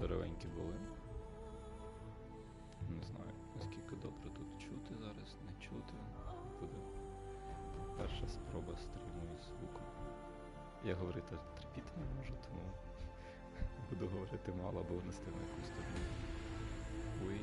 здоровенькі були. Не знаю, наскільки добре тут чути зараз, не чути. Буде перша спроба стріму із звуком. Я говорити терпіти не можу, тому буду говорити мало, бо внести на якусь сторону. Уй.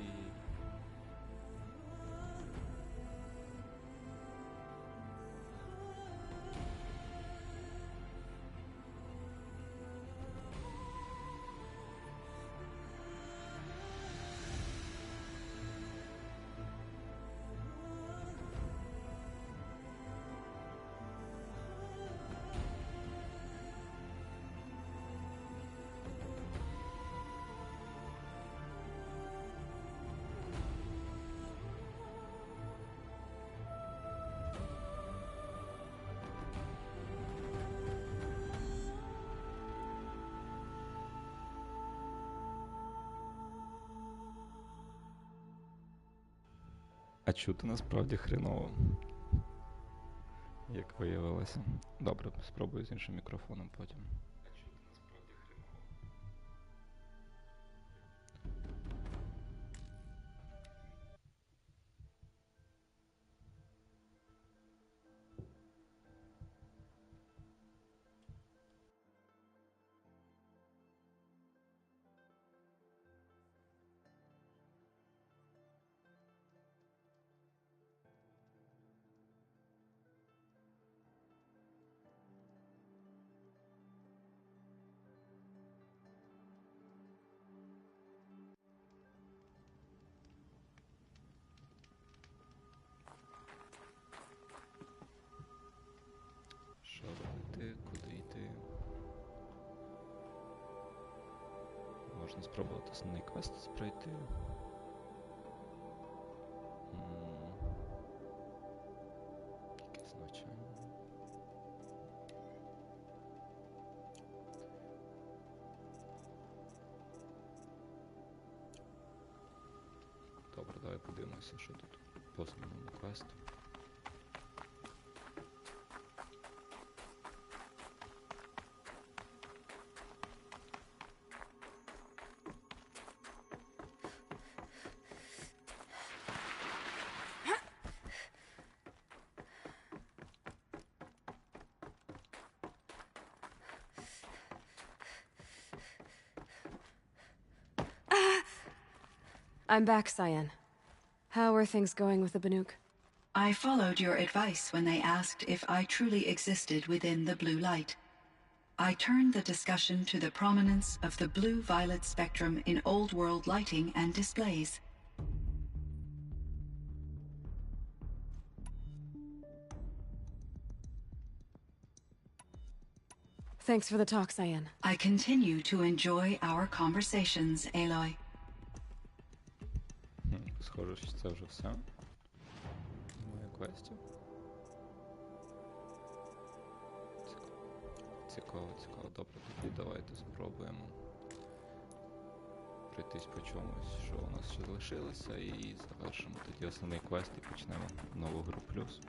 А чути насправді хреново, як виявилося. Добре, спробую з іншим мікрофоном потім. Що робити, куди йти? Можна спробувати основний квест пройти. Якесь навчання. Добре, давай подивимося, що тут по основному квесту. I'm back, Cyan. How are things going with the Banuk? I followed your advice when they asked if I truly existed within the blue light. I turned the discussion to the prominence of the blue-violet spectrum in old world lighting and displays. Thanks for the talk, Cyan. I continue to enjoy our conversations, Aloy. Схоже, що це вже все. Моє квестів. Цікаво. Добре, тоді давайте спробуємо пройтись по чомусь, що у нас ще залишилося, і завершимо тоді основний квест і почнемо нову гру плюс.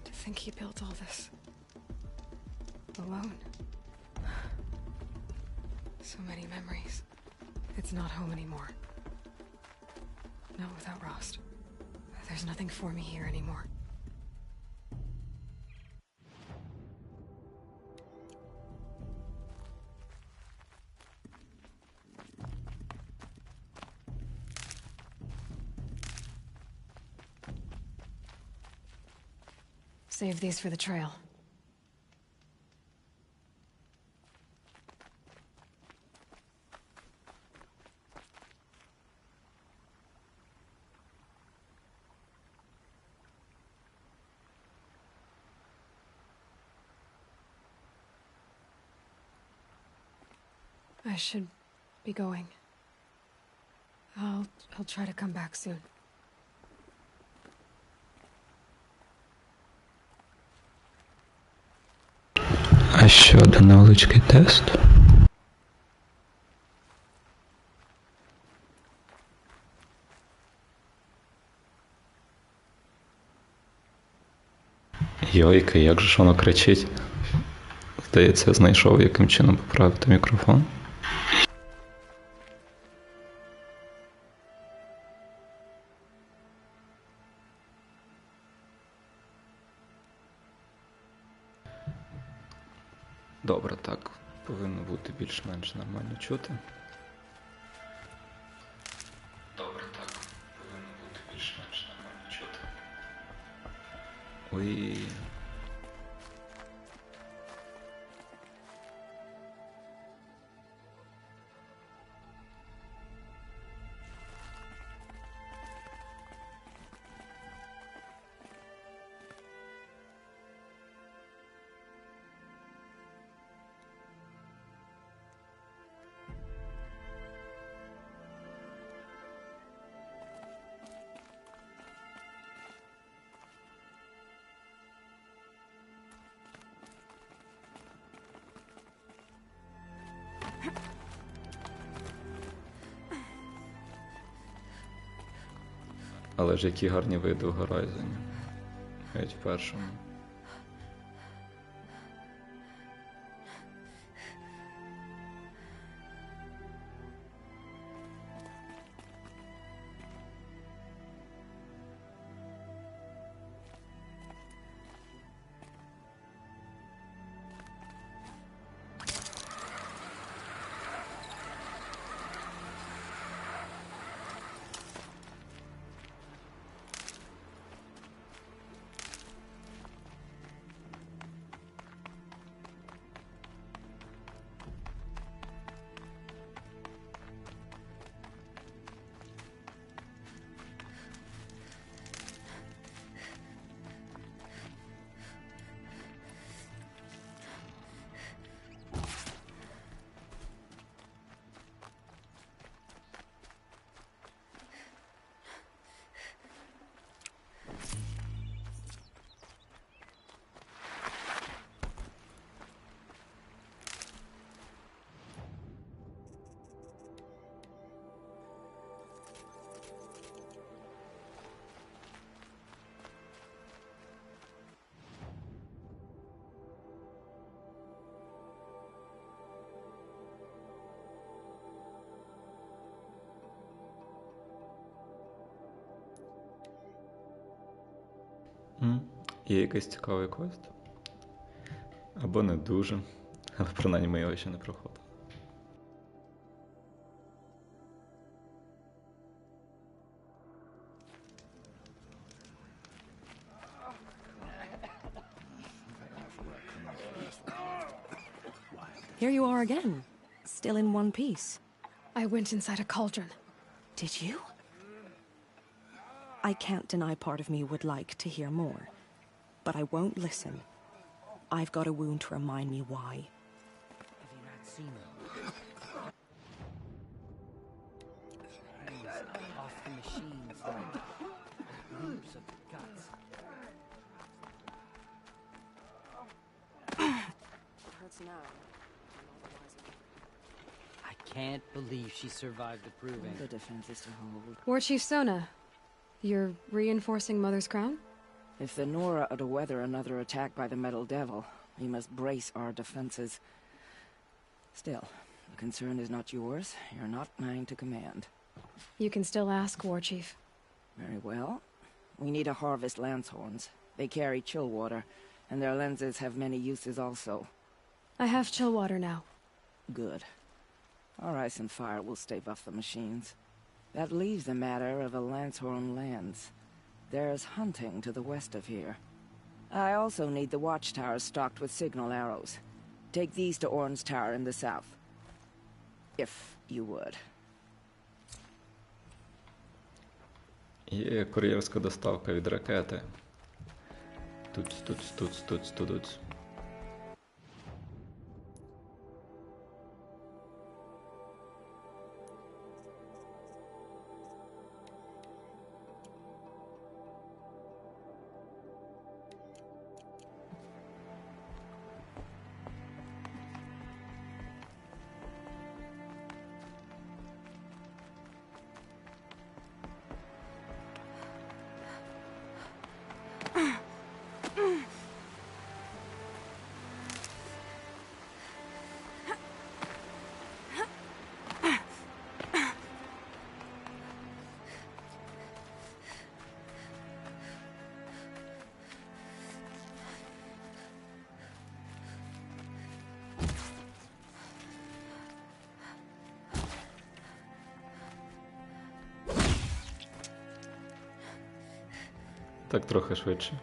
To think he built all this alone. So many memories. It's not home anymore. Not without Rost. There's nothing for me here anymore. Save these for the trail. I should be going. I'll try to come back soon. А що до невеличкий тест? Йойка, як же ж воно кричить? Здається, я знайшов, яким чином поправити мікрофон. Добре, так. Повинно бути більш-менш нормально чути. Добре, так. Повинно бути більш-менш нормально чути. Ой. Але ж які гарні види в Горайзені. Геть в першому. Є якийсь цікавий квест? Або не дуже, але принаймні ми його ще не проходили. Here you are again, still in one piece. I went inside a cauldron. Did you? I can't deny part of me would like to hear more, but I won't listen. I've got a wound to remind me why. Off the machines, groups of guts. Hurts now. I can't believe she survived the proving. The defense is to hold. War Chief Sona, you're reinforcing Mother's Crown? If the Nora are to weather another attack by the Metal Devil, we must brace our defenses. Still, the concern is not yours. You're not mine to command. You can still ask, War Chief. Very well. We need to harvest Lancehorns. They carry chill water, and their lenses have many uses also. I have chill water now. Good. Our ice and fire will stave off the machines. That leaves the matter of a Lancehorn lands. There's hunting to the west of here. I also need the watchtowers stocked with signal arrows. Take these to Orn's Tower in the south. If you would. Є кур'єрська доставка від ракети. Туц. Так трохи швидше.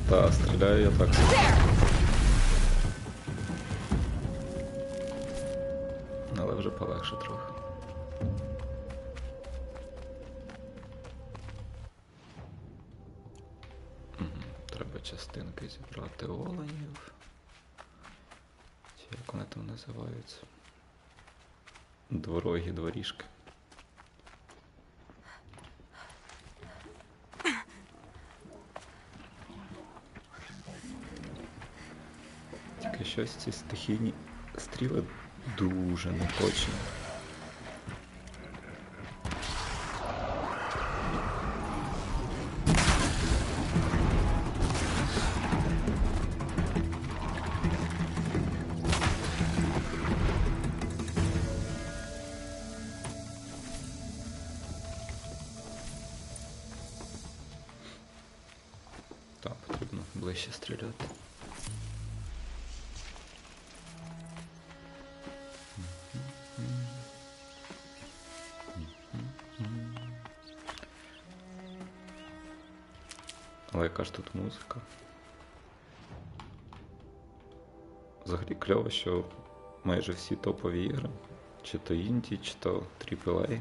Та, стріляю я так. Але вже полегше трохи. Треба частинки зібрати оленів. Чи як вони там називаються? Дворогі дворіжки. Тільки щось ці стихійні стріли дуже неточні. Так, потрібно ближче стріляти. Але яка ж тут музика? Взагалі кльово, що майже всі топові ігри, чи то інді, чи то AAA,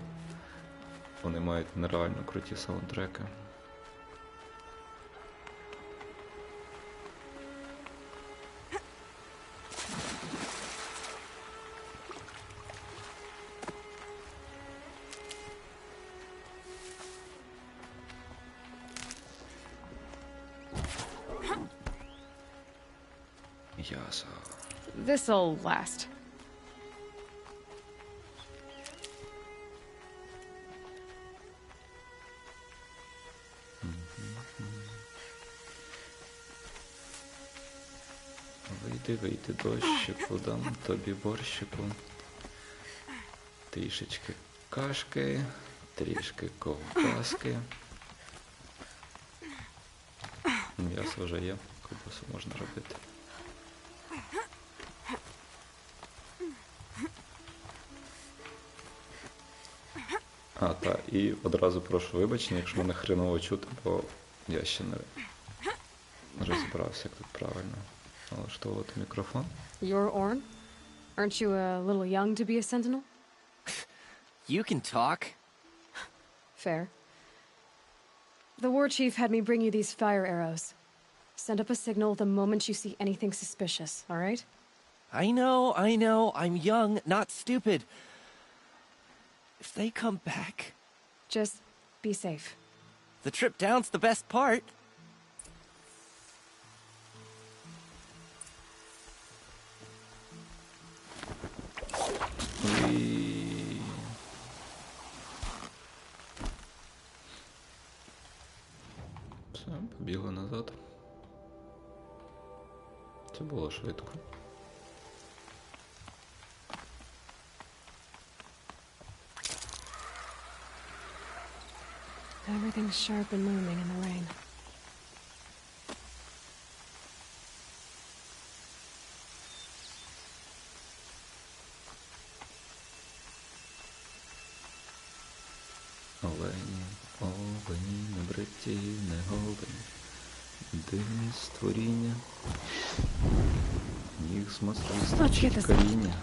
вони мають нереально круті саундтреки. Ясо. This'll last. Вийди, дощику, дам тобі борщику. Трішечки кашки, трішки ковбаски. М'ясо вже є, ковбасу можна робити. А, та, і одразу прошу вибачення, якщо мене хреново чути, бо я ще не розібрався, як тут правильно налаштовувати мікрофон. You're Orn? Aren't you a little young to be a sentinel? You can talk. Fair. The war chief had me bring you these fire arrows. Send up a signal the moment you see anything suspicious, all right? I know. I'm young, not stupid. If they come back, Just be safe. the trip down's the best part. І... Все, побігли назад. Це було швидко. Everything's sharp and looming in the rain. Олені, олені, не бриті, не голені, дивні створіння, їх з Let's get маслистичі this. коріння.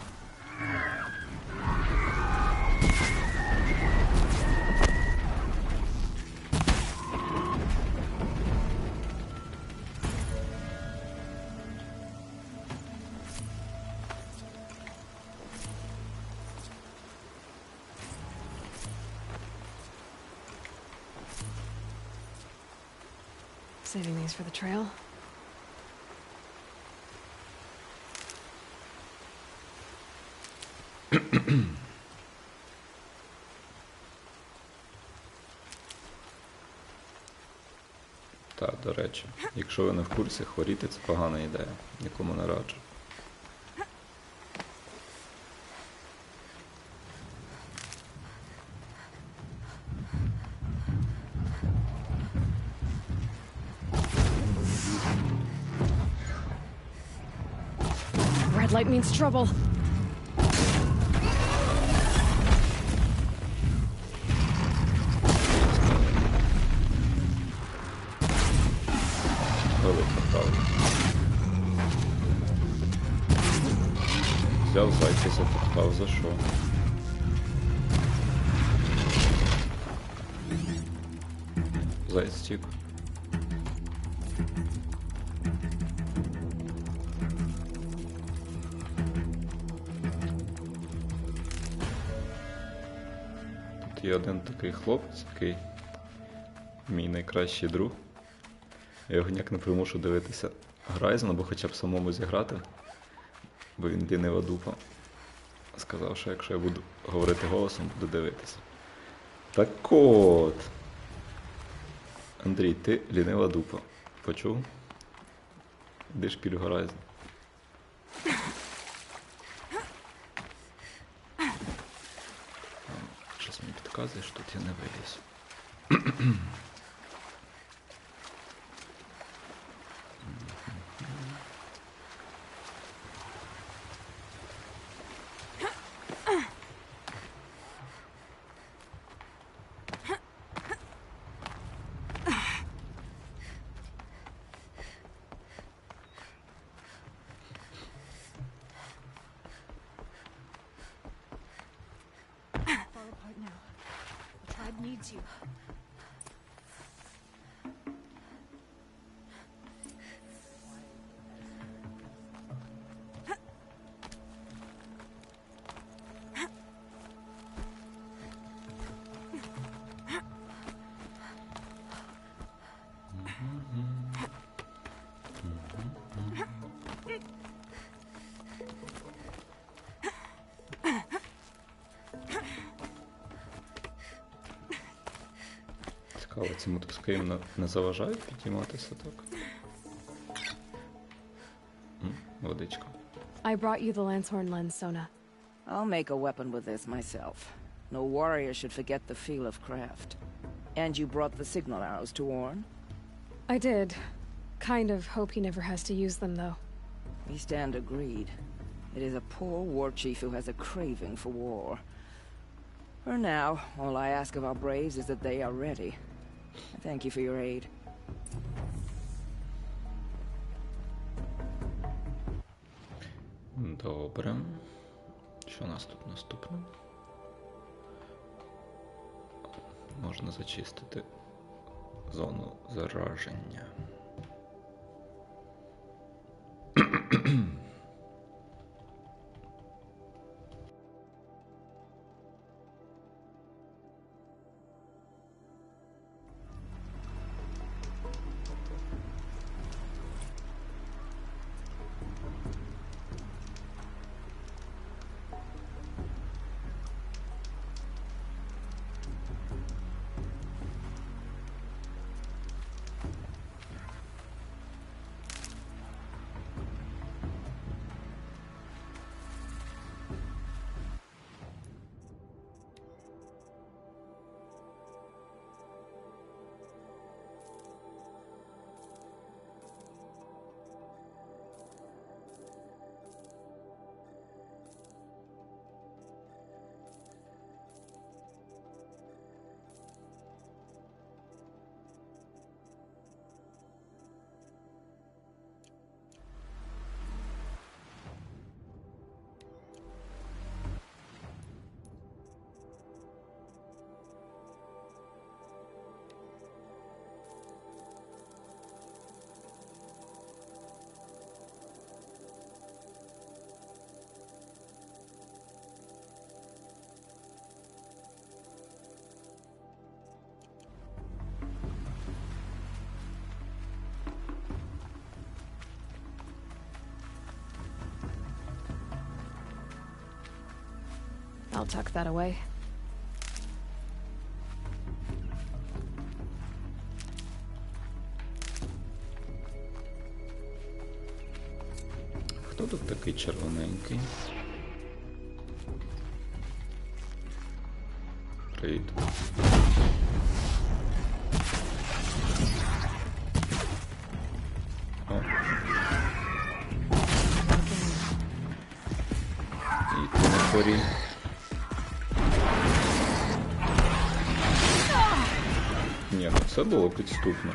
Saving these for the trail. Так, до речі, якщо ви не в курсі, хворіти це погана ідея. Нікому не раджу. Red light means trouble. Велика правда. Взяв зайця, потікав, за що? Заяць тік. Тут є один такий хлопець, який мій найкращий друг. Я його ніяк не примушу дивитися Horizon, або хоча б самому зіграти, бо він лінива дупа. Сказав, що якщо я буду говорити голосом, буду дивитися. Так от. Андрій, ти лінива дупа. Почув? Іди шпіль Horizon. Щось мені підказує, що тут я не вилізу. Far apart now. The tribe needs you. Цікаво, ці мотузки їм не заважають підійматися так? Водичка. I brought you the Lancehorn lens, Sona. I'll make a weapon with this myself. No warrior should forget the feel of craft. And you brought the signal arrows to Orn? I did. Kind of hope he never has to use them, though. We stand agreed. It is a poor war chief who has a craving for war. For now, all I ask of our braves is that they are ready. I thank you for your aid. Добре. Що у нас тут наступне? можна зачистити зону зараження. I'll tuck that away. Хто тут такий червоненький? Привіт. О. І ти не хворій. Ні, ну це було підступно.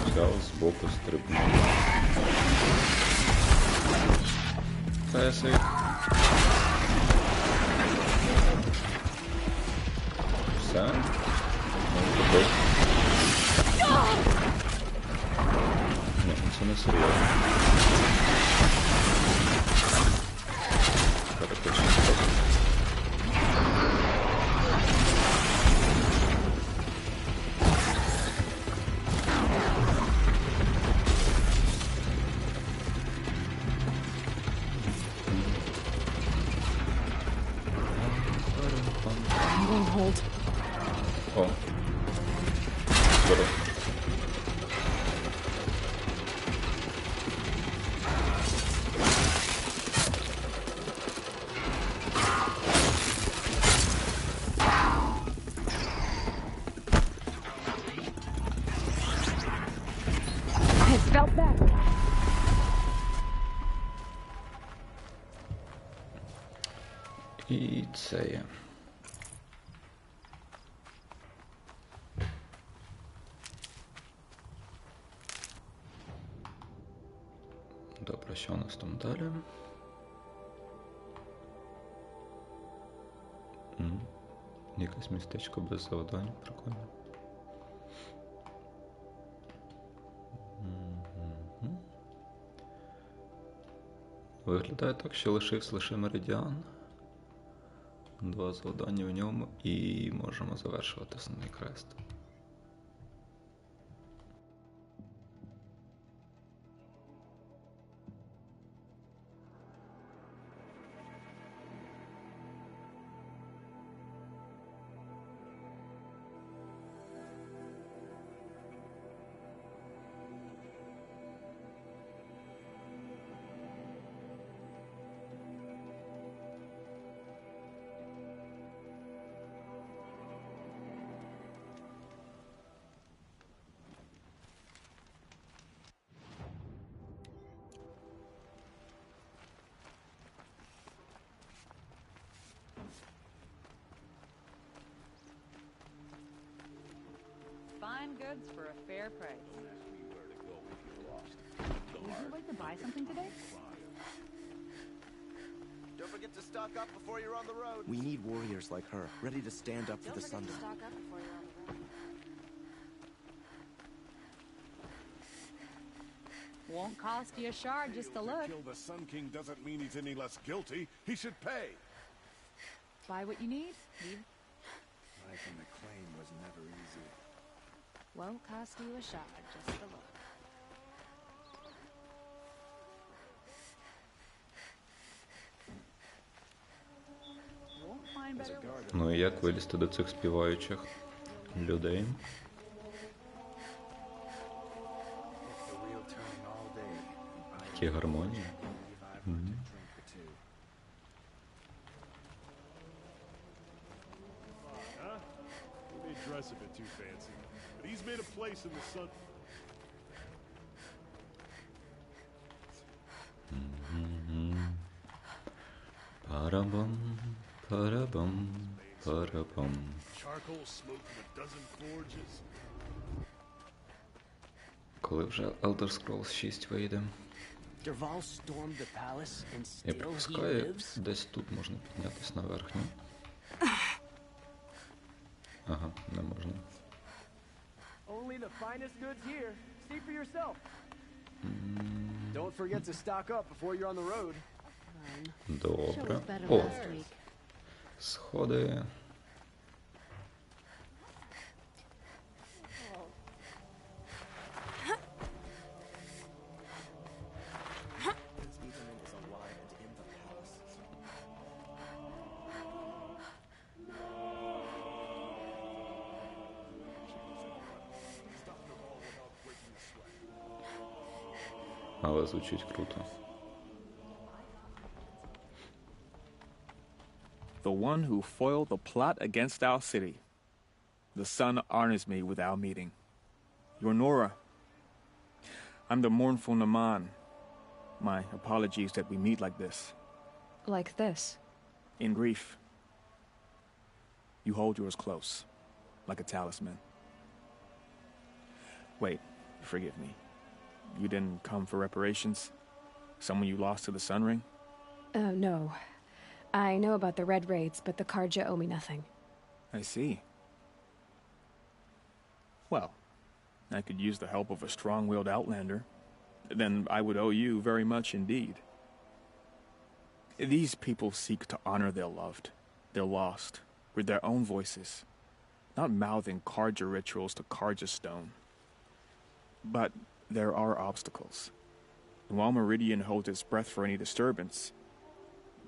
Взяв збоку стрибнув. Це все? Ну, такой. Ні, це не серйозно. Перепишемо стоп. I'm going hold. О. Здорово. I felt that. І це є. Добре, що у нас там далі? Якесь містечко без завдань, прикольно. Виглядає так, що лишився лише меридіан. 2 завдання в ньому і можемо завершувати основний квест. Fine goods for a fair price. Would you like to buy something today? forget to stock up before you're on the road. We need warriors like her, ready to stand up for the Sundom. Won't cost you a shard just to look. Kill the Sun King doesn't mean he's any less guilty. He should pay. Buy what you need. Life in the claim was never easy. Won't cost you a shard just to look. Won't find better. Ну і як вилізти до цих співаючих людей? The wheel turning all day. Які гармонії. Мгм. Huh? He may dress a bit too fancy, but he's made a place in the sun. Парабам, парабам, парабам. Charcoal smoking a dozen forges. Коли вже Elder Scrolls 6 вийде? Dervahl stormed the palace and Я still he припускаю, lives? десь тут можна піднятися на верхню. Ага, не можна. Only the finest goods here. See for yourself. Don't forget to stock up before you're on the road. Добре. О, сходи. Ethan is alive and in the palace. Але звучить круто. The one who foiled the plot against our city. The sun honors me with our meeting. You're Nora. I'm the mournful Naman. My apologies that we meet like this. Like this. In grief. You hold yours close, like a talisman. Wait, forgive me. You didn't come for reparations? Someone you lost to the Sun Ring? No. I know about the Red Raids, but the Karja owe me nothing. I see. Well, I could use the help of a strong-willed outlander. Then I would owe you very much indeed. These people seek to honor their loved, their lost, with their own voices, not mouthing Karja rituals to Karja stone. But there are obstacles. And while Meridian holds its breath for any disturbance,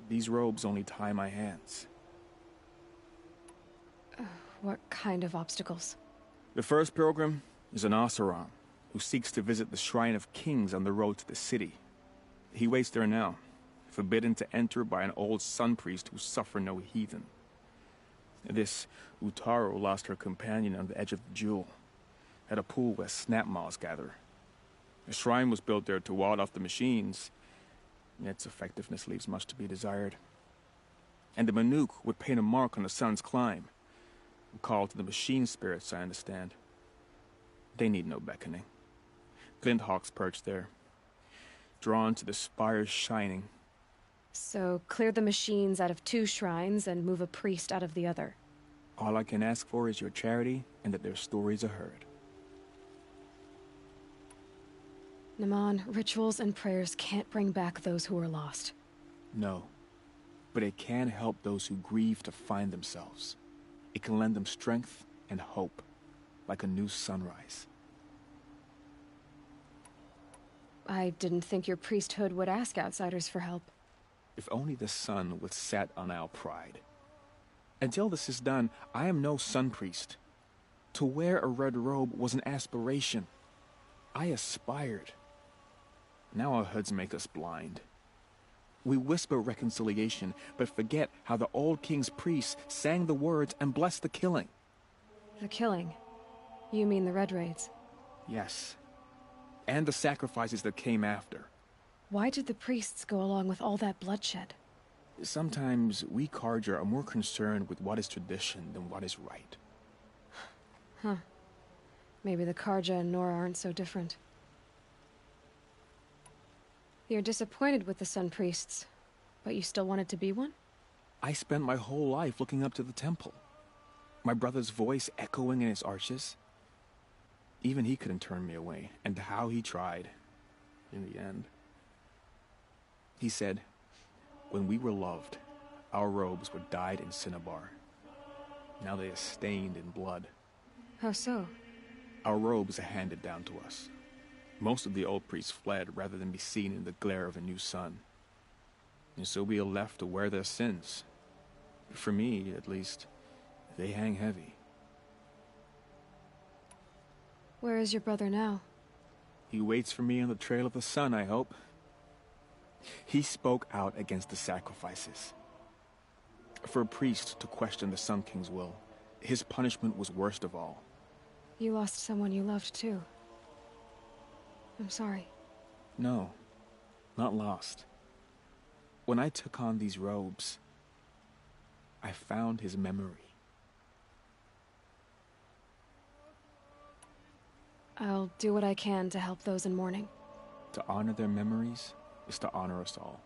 these robes only tie my hands. What kind of obstacles? The first pilgrim is an Oseram, who seeks to visit the Shrine of Kings on the road to the city. He waits there now, forbidden to enter by an old sun priest who suffer no heathen. This Utaru lost her companion on the edge of the Jewel, at a pool where snap moths gather. The shrine was built there to ward off the machines, and its effectiveness leaves much to be desired. And the Manuk would paint a mark on the sun's climb, a call to the machine spirits, I understand. They need no beckoning. Glinthawks perch there, drawn to the spire's shining. So clear the machines out of 2 shrines and move a priest out of the other. All I can ask for is your charity and that their stories are heard. Naman, rituals and prayers can't bring back those who are lost. No, but it can help those who grieve to find themselves. It can lend them strength and hope, like a new sunrise. I didn't think your priesthood would ask outsiders for help. If only the sun would set on our pride. Until this is done, I am no sun priest. To wear a red robe was an aspiration. I aspired. Now our hoods make us blind. We whisper reconciliation, but forget how the old king's priests sang the words and blessed the killing. The killing? You mean the Red Raids? Yes. And the sacrifices that came after. Why did the priests go along with all that bloodshed? Sometimes we Karja are more concerned with what is tradition than what is right. Huh. Maybe the Karja and Nora aren't so different. You're disappointed with the Sun Priests. But you still wanted to be one? I spent my whole life looking up to the temple. My brother's voice echoing in its arches. Even he couldn't turn me away, and how he tried, in the end. He said, when we were loved, our robes were dyed in cinnabar. Now they are stained in blood. How so? Our robes are handed down to us. Most of the old priests fled rather than be seen in the glare of a new sun. And so we are left to wear their sins. For me, at least, they hang heavy. Where is your brother now? He waits for me on the trail of the sun, I hope. He spoke out against the sacrifices. For a priest to question the Sun King's will, his punishment was worst of all. You lost someone you loved too. I'm sorry. No, not lost. When I took on these robes, I found his memory. I'll do what I can to help those in mourning. To honor their memories is to honor us all.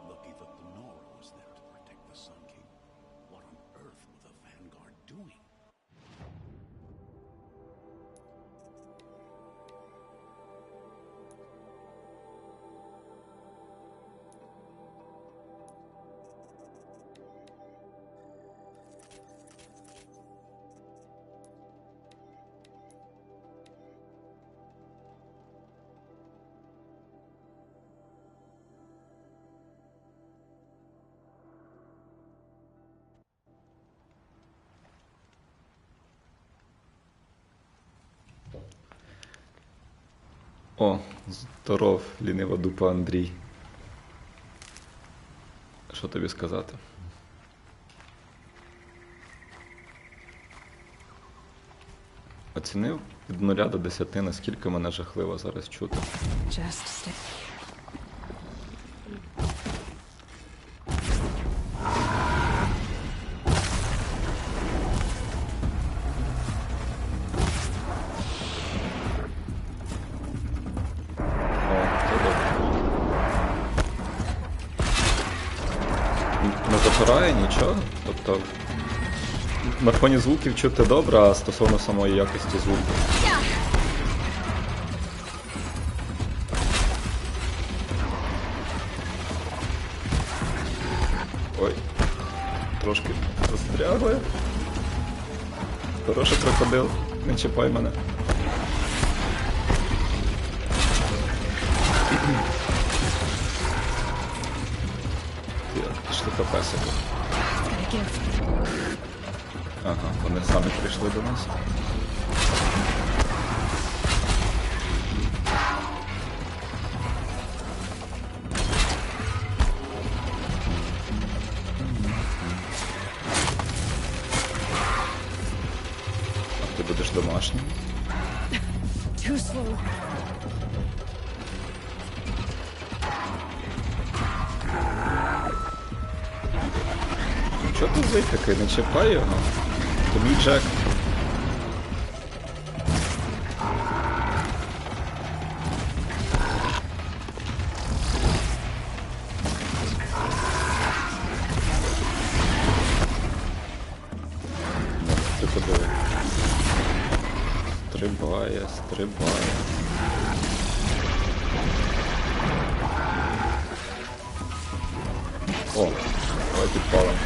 Lucky that the Nora was there to protect the Sun King. What on earth were the Vanguard doing? О, здоров, лінива дупа Андрій. Що тобі сказати? Оцінив від 0 до 10, наскільки мене жахливо зараз чути. Just stay. Не запирає нічого, тобто на фоні звуків чути добре, а стосовно самої якості звуку. Ой, трошки розстрягли. Хороший крокодил, не чіпай мене. Пішли капесики. Ага, вони самі прийшли до нас. А ти будеш домашнім? Too slow. Чого ти зик такий? Не чіпай його. Тобі Джек. Ти подиви. Стрибає, стрибає. О, давай підпалимо.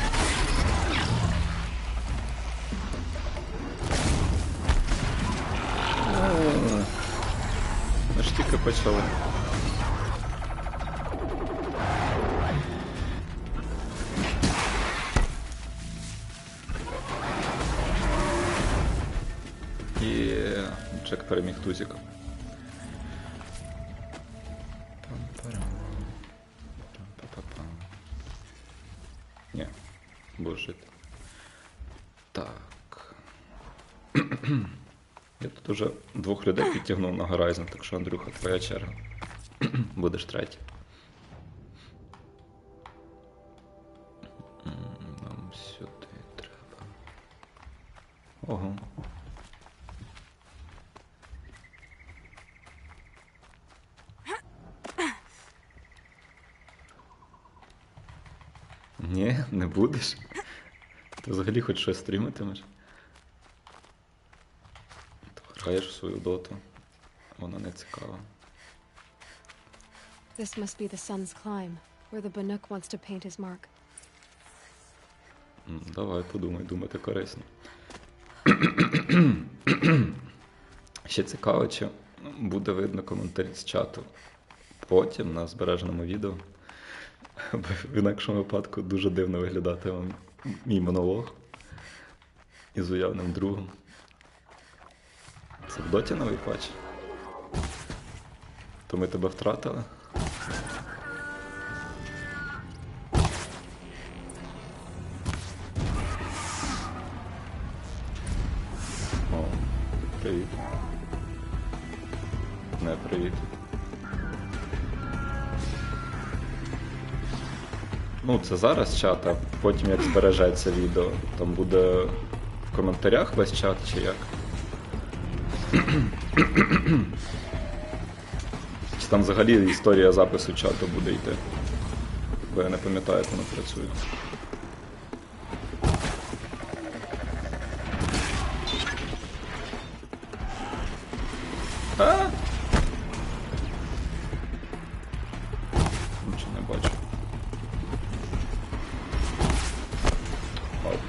Ми ж тільки почали. І Джек переміг Тузіка. Ні, будеш жити. Так. Я тут уже 2 людей підтягнув на Horizon, так що, Андрюха, твоя черга. Будеш третій. Ого. Ні, не будеш. Ти взагалі хоч щось стрімитимеш? Ти граєш в свою доту. Вона не цікава. This must be the sun's climb, where the Banuk wants to paint his mark. Давай, подумай, думати корисно. Ще цікаво, чи буде видно коментарі з чату потім на збереженому відео. В інакшому випадку дуже дивно виглядатиме мій монолог із уявним другом. Це в доті новий патч? То ми тебе втратили? О, привіт. Не, привіт. Ну, це зараз чат, а потім як збережеться відео. Там буде в коментарях весь чат, чи як? Чи там взагалі історія запису чату буде йти? Бо я не пам'ятаю, як воно працює. Нічого не бачу. Оп.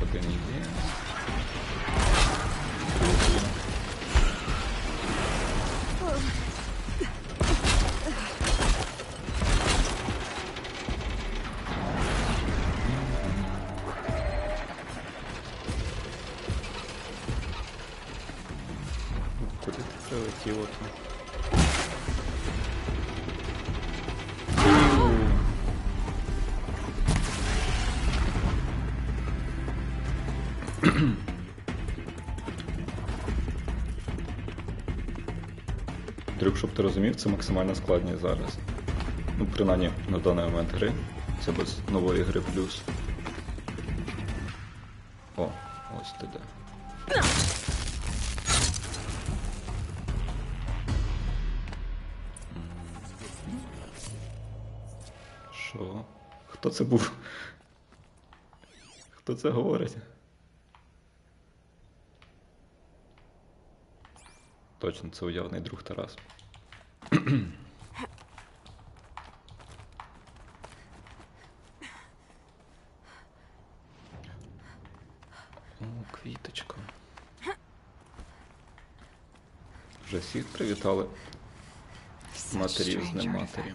Один є. Другий. Куди ти прилетіло там? Друг, щоб ти розумів, це максимально складність зараз. Ну, принаймні, на даний момент гри. Це без нової гри плюс. О, ось ти де. Що? Хто це був? Хто це говорить? Точно, це уявний друг Тарас. О, квіточка. Вже всіх привітали матерів з ним матері.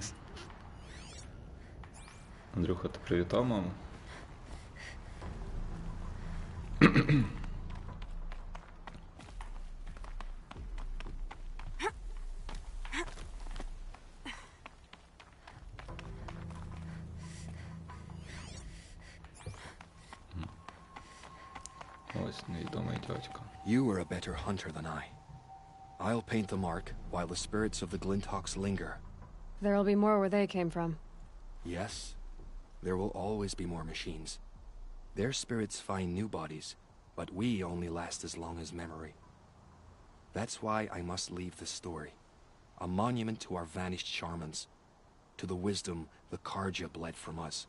Андрюха, ти привітав маму? Ось невідомий дядько. You are a better hunter than I. I'll paint the mark while the spirits of the Glinthawks linger. There'll be more where they came from. Yes, there will always be more machines. Their spirits find new bodies, but we only last as long as memory. That's why I must leave this story. A monument to our vanished shamans, to the wisdom the Karja bled from us.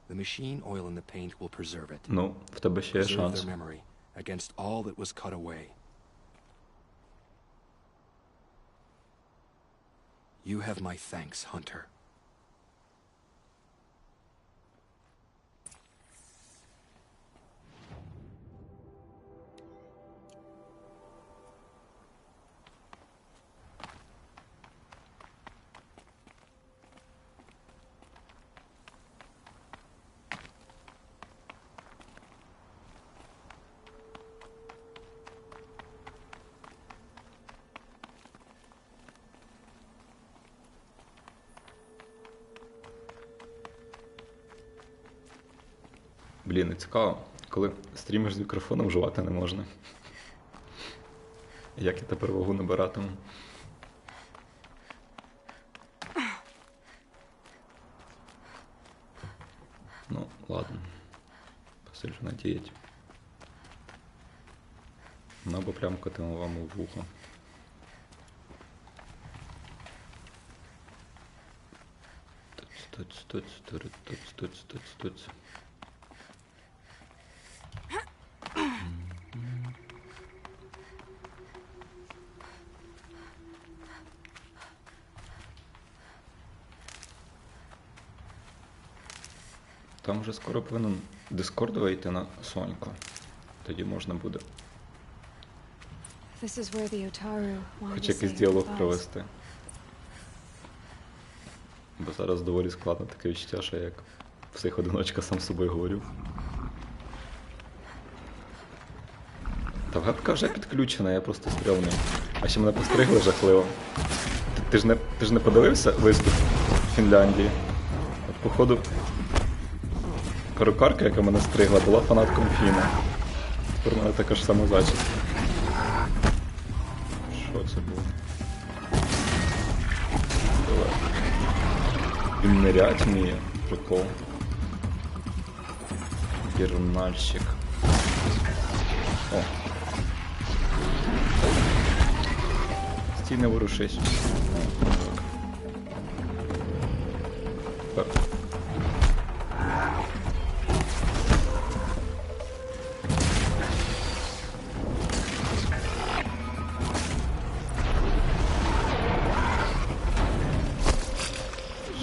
The machine oil in the paint will preserve it. Ну, в тебе ще є Preserve шанс. their memory against all that was cut away. You have my thanks, Hunter. Блін, не цікаво, коли стрімиш з мікрофоном, вживати не можна. Як я тепер вагу набиратиму? Ну, ладно. Посиджу на дієті. Ну, або прям котимо вам у вухо. Туц. Там вже скоро повинен Дискорд вийти на Соньку. Тоді можна буде This is where the Otaru wanted хоч to say якийсь her діалог goodbyes. провести. Бо зараз доволі складно таке відчуття, що я як псих-одиночка сам з собою говорю. Та вебка вже підключена, я просто стрьомний. А ще мене постригли жахливо. Ти ж не подивився виступ в Фінляндії? От, походу, перукарка, яка мене стригла, була фанатком Фіна. Тепер в мене така ж сама зачіска. Що це було? Він нирять вміє. Прикол. Гірнальщик. О. Стій, не ворушись. Так.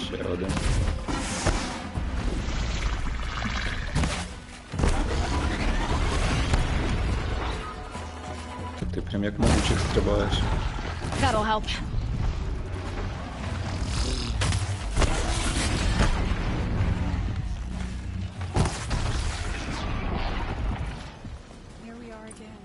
Ще один. Ти прям як могучих стрибаєш. That'll help. Here we are again.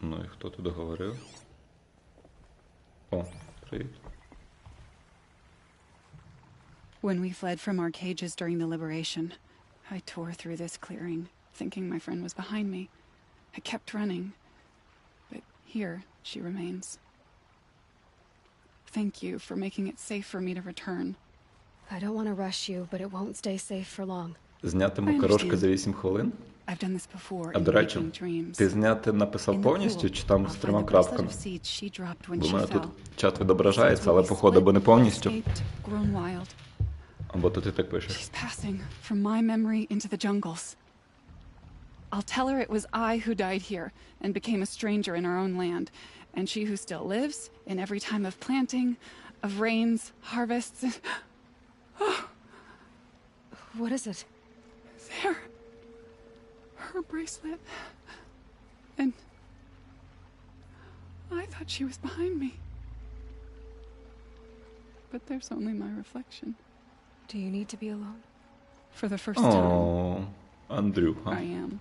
Ну і хто туди говорив? О, привіт. When we fled from our cages during the liberation, I tore through this clearing, thinking my friend was behind me. I kept running, but here she remains. Thank you for making it safe for me to return. I don't want to rush you, but it won't stay safe for long. Зняти макарошки за 8 хвилин? I've done this before А in до речі, waking dreams. ти зняти написав In the повністю, pool, чи там I'll з find трьома the bracelet крапками? of seeds she dropped when Бо в she мене fell. тут чат відображається, Since але we походу або не split, повністю, escaped, grown wild. або то ти так пишеш. She's passing from my memory into the jungles. I'll tell her it was I who died here and became a stranger in our own land, and she who still lives in every time of planting, of rains, harvests, and... What is it? There. Her bracelet. And I thought she was behind me. But there's only my reflection. Do you need to be alone? For the first time, О, Андрюха. I am.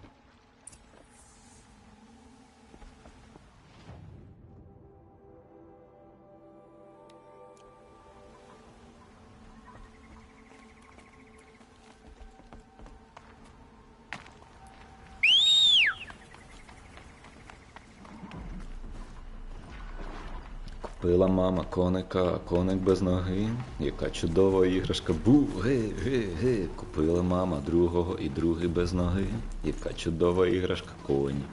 Купила мама коника, а коник без ноги. Яка чудова іграшка. Бу-ге-ге-ге. Купила мама другого і другий без ноги. Яка чудова іграшка коні.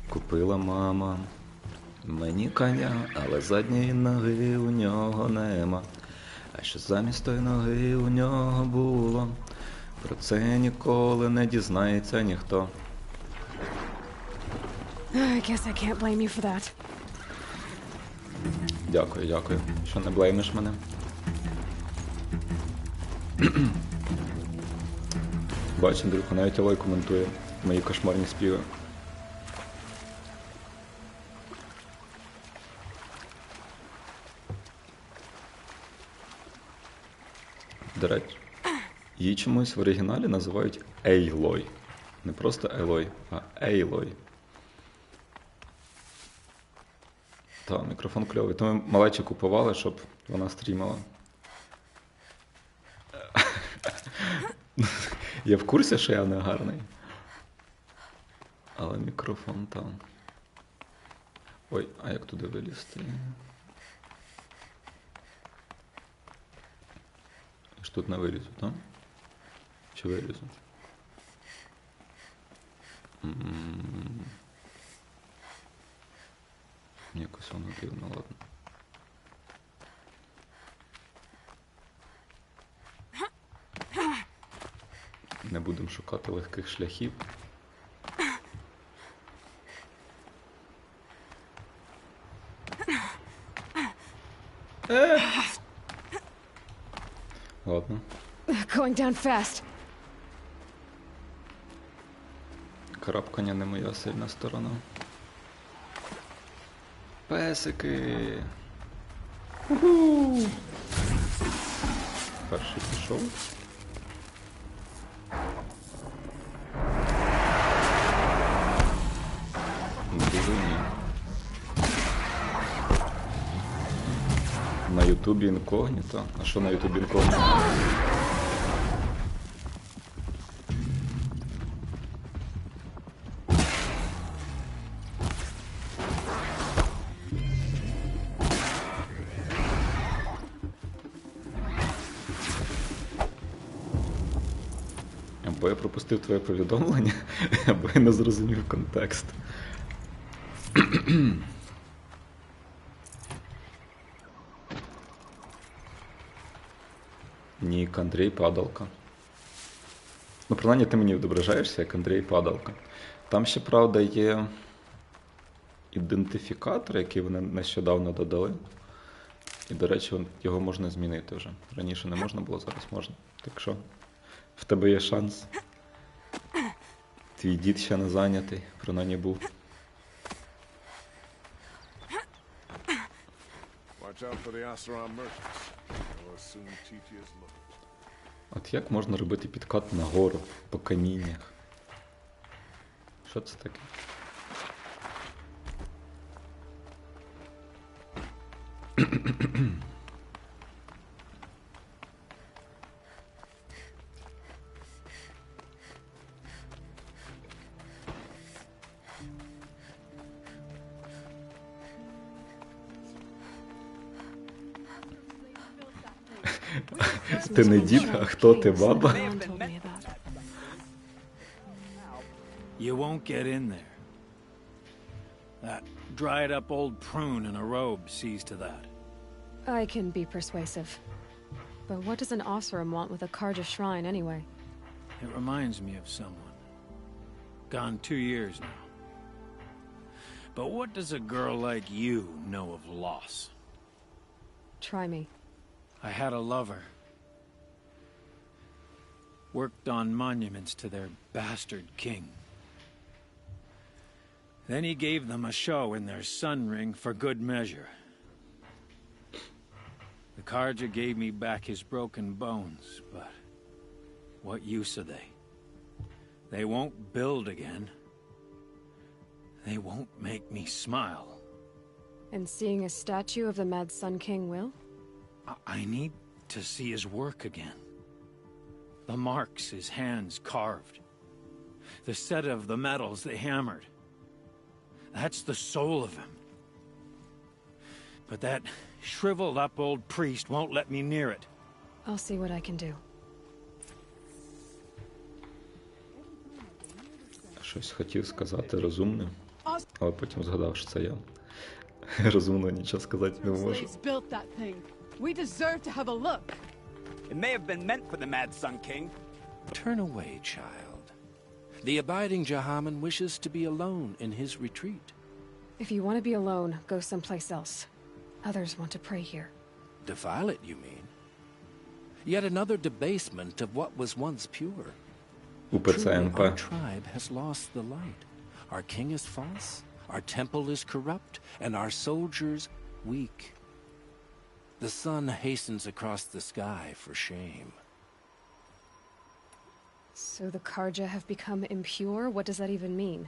Купила мама мені коня, але задньої ноги у нього нема. А що замість тої ноги у нього було, про це ніколи не дізнається ніхто. I guess I can't blame you for that. Дякую, що не блеймиш мене. Бач, Андрюха, навіть Алой коментує мої кошмарні співи. До речі, її чомусь в оригіналі називають Ейлой. Не просто Елой, а Ейлой. Та, мікрофон кльовий. То ми малечі купували, щоб вона стрімала. Я в курсі, що я не гарний. Але мікрофон там. Ой, а як туди вилізти? Я ж тут не вилізу, так? Чи вилізу? Якось воно дивно, ладно. Не будемо шукати легких шляхів. Ладно. Going down fast. Карабкання не моя сильна сторона. Песики! Уху! Перший пішов. Дуже ні. На Ютубі інкогніто? А що на Ютубі інкогніто? Або я пропустив твоє повідомлення, або я не зрозумів контекст. Нік Андрій Падалка. Ну, принаймні, ти мені відображаєшся як Андрій Падалка. Там ще, правда, є ідентифікатор, який вони нещодавно додали. І, до речі, його можна змінити вже. Раніше не можна було, зараз можна. Так що, в тебе є шанс. Твій дід ще не зайнятий, принаймні був. Watch out for the Oseram merchants. They'll assume Titia's look. От як можна робити підкат нагору, по каміннях? Що це таке? Ти не дід, а хто ти, баба? You won't get in there. That dried-up old prune in a robe sees to that. I can be persuasive. But what does an Oseram want with a Karja shrine anyway? It reminds me of someone. Gone 2 years now. But what does a girl like you know of loss? Try me. I had a lover. Worked on monuments to their bastard king. Then he gave them a show in their sun ring for good measure. The Karja gave me back his broken bones, but what use are they? They won't build again. They won't make me smile. And seeing a statue of the Mad Sun King will? I need to see his work again. The marks his hands carved. The set of the metals they hammered. That's the soul of him. But that shriveled up old priest won't let me near it. I'll see what I can do. Щось хотів сказати розумне, але потім згадав, що це я. Розумно нічого сказати не можу. We deserve to have a look. It may have been meant for the Mad Sun King. Turn away, child. The abiding Jahaman wishes to be alone in his retreat. If you want to be alone, go someplace else. Others want to pray here. Defile it, you mean? Yet another debasement of what was once pure. Truly, our tribe has lost the light. Our king is false, our temple is corrupt, and our soldiers weak. The sun hastens across the sky for shame. So the Karja have become impure? What does that even mean?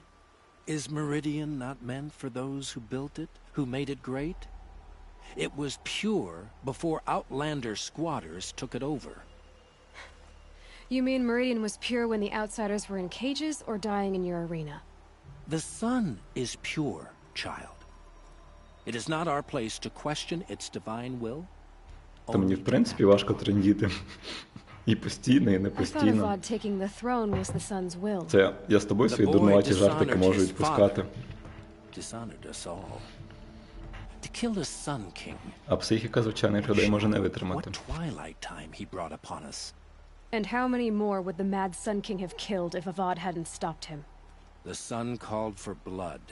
Is Meridian not meant for those who built it, who made it great? It was pure before Outlander squatters took it over. You mean Meridian was pure when the outsiders were in cages or dying in your arena? The sun is pure, child. It is not our place to question its divine will. Та мені, в принципі, важко трендіти. І постійно, і не I thought постійно. Avad taking the throne was the sun's will. Це я з тобою свої дурнуваті жартики можу відпускати. Dishonored us all. To kill the Sun King. А психіка звичайних людей може не витримати. What twilight time he brought upon us. And how many more would the mad Sun King have killed if Avad hadn't stopped him? The sun called for blood.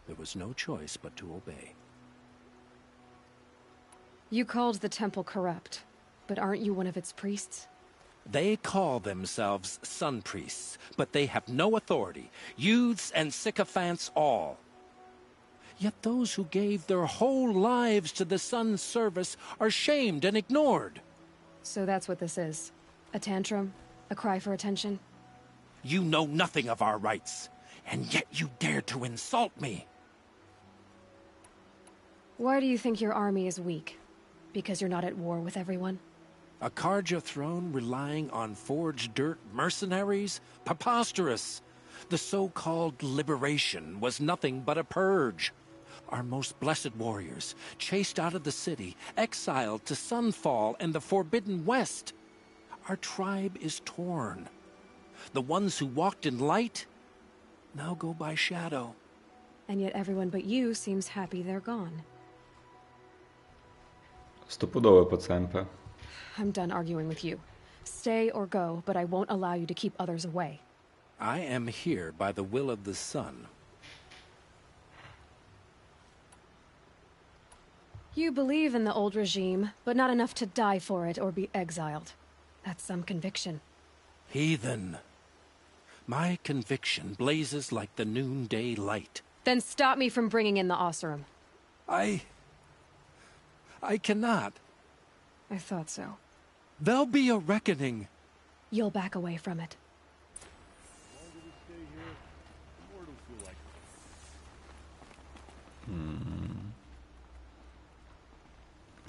There was no choice but to obey. You called the temple corrupt, but aren't you one of its priests? They call themselves sun priests, but they have no authority. Youths and sycophants all. Yet those who gave their whole lives to the sun's service are shamed and ignored. So that's what this is. A tantrum? A cry for attention? You know nothing of our rights, and yet you dare to insult me. Why do you think your army is weak? Because you're not at war with everyone? A Karja throne relying on forged dirt mercenaries? Preposterous! The so-called liberation was nothing but a purge. Our most blessed warriors, chased out of the city, exiled to Sunfall and the Forbidden West. Our tribe is torn. The ones who walked in light now go by shadow. And yet everyone but you seems happy they're gone. Стопудове пацемпе. I'm done arguing with you. Stay or go, but I won't allow you to keep others away. I am here by the will of the sun. You believe in the old regime, but not enough to die for it or be exiled. That's some conviction. Heathen. My conviction blazes like the noonday light. Then stop me from bringing in the Oseram. I cannot. I thought so. There'll be a reckoning. You'll back away from it.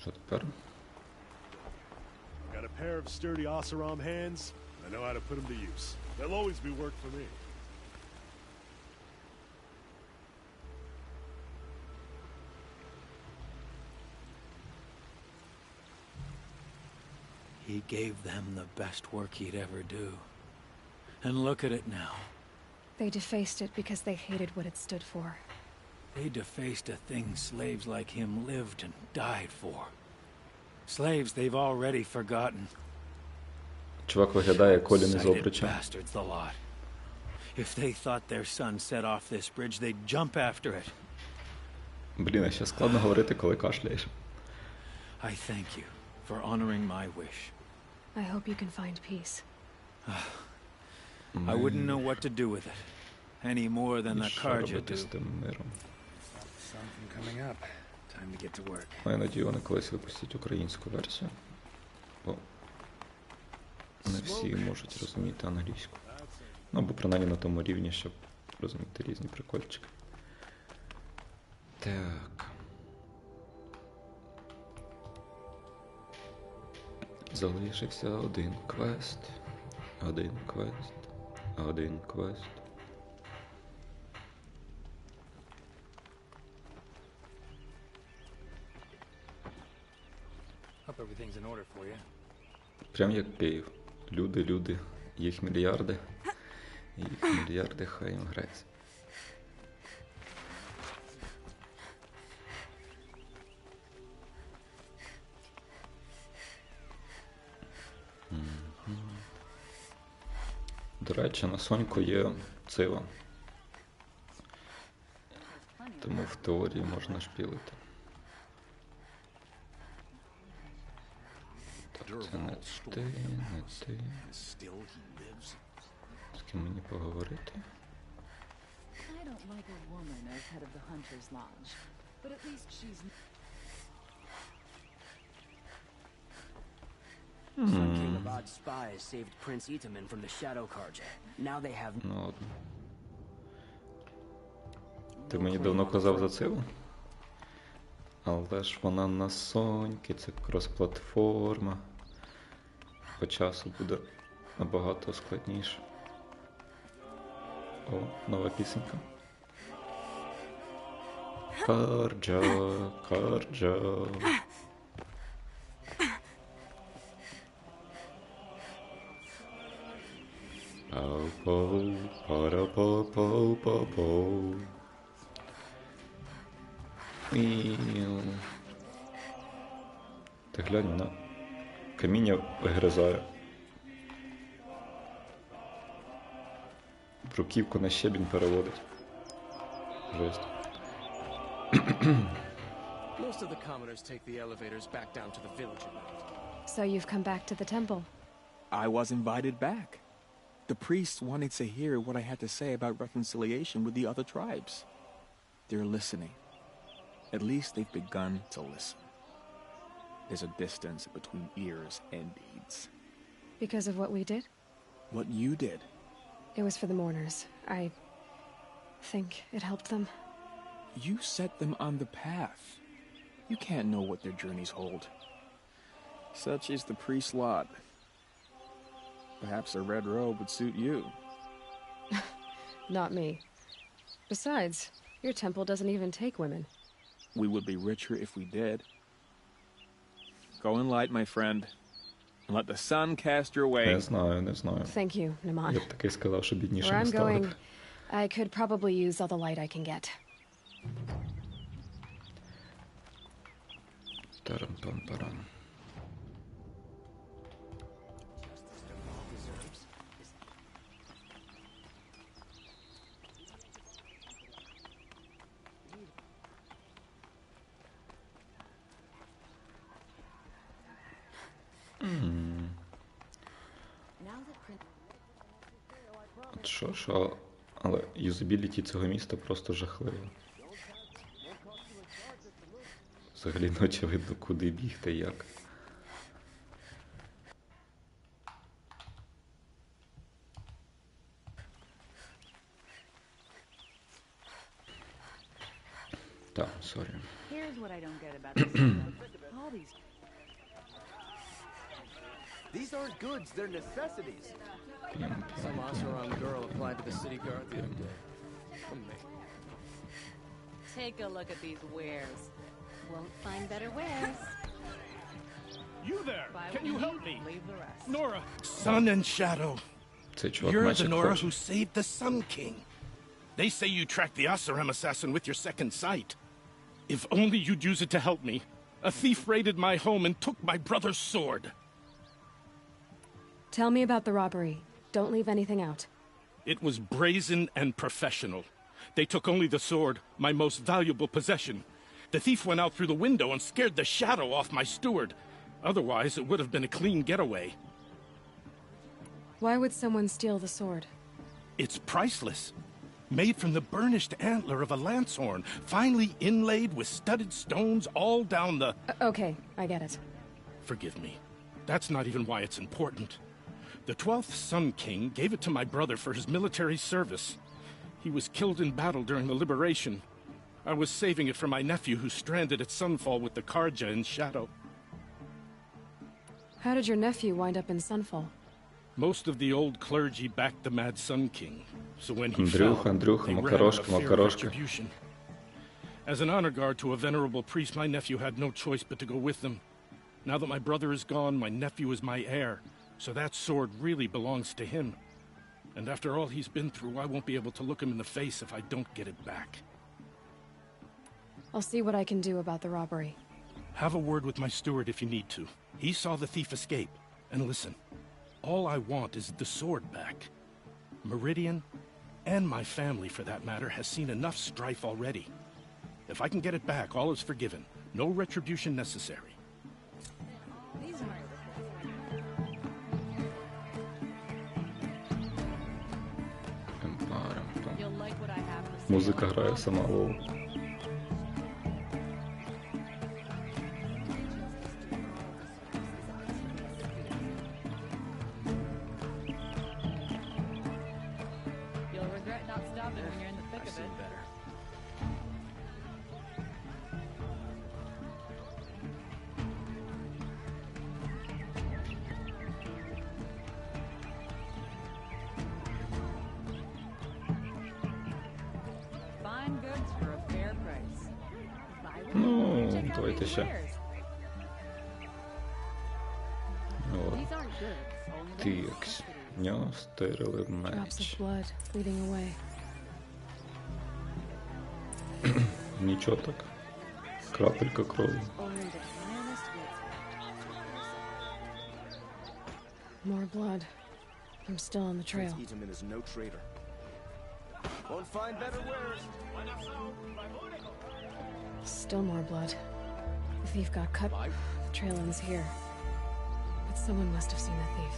Що тепер? Got a pair of sturdy Oseram hands. I know how to put them to use. They'll always be work for me. He gave them the best work he'd ever do. And look at it now. They defaced it because they hated what it stood for. They defaced a thing slaves like him lived and died for. Slaves they've already forgotten. Чувак виглядає як Колін із Обруча. Bastards the lot. If they thought their son set off this bridge, they'd jump after it. Блін, а ще складно говорити, коли кашляєш. I thank you for honoring my wish. I hope you can find peace. I wouldn't know what to do with it, any more than the Karja do. Something coming up. Time to get to work. Маю надію, вони колись випустять українську версію. Бо не всі можуть розуміти англійську. Ну, або принаймні на тому рівні, щоб розуміти різні прикольчики. Так. Залишився один квест. Один квест. Один квест. Hope everything's in order for you. Прям як Київ. Люди, їх мільярди. Їх мільярди, хай їм грець. До речі, на Соньку є цива. Тому в теорії можна шпілити. Так, це не ти, не ти. З ким мені поговорити? I don't like a woman as head of the Hunter's Lodge, but at least she's... Sun King of Asherod's spies saved Prince Itaman from the Shadow Carja. Now they have... Ну ладно. Ти мені давно казав за циву? Але ж вона на соньки, це крос-платформа. По часу буде набагато складніше. О, нова пісенька. Карджа, Карджа. Пау-пау, пара-пау-пау-пау-пау. Ти глянь, вона каміння вигризає. Бруківку на щебінь переводить. Жесть. Most of the commoners take the elevators back down to the village at night. So you've come back to the temple. I was invited back. The priests wanted to hear what I had to say about reconciliation with the other tribes. They're listening. At least they've begun to listen. There's a distance between ears and deeds. Because of what we did? What you did. It was for the mourners. I think it helped them. You set them on the path. You can't know what their journeys hold. Such is the priest's lot. Perhaps a red robe would suit you. Not me. Besides, your temple doesn't even take women. We would be richer if we did. Go in light, my friend, and let the sun cast your way. Не знаю, не знаю. Thank you, Naman. Я б таки сказав, що бідніше Where не I'm стало. going, I could probably use all the light I can get. Тарам-пам-парам. Що, але юзабіліті цього міста просто жахливо. Взагалі не очевидно, куди бігти і як. Так, сорі. Here's what I don't get about this. All These aren't goods, they're necessities. Some Oseram girl applied to the city guard the other day. Amazing. Take a look at these wares. Won't find better wares. You there! Buy Can what you need, help me? leave the rest. Nora! Sun and Shadow. Цей чувак You're наче the Nora хоче. who saved the Sun King. They say you tracked the Oseram assassin with your second sight. If only you'd use it to help me. A thief raided my home and took my brother's sword. Tell me about the robbery. Don't leave anything out. It was brazen and professional. They took only the sword, my most valuable possession. The thief went out through the window and scared the shadow off my steward. Otherwise, it would have been a clean getaway. Why would someone steal the sword? It's priceless. Made from the burnished antler of a lancehorn, finely inlaid with studded stones all down the... Okay, I get it. Forgive me. That's not even why it's important. The 12th Sun King gave it to my brother for his military service. He was killed in battle during the liberation. I was saving it for my nephew who's stranded at Sunfall with the Carja in Shadow. How did your nephew wind up in Sunfall? Most of the old clergy backed the Mad Sun King, so when he Андрюха, fell, Андрюха, they ran макарошка, out of fear of макарошка. retribution. As an honor guard to a venerable priest, my nephew had no choice but to go with them. Now that my brother is gone, my nephew is my heir, so that sword really belongs to him. And after all he's been through, I won't be able to look him in the face if I don't get it back. I'll see what I can do about the robbery. Have a word with my steward if you need to. He saw the thief escape. And listen, all I want is the sword back. Meridian, and my family for that matter, has seen enough strife already. If I can get it back, all is forgiven. No retribution necessary. You'll like what I have to say. Музика грає сама лоу. Давайте ще. О, These aren't goods. Only тикс. Ньо, стерили Drops of меч. blood bleeding away. Нічого так. Крапелька крові. only the finest goods. More blood. I'm still on the trail. Prince Itamen is no traitor. Won't find better wares. Still more blood. The thief got cut. The trail ends here. But someone must have seen the thief.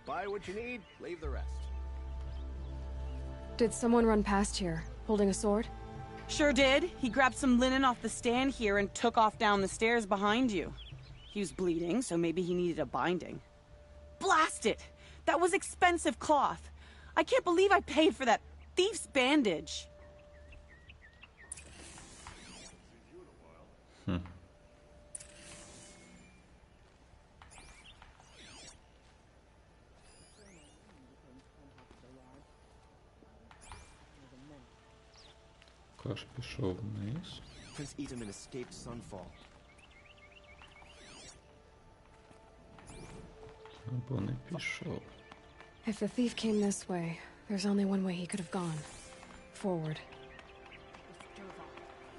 Buy what you need, leave the rest. Did someone run past here, holding a sword? Sure did. He grabbed some linen off the stand here and took off down the stairs behind you. He was bleeding, so maybe he needed a binding. Blast it! That was expensive cloth. I can't believe I paid for that thief's bandage. Каш пішов вниз. Prince Itamen escaped Sunfall. Або не пішов. If the thief came this way, there's only one way he could have gone. Forward.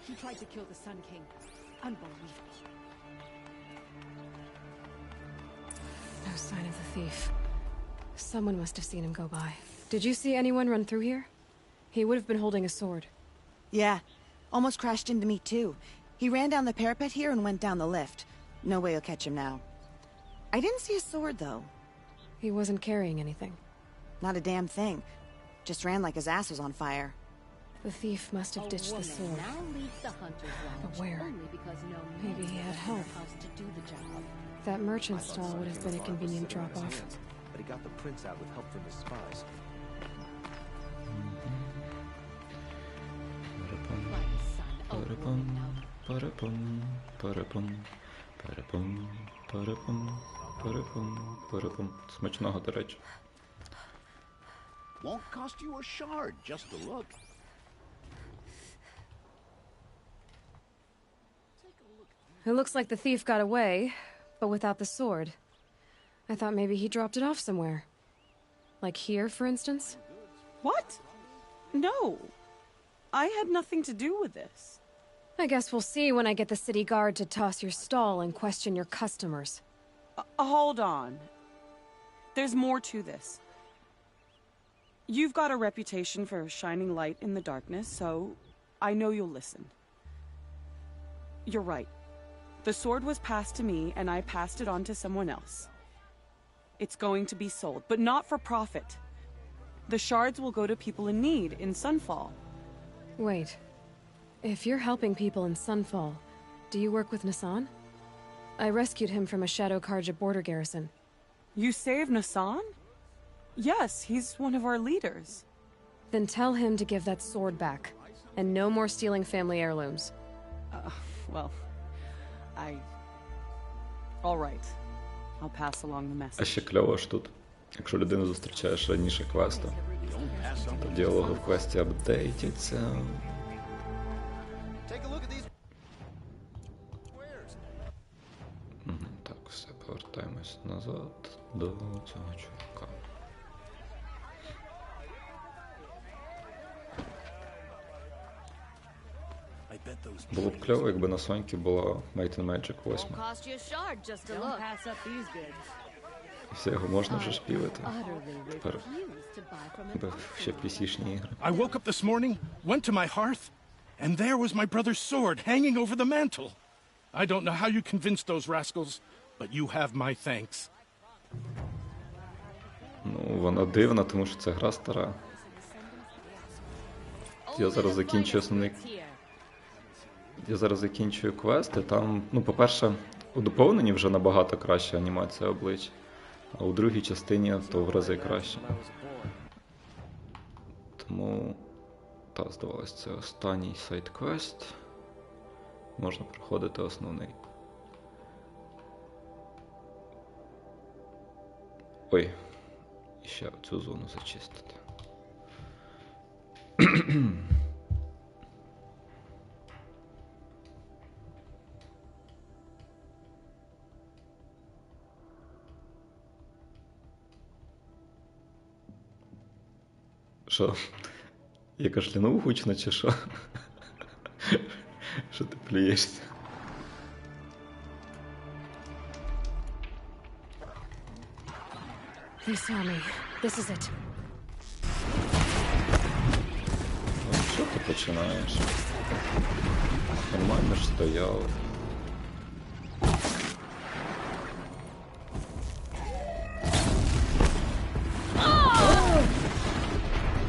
He tried to kill the Sun King. Unbelievable. No sign of the thief. Someone must have seen him go by. Did you see anyone run through here? He would have been holding a sword. Yeah. Almost crashed into me, too. He ran down the parapet here and went down the lift. No way you'll catch him now. I didn't see a sword, though. He wasn't carrying anything. Not a damn thing. Just ran like his ass was on fire. The thief must have ditched the sword. Now leaves the hunter's lodge. But where? Only because no Maybe he had help. house to do the job. That merchant stall would have been a convenient drop-off. But he got the prince out with help from his spies. Парапам, парапам, парапам, парапам, парапам, парапам, парапам. Смачного, до речі. Won't cost you a shard just to look. It looks like the thief got away, but without the sword. I thought maybe he dropped it off somewhere. Like here, for instance? What? No. I had nothing to do with this. I guess we'll see when I get the city guard to toss your stall and question your customers. Hold on. There's more to this. You've got a reputation for shining light in the darkness, so I know you'll listen. You're right. The sword was passed to me, and I passed it on to someone else. It's going to be sold, but not for profit. The shards will go to people in need in Sunfall. Wait. If you're helping people in Sunfall, do you work with Nassan? I rescued him from a Shadow Karja border garrison. You saved Nassan? Yes, he's one of our leaders. Then tell him to give that sword back. And no more stealing family heirlooms. Well, All right. I'll pass along the message. А ще кльово ж тут, якщо людину зустрічаєш раніше квесту, то діалоги в квесті апдейтяться. Так, все, повертаємось назад до цього чувака. Було б кльово, якби на Соньки була Might and Magic 8. Cost you a shard just to look. Pass up these goods. І все його можна вже шпілити. Тепер ще PC-шні ігри. I woke up this morning, went to my hearth, and there was my brother's sword hanging over the mantle. I don't know how you convinced those rascals, but you have my thanks. Ну, вона дивна, тому що це гра стара. Я зараз закінчую квести, там, ну, по-перше, у доповненні вже набагато краща анімація облич, а у другій частині то в рази краще. Тому, так, здавалося, це останній сайд-квест. Можна проходити основний. Ой, і ще цю зону зачистити. Що? Я кашлянув гучно, чи що? Що ти плюєшся? They saw me. This is it. Що ти починаєш? Нормально ж стояв.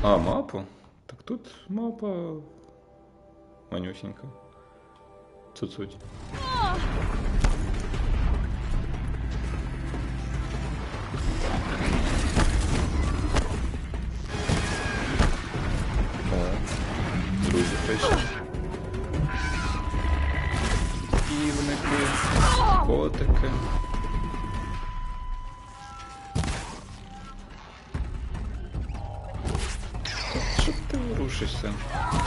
А, мапу? Так тут мапа манюсенька. Цуцуть. Друзі прийшли. Півники, котики. Що ти ворушишся?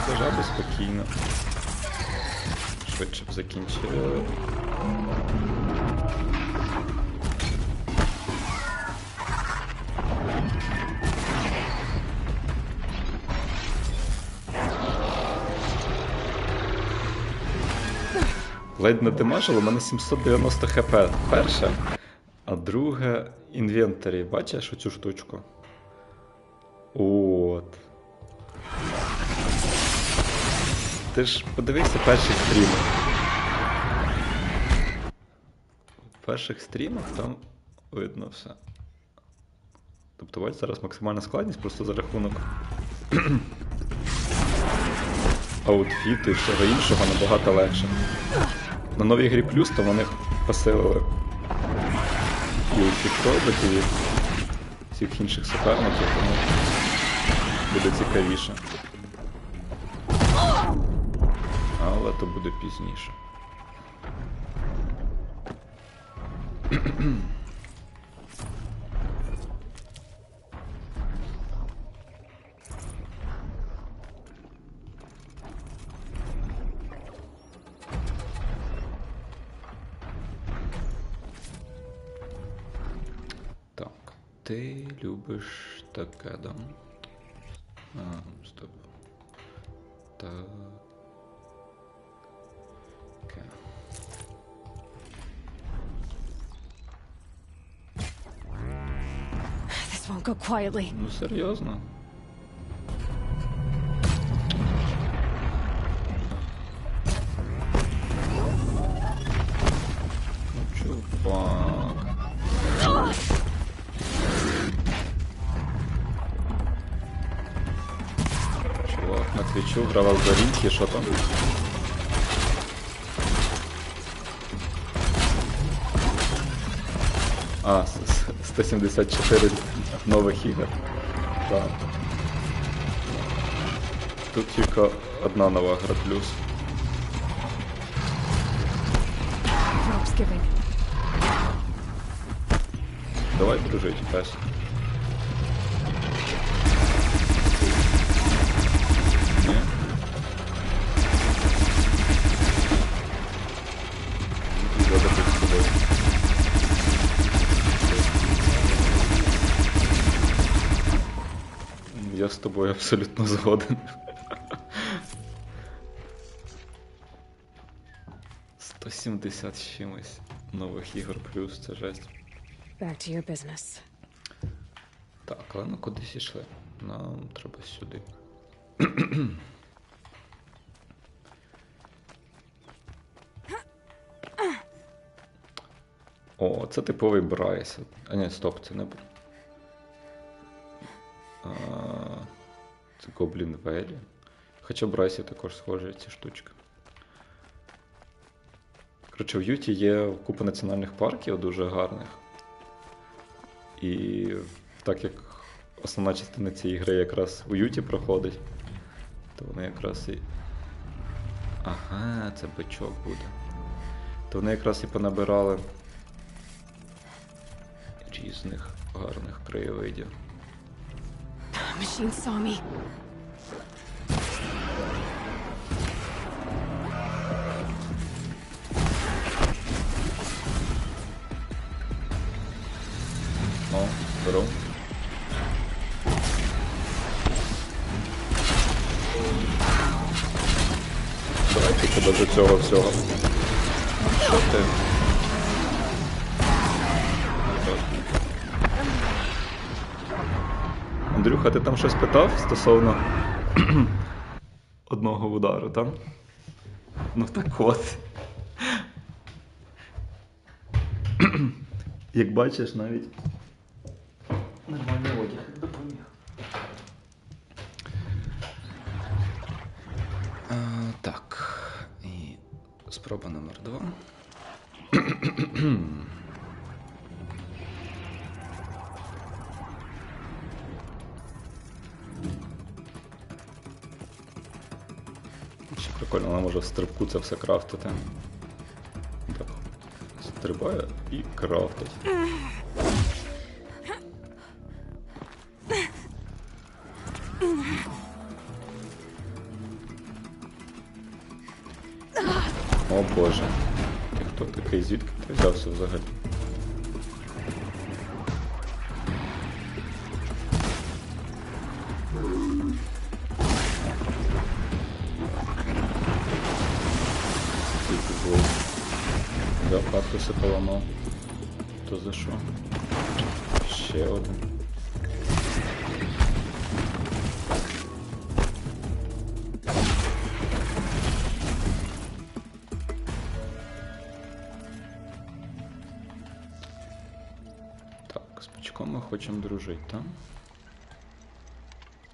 Лежати спокійно. Швидше б закінчили. Ледь не демажило, у мене 790 хп перше, а друге інвентарі. Бачиш оцю штучку? От. Ти ж подивися перші стріми. В перших стрімах там видно все. Тобто, бачиш, зараз максимальна складність просто за рахунок аутфіту і всього іншого набагато легше. На новій грі плюс, то вони посилили і усіх роботів, і всіх інших суперників, тому буде цікавіше. Але то буде пізніше. Ти любиш таке, да? Стоп. Так. Окей. This won't go quietly. Ну, серйозно? Ну, чувак. На твічу грала в Зарінки, що там? А, 174 нових ігор. Так. Тут тільки одна нова гра плюс. Давай дружить, пес. Я з тобою абсолютно згоден. 170 з чимось нових ігор плюс, це жесть. Back to your business. Так, але ну кудись ішли. Нам треба сюди. О, це типовий Брайс. А ні, стоп, це не... Це Goblin Valley. Хоча в Брайсі також схожі ці штучки. Коротше, в Юті є купа національних парків дуже гарних. І так як основна частина цієї гри якраз у Юті проходить, то вони якраз і... Ага, це бичок буде. То вони якраз і понабирали різних гарних краєвидів. Machine saw me. О, здорово. цього всього. Що ти? Андрюха, ти там щось питав стосовно одного удару, там? Ну так от. Як бачиш, навіть нормальний одяг допоміг. Так, і спроба номер 2. Ще прикольно, вона може в стрибку це все крафтити. Так, стрибає і крафтить. О боже, ти хто такий? Звідки ти взявся взагалі? Скільки злий. Да, кактуси поламав. То за що? Ще один. Ми хочемо дружити, так?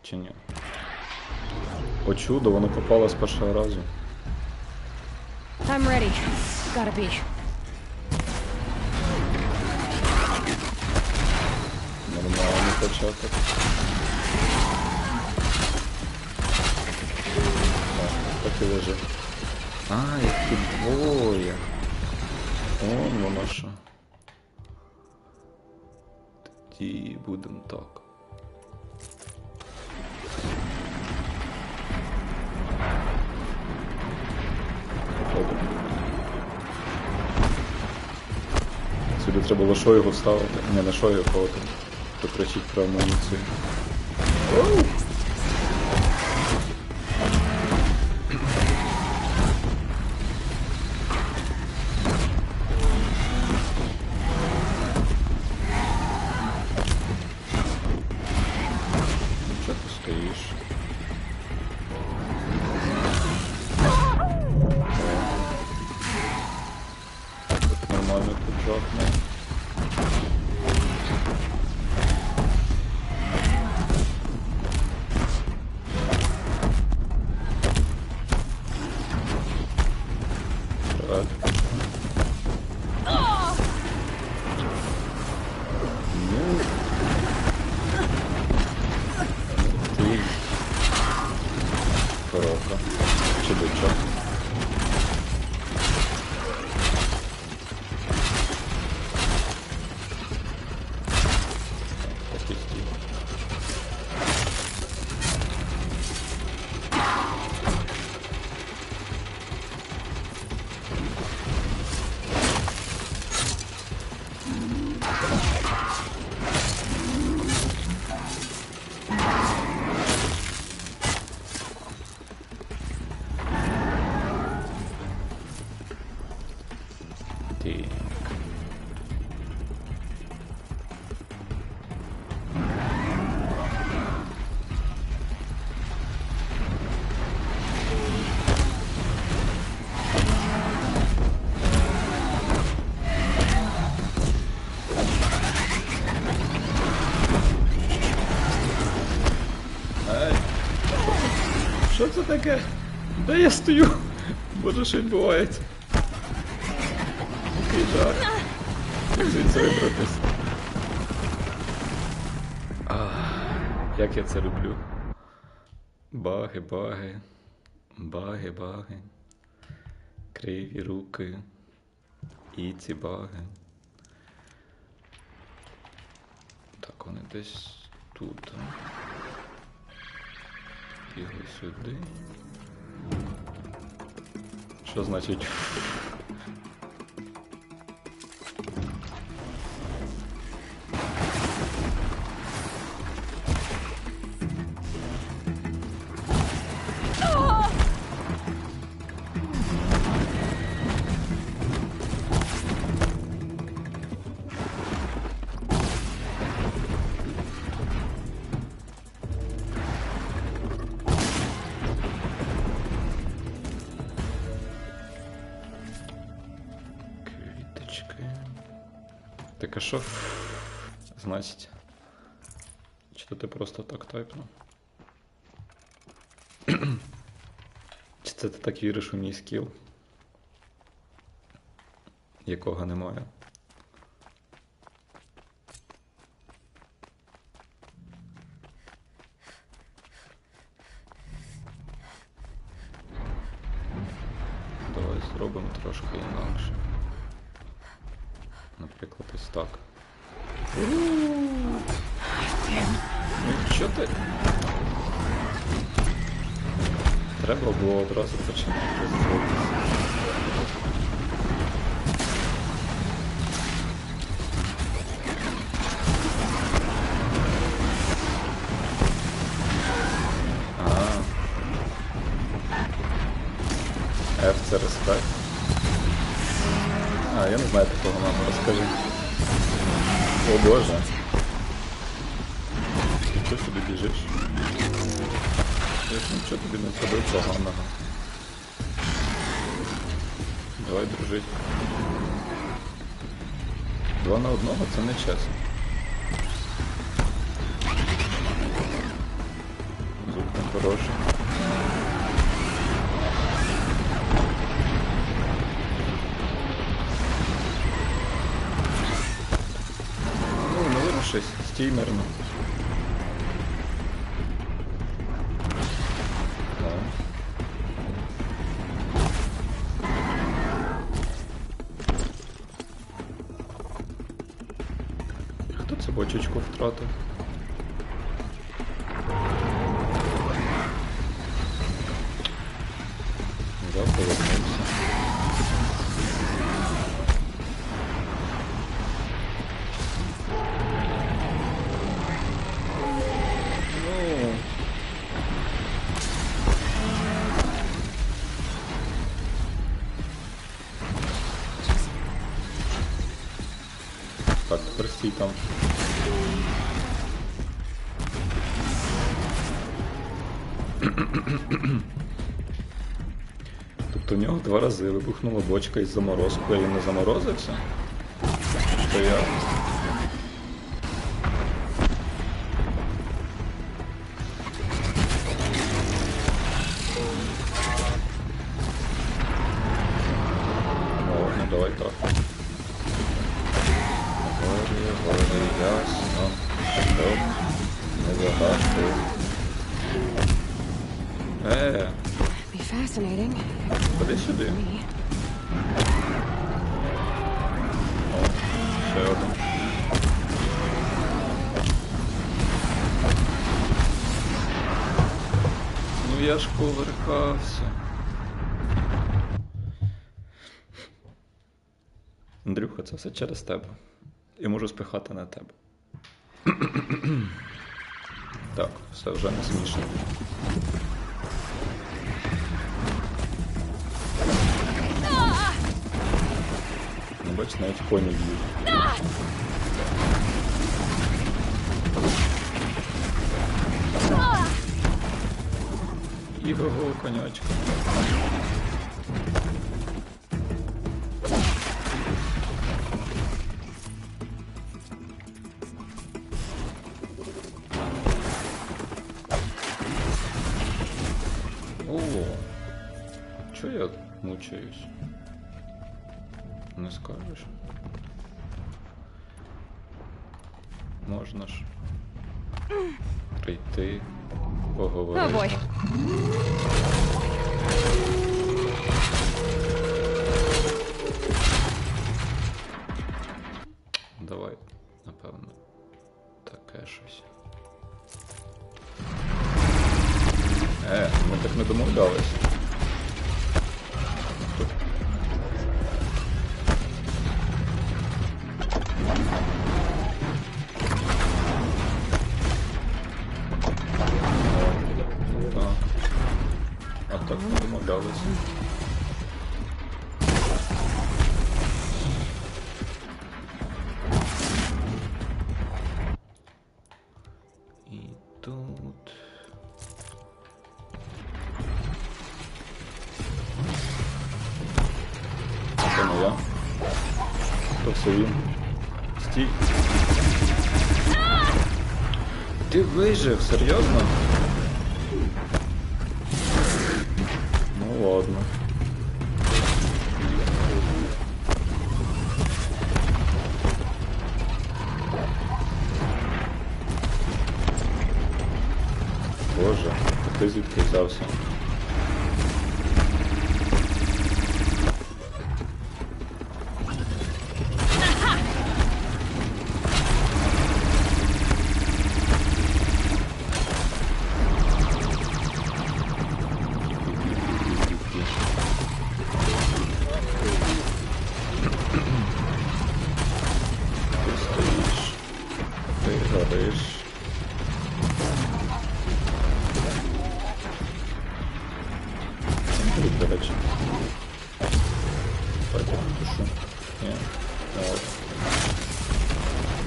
Чи ні? О чудо, воно попало з першого разу. I'm ready. Gotta be. Нормальний початок. Так і лежить. А, їх тут двоє. Он воно що. І будемо так. Сюди треба було шойгу вставити. Не на шойгу, хто кричить про амуніцію. Що це таке? Де я стою? Боже, що відбувається? Який жах. Як звідси вибратись? Як я це люблю. Баги, баги. Баги, баги. Криві руки. І ці баги. Так, вони десь тут. Бігли сюди. Що значить? бочки. Так а що? Значить. Чи то ти просто так тайпнув? Чи це ти так віриш у мій скіл? Якого немає? Давай зробимо трошки інакше. Наприклад, ось так. Ну, що ти? Треба було одразу починати зводитися. F це респект. А, я не знаю такого, мама, розкажи. О боже. Ти собі біжиш? Я ж нічого тобі не зробив поганого. Давай дружить. 2 на 1 це не чесно. Звук не хороший. Ну, не вирушись, стій мирно. Хто це бочечку втратив? Я повернувся. Ну. Так, тепер стій там. Тобто у нього 2 рази вибухнула бочка із заморозкою, а він не заморозився? Що я? О, ну давай так. Горі, ясно. Стоп. Не загадку. Ходи сюди. О, ще один. Ну я ж поверхався. Андрюха, це все через тебе. Я можу спихати на тебе. Так, все вже не смішно. Ну, бач, навіть коні б'ють. Іго-го, конячка. О, чо я мучаюсь? Не скажеш? Можна ж прийти, поговорити. Oh, Давай, напевно, таке щось. Ми так не домовлялись. А так не домовлялись. І тут... Це моя. То все він. Стій. Ти вижив, серйозно? Ну ладно. Боже, а ти звідки взявся?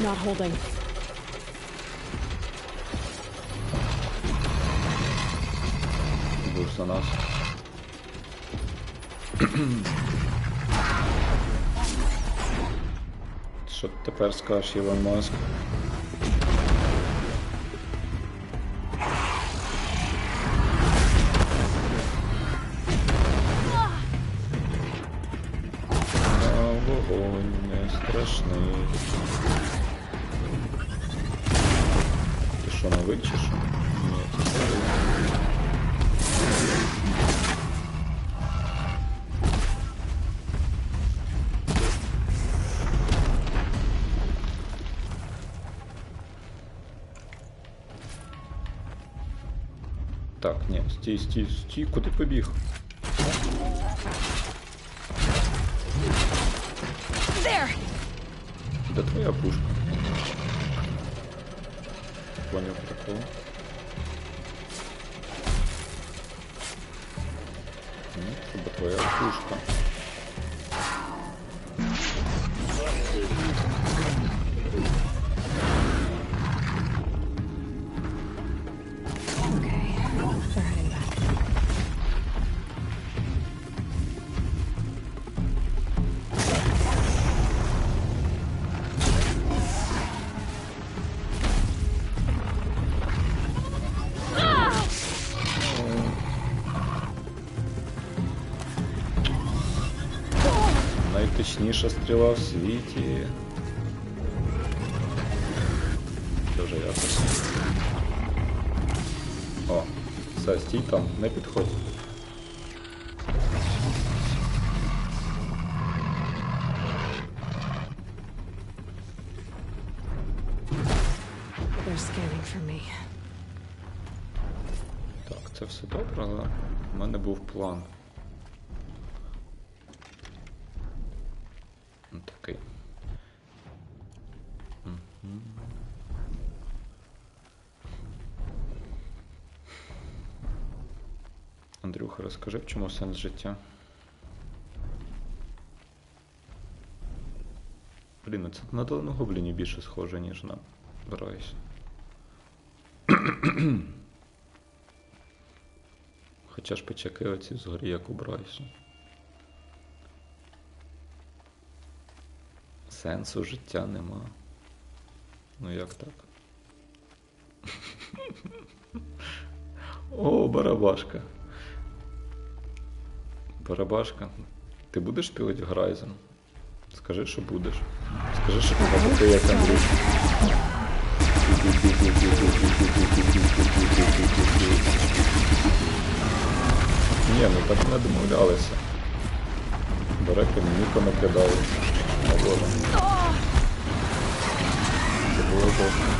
Not holding. Був за нас. Що тепер скажеш, Ілон Маск? Вогонь не страшний. Ти що, новий чи що? Ні, це старий. Так, ні, стій, стій, стій, куди побіг? Де твоя пушка? Понял прикол. Ну, треба твоя пушка. Найточніша стріла в світі. Дуже якось. О, все, стій там, не підходь. They're scanning for me. Так, це все добре, але в мене був план. Такий. Андрюха, розкажи, в чому сенс життя? Блін, це на Долину Гоблінів більше схоже, ніж на Брайс. Хоча ж печаки оці згорі, як у Брайсу. Сенсу життя нема. Ну як так? О, Барабашка. Барабашка, ти будеш пілити Грайзен? Скажи, що будеш. Скажи, що ти як Андрій. Ні, ну так не домовлялися. Бареки ніко накидали. О, Боже. Це було жорстко.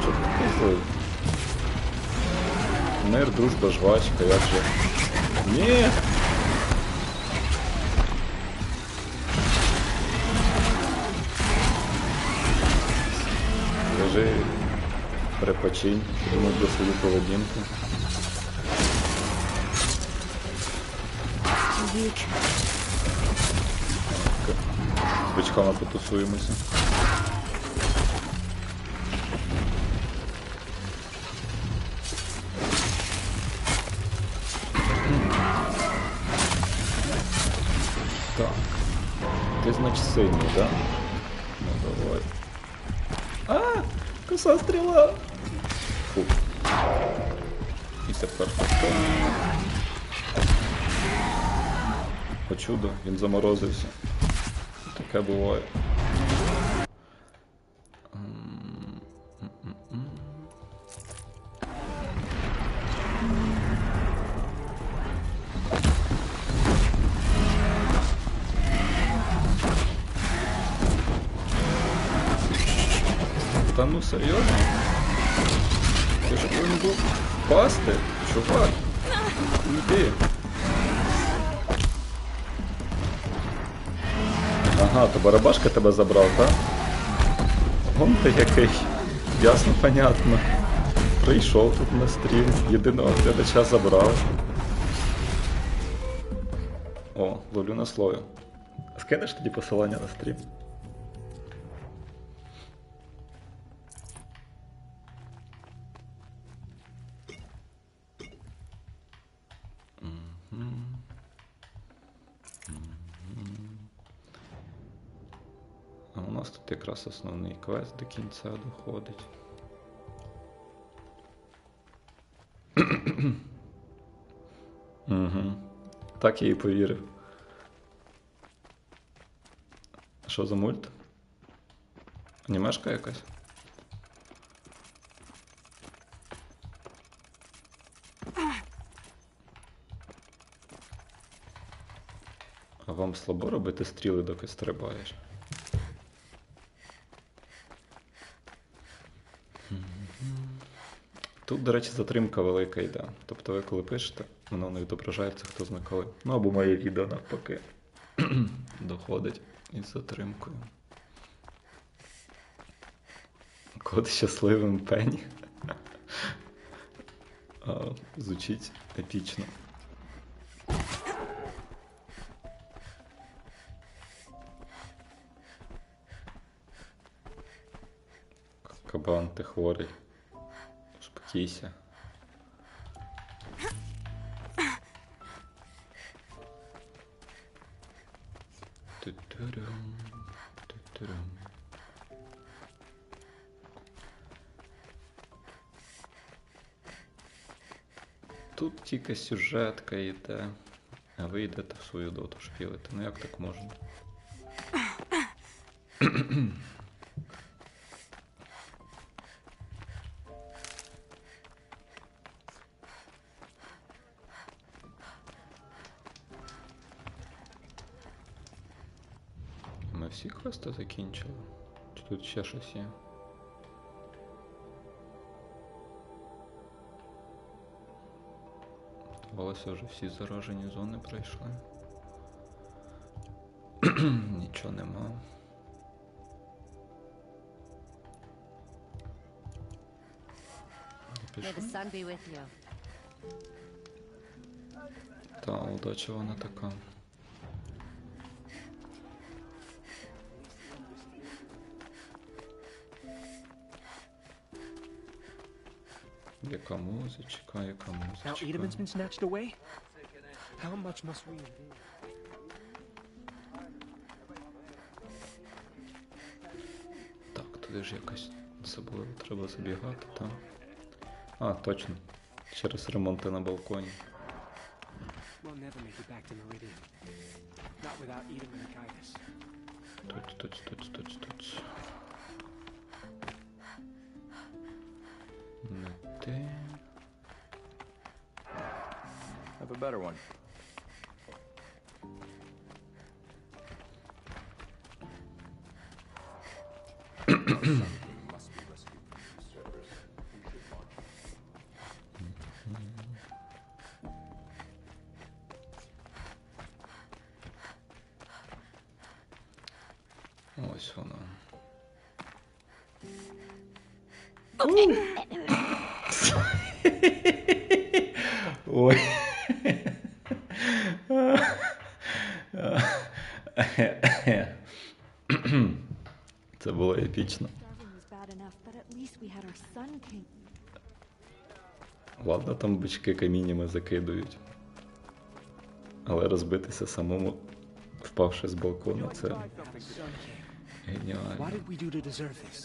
Що ти злий? Мир, дружба, жвачка, як же? Ні! Скажи, перепочинь, думаю про свою поведінку. З бичками потусуємося. значить синій, да? Ну давай. А! Коса стріла! Фу. І тепер так. О чудо, він заморозився. Таке буває. Та ну серйозно? Ти ж повинен був впасти, чувак. Йди. Ага, то Барабашка тебе забрав, так? Вон ти який. Ясно, понятно. Прийшов тут на стрім, єдиного глядача забрав. О, ловлю на слові. Скинеш тоді посилання на стрім? А у нас тут якраз основний квест до кінця доходить. Угу. Так я і повірив. Що за мульт? Анімешка якась? А вам слабо робити стріли, доки стрибаєш? Тут, до речі, затримка велика йде. Тобто ви коли пишете, воно не відображається хто зна коли. Ну або моє відео навпаки доходить із затримкою. Код щасливим Пенні. Звучить епічно. Кабан, ти хворий. Успокійся. Ту-турум, ту-турум. Тут тільки сюжетка йде, а ви йдете в свою доту шпілити. Ну як так можна? Ми всі квести закінчили? Чи тут ще щось є? Здавалося, вже всі заражені зони пройшли. Нічого нема. Та, удача вона така. Яка музичка, яка музичка. Now Edamon's been snatched away? How much must we endure? Так, туди ж якось особливо треба забігати, так? А, точно. Через ремонти на балконі. We'll never make it back to Meridian. Not without Edamon to guide us. Туц. Не те. Have a better one. Ось вона. Ой. Це було епічно. Ладно, там бички каміннями закидують. Але розбитися самому в впавши з балкона, це геніально. What did we do to deserve this?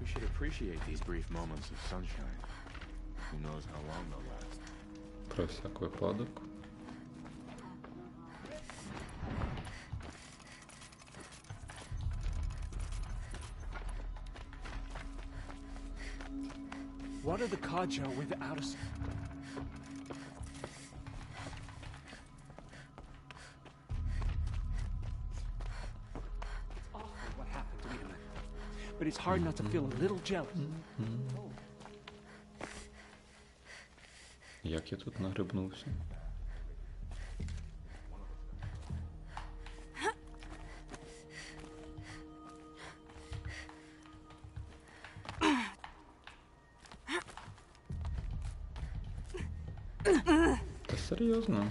We should appreciate these brief moments of sunshine. Who knows how long they'll last. Про всяк випадок. What are the Kaja without us? It's awful what happened to Leon. But it's hard not to feel a little jealous. Як я тут нагрибнувся? Та серйозно?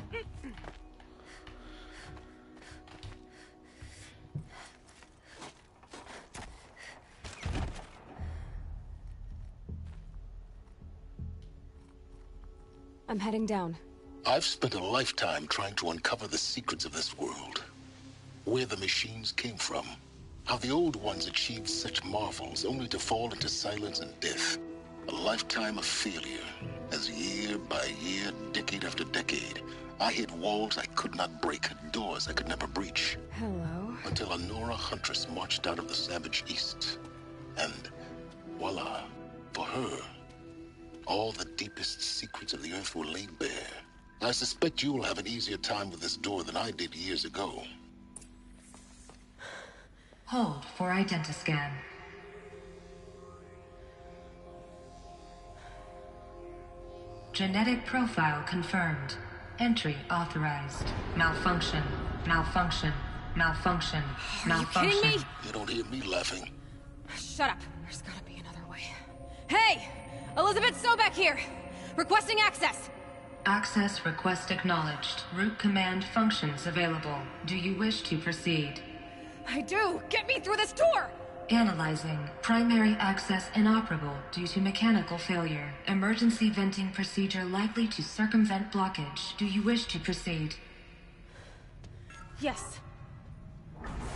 I'm heading down. I've spent a lifetime trying to uncover the secrets of this world. Where the machines came from. How the old ones achieved such marvels only to fall into silence and death. A lifetime of failure. As year by year, decade after decade, I hit walls I could not break, doors I could never breach. Hello. Until a Nora huntress marched out of the savage east. And voila, for her, all the deepest secrets of the earth were laid bare. I suspect you will have an easier time with this door than I did years ago. Hold for identiscan. Genetic profile confirmed. Entry authorized. Malfunction. Malfunction. Malfunction. Malfunction. Are you kidding me? You don't hear me laughing. Shut up. There's gotta be another way. Hey! Elizabeth Sobek here! Requesting access! Access request acknowledged. Root command functions available. Do you wish to proceed? I do! Get me through this door! Analyzing. Primary access inoperable due to mechanical failure. Emergency venting procedure likely to circumvent blockage. Do you wish to proceed? Yes.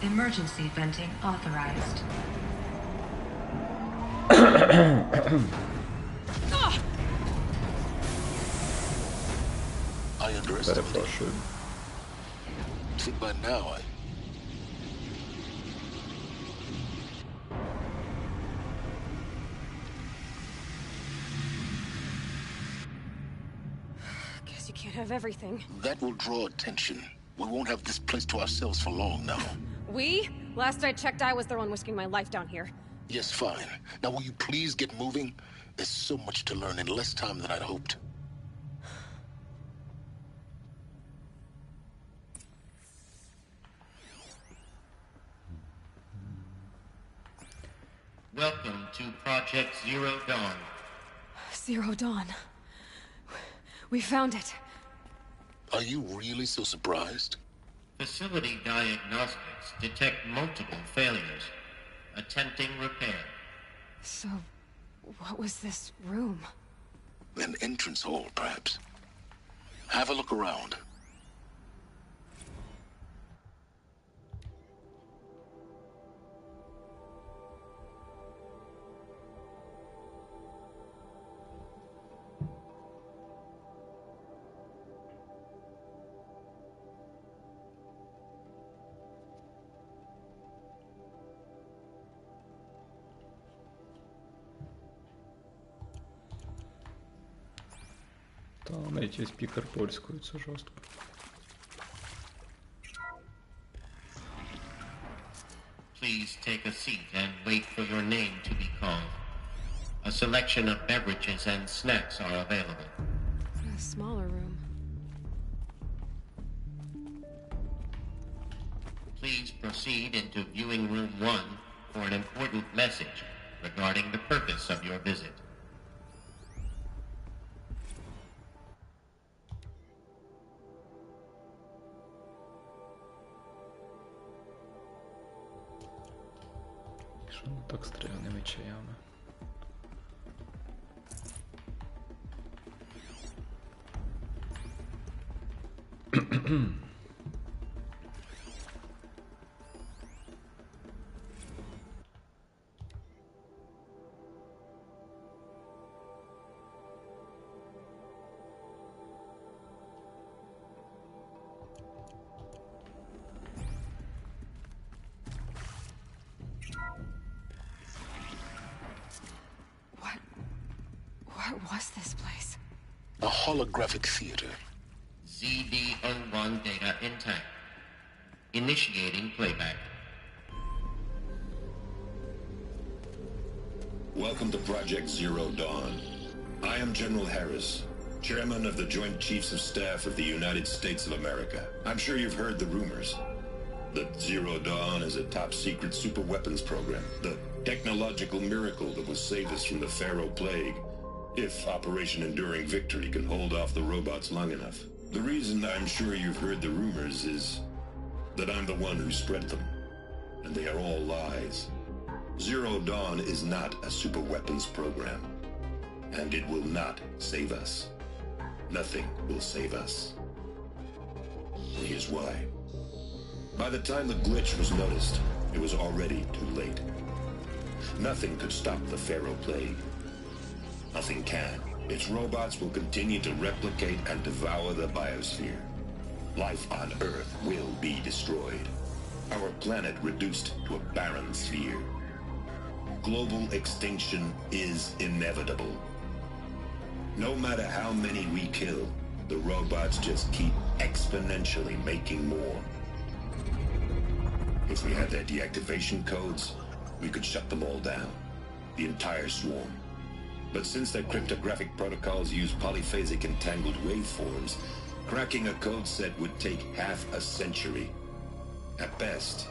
Emergency venting authorized. I underestimated. See, by now Guess you can't have everything. that will draw attention. We won't have this place to ourselves for long now. We? Last I checked, I was the one risking my life down here. Yes, fine. Now will you please get moving? There's so much to learn in less time than I'd hoped. Welcome to Project Zero Dawn. Zero Dawn. We found it. Are you really so surprised? Facility diagnostics detect multiple failures. Attempting repair. So, what was this room? An entrance hall, perhaps. Have a look around. Та навіть є спікер польською, це жорстко. Please take a seat and wait for your name to be called. A selection of beverages and snacks are available. A smaller room. Please proceed into viewing room 1 for an important message regarding the purpose of your visit. що не так з трав'яними чаями. What was this place? A holographic theater. ZD-01 data intact. Initiating playback. Welcome to Project Zero Dawn. I am General Harris, Chairman of the Joint Chiefs of Staff of the United States of America. I'm sure you've heard the rumors that Zero Dawn is a top-secret super-weapons program, the technological miracle that will save us from the Pharaoh Plague, if Operation Enduring Victory can hold off the robots long enough. The reason I'm sure you've heard the rumors is that I'm the one who spread them, and they are all lies. Zero Dawn is not a super-weapons program, and it will not save us. Nothing will save us. And here's why. By the time the glitch was noticed, it was already too late. Nothing could stop the Pharaoh Plague. Nothing can. Its robots will continue to replicate and devour the biosphere. Life on Earth will be destroyed. Our planet reduced to a barren sphere. Global extinction is inevitable. No matter how many we kill, the robots just keep exponentially making more. If we had their deactivation codes, we could shut them all down. The entire swarm. But since their cryptographic protocols use polyphasic entangled waveforms, cracking a code set would take half a century. At best,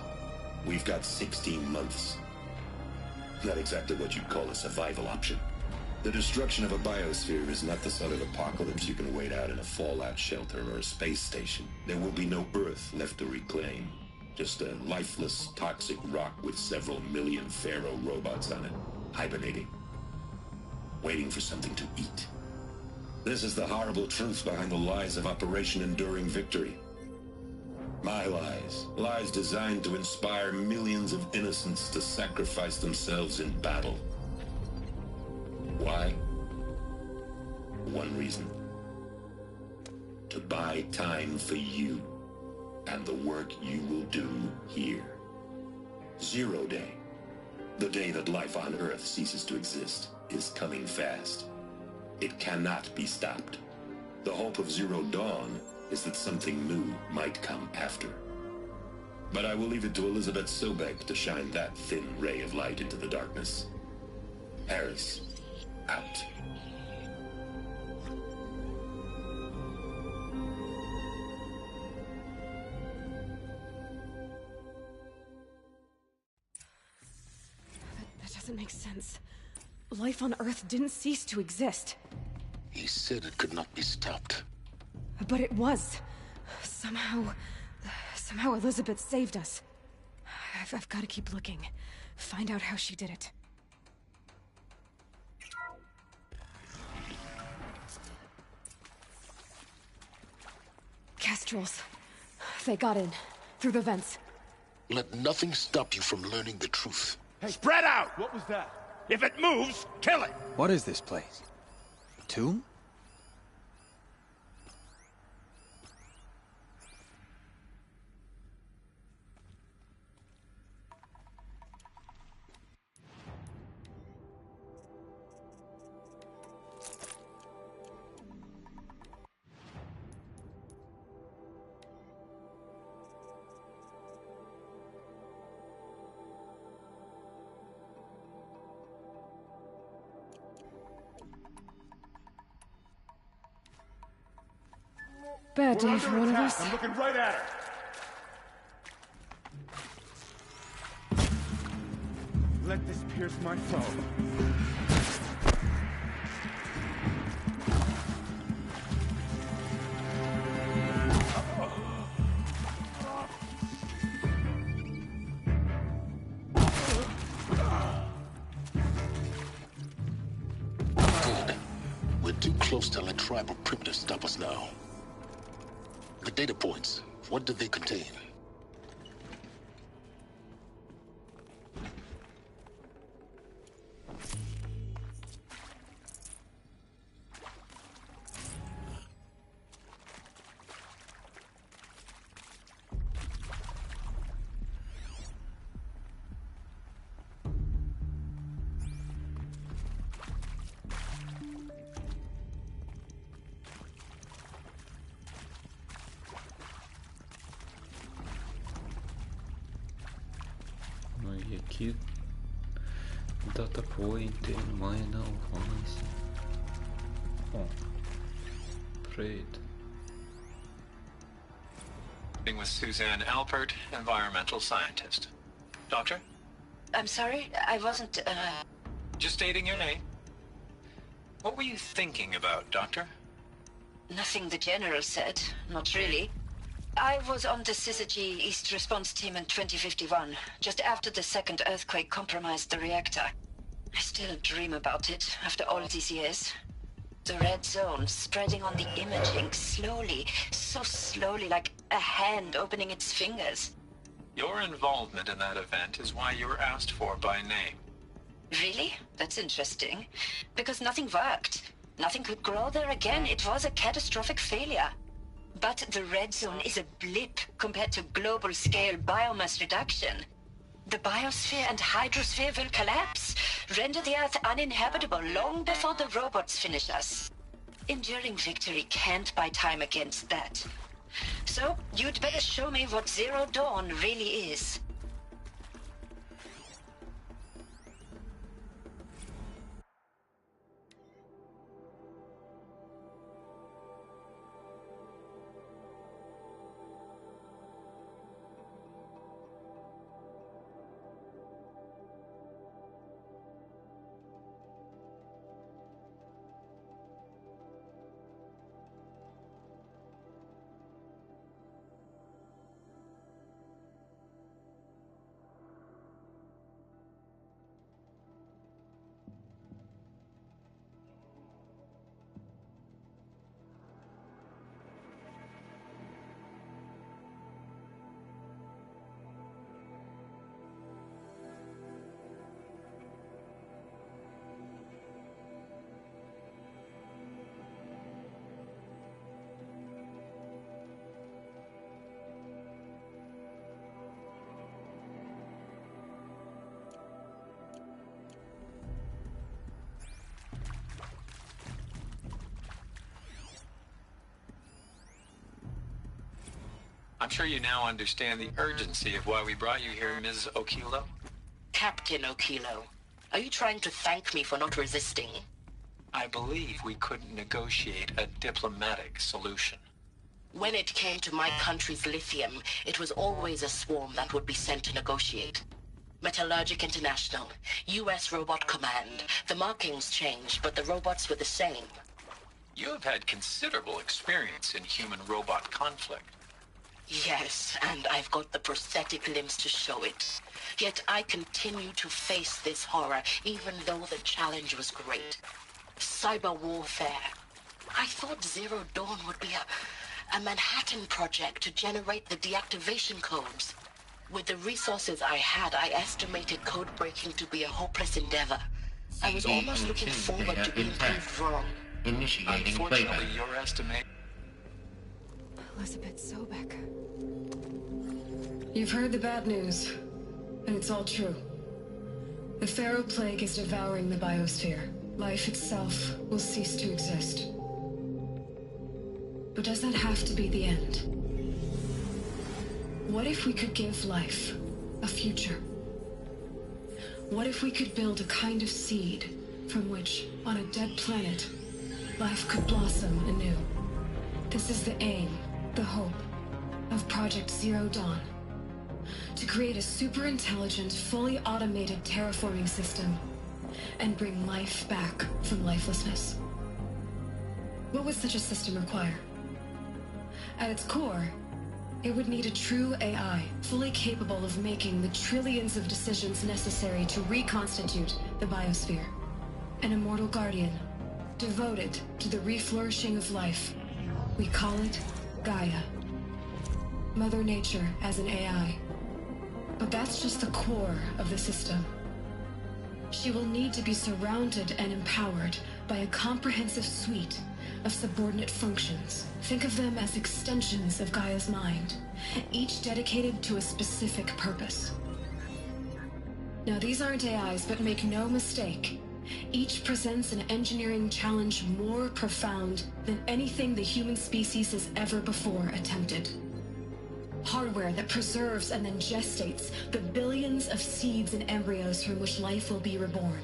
we've got 16 months. Not exactly what you'd call a survival option. The destruction of a biosphere is not the sort of apocalypse you can wait out in a fallout shelter or a space station. There will be no Earth left to reclaim. Just a lifeless, toxic rock with several million Pharaoh robots on it, hibernating, waiting for something to eat. This is the horrible truth behind the lies of Operation Enduring Victory. My lies. Lies designed to inspire millions of innocents to sacrifice themselves in battle. Why? One reason. To buy time for you and the work you will do here. Zero Day, the day that life on Earth ceases to exist, is coming fast. It cannot be stopped. The hope of Zero Dawn is that something new might come after. But I will leave it to Elizabeth Sobek to shine that thin ray of light into the darkness. Harris, out. That doesn't make sense. Life on Earth didn't cease to exist. He said it could not be stopped. But it was. Somehow Elizabeth saved us. I've got to keep looking. Find out how she did it. Kestrels. They got in. Through the vents. Let nothing stop you from learning the truth. Hey, spread out! What was that? If it moves, kill it! What is this place? A tomb? Bad day for one of us. I'm looking right at her. Let this pierce my foe. close to let tribal primitives stop us now. The data points, what do they contain? Які датапойнти він має на увазі? О, привіт. With Suzanne Alpert, environmental scientist. Doctor? I'm sorry, I wasn't, Just stating your name. What were you thinking about, Doctor? Nothing the General said, not really. I was on the Syzygy East Response Team in 2051, just after the second earthquake compromised the reactor. I still dream about it, after all these years. The red zone spreading on the imaging, slowly, so slowly, like a hand opening its fingers. Your involvement in that event is why you were asked for by name. Really? That's interesting. Because nothing worked. Nothing could grow there again. It was a catastrophic failure. But the red zone is a blip compared to global-scale biomass reduction. The biosphere and hydrosphere will collapse, render the Earth uninhabitable long before the robots finish us. Enduring victory can't buy time against that. So, you'd better show me what Zero Dawn really is. I'm sure you now understand the urgency of why we brought you here, Ms. Okilo. Captain Okilo, are you trying to thank me for not resisting? I believe we couldn't negotiate a diplomatic solution. When it came to my country's lithium, it was always a swarm that would be sent to negotiate. Metallurgic International, U.S. Robot Command. The markings changed, but the robots were the same. You have had considerable experience in human-robot conflict. Yes, and I've got the prosthetic limbs to show it. Yet I continue to face this horror, even though the challenge was great. Cyber warfare. I thought Zero Dawn would be a Manhattan project to generate the deactivation codes. With the resources I had, I estimated code breaking to be a hopeless endeavor. I was almost looking forward to being proved wrong. Unfortunately, your estimate... Elizabeth Sobek. You've heard the bad news, and it's all true. The Pharaoh Plague is devouring the biosphere. Life itself will cease to exist. But does that have to be the end? What if we could give life a future? What if we could build a kind of seed from which, on a dead planet, life could blossom anew? This is the aim, the hope, of Project Zero Dawn. To create a super-intelligent, fully automated terraforming system and bring life back from lifelessness. What would such a system require? At its core, it would need a true AI, fully capable of making the trillions of decisions necessary to reconstitute the biosphere. An immortal guardian, devoted to the reflourishing of life. We call it Gaia. Mother Nature as an AI. But that's just the core of the system. She will need to be surrounded and empowered by a comprehensive suite of subordinate functions. Think of them as extensions of Gaia's mind, each dedicated to a specific purpose. Now, these aren't AIs, but make no mistake, each presents an engineering challenge more profound than anything the human species has ever before attempted. Hardware that preserves and then gestates the billions of seeds and embryos from which life will be reborn.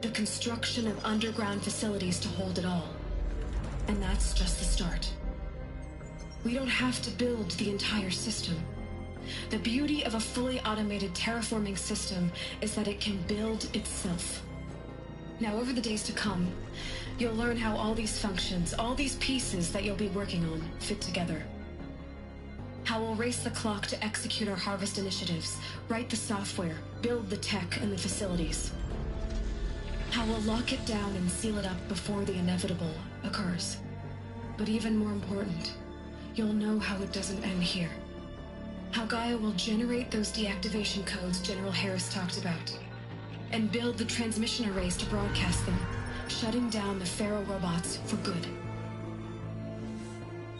The construction of underground facilities to hold it all. And that's just the start. We don't have to build the entire system. The beauty of a fully automated terraforming system is that it can build itself. Now, over the days to come, you'll learn how all these functions, all these pieces that you'll be working on, fit together. How we'll race the clock to execute our harvest initiatives, write the software, build the tech and the facilities. How we'll lock it down and seal it up before the inevitable occurs. But even more important, you'll know how it doesn't end here. How Gaia will generate those deactivation codes General Harris talked about, and build the transmission arrays to broadcast them, shutting down the Pharaoh robots for good.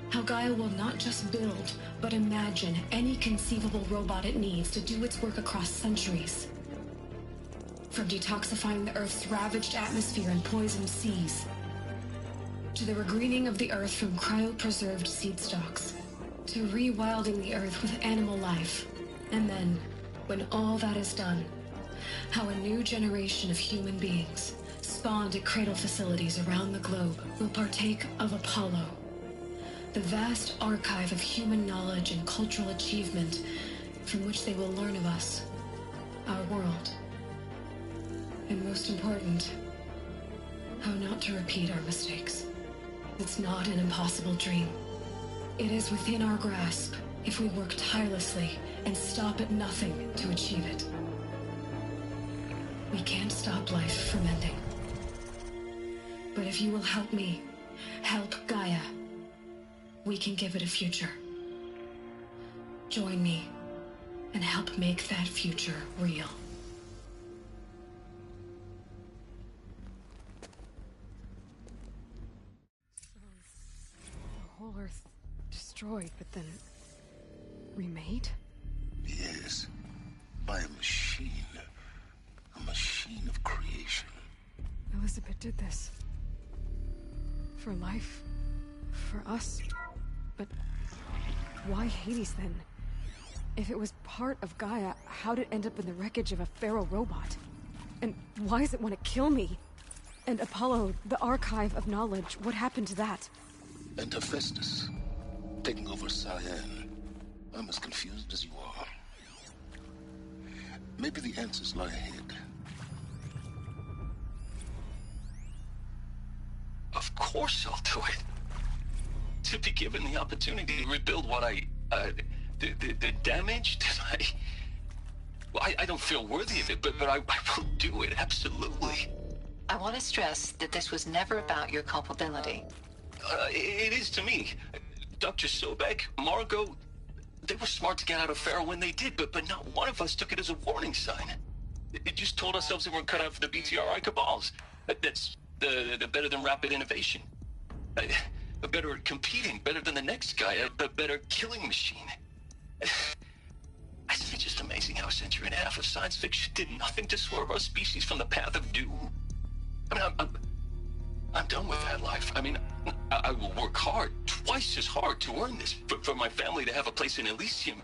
How Gaia will not just build, but imagine any conceivable robot it needs to do its work across centuries. From detoxifying the Earth's ravaged atmosphere and poisoned seas, to the regreening of the Earth from cryopreserved seed stalks, to rewilding the Earth with animal life. And then, when all that is done, how a new generation of human beings, spawned at cradle facilities around the globe, will partake of Apollo, the vast archive of human knowledge and cultural achievement from which they will learn of us, our world. And most important, how not to repeat our mistakes. It's not an impossible dream. It is within our grasp if we work tirelessly and stop at nothing to achieve it. We can't stop life from ending. But if you will help me, help Gaia, we can give it a future. Join me and help make that future real. The whole Earth destroyed, but then remade? Yes, by a machine. A machine of creation. Elizabeth did this. For life. For us. But why Hades then? If it was part of Gaia, how'd it end up in the wreckage of a Pharaoh robot? And why does it want to kill me? And Apollo, the archive of knowledge, what happened to that? And Hephaestus, taking over Cyan. I'm as confused as you are. Maybe the answers lie ahead. Of course I'll do it. To be given the opportunity to rebuild what the damage that I don't feel worthy of it, but I will do it, absolutely. I want to stress that this was never about your culpability. It is to me. Dr. Sobek, Margot, they were smart to get out of Pharaoh when they did, but not one of us took it as a warning sign. It just told ourselves that we're cut out for the BTRI cabals. That's the better than rapid innovation. Better at competing, better than the next guy, a better killing machine. It's just amazing how a century and a half of science fiction did nothing to swerve our species from the path of doom. I mean, I'm done with that life. I mean, I will work hard, twice as hard to earn this, for my family to have a place in Elysium.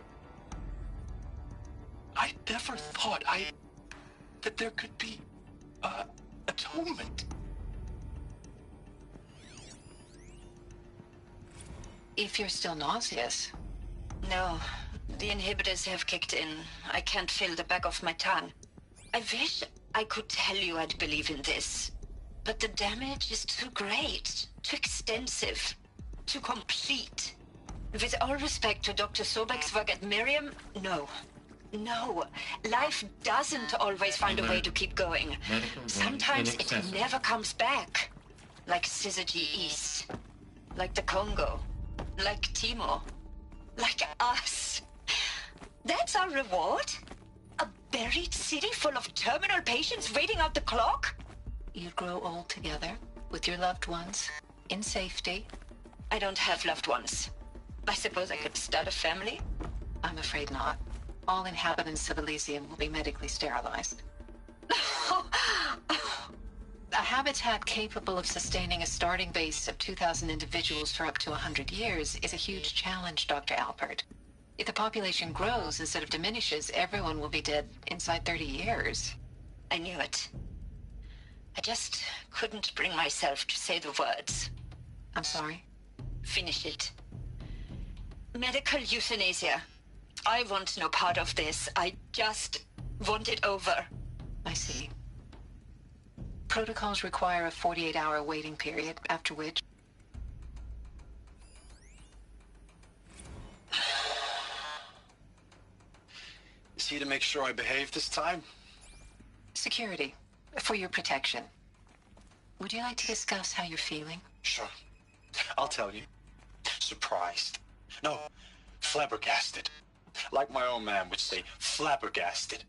I never thought that there could be, atonement. If you're still nauseous. No, the inhibitors have kicked in. I can't feel the back of my tongue. I wish I could tell you I'd believe in this. But the damage is too great, too extensive, too complete. With all respect to Dr. Sobek's work at Miriam, no. No, life doesn't always find a way to keep going. Sometimes it never comes back. Like Syzygy East. Like the Congo. Like Timor. Like us. That's our reward? A buried city full of terminal patients waiting out the clock? You'd grow old together, with your loved ones, in safety. I don't have loved ones. I suppose I could start a family? I'm afraid not. All inhabitants of Elysium will be medically sterilized. A habitat capable of sustaining a starting base of 2,000 individuals for up to 100 years is a huge challenge, Dr. Alpert. If the population grows instead of diminishes, everyone will be dead inside 30 years. I knew it. I just couldn't bring myself to say the words. I'm sorry? Finish it. Medical euthanasia. I want no part of this. I just want it over. I see. Protocols require a 48-hour waiting period, after which... Is he to make sure I behave this time? Security. For your protection. Would you like to discuss how you're feeling? Sure. I'll tell you. Surprised. No, flabbergasted. Like my own man would say, flabbergasted.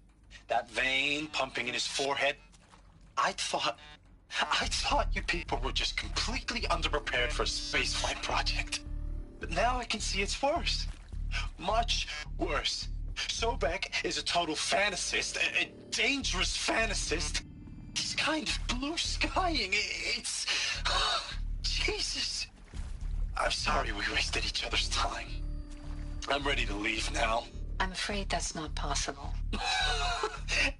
That vein pumping in his forehead. I thought you people were just completely underprepared for a spaceflight project. But now I can see it's worse. Much worse. Sobek is a total fantasist, a dangerous fantasist. This kind of blue skying, it's... Jesus. I'm sorry we wasted each other's time. I'm ready to leave now. I'm afraid that's not possible.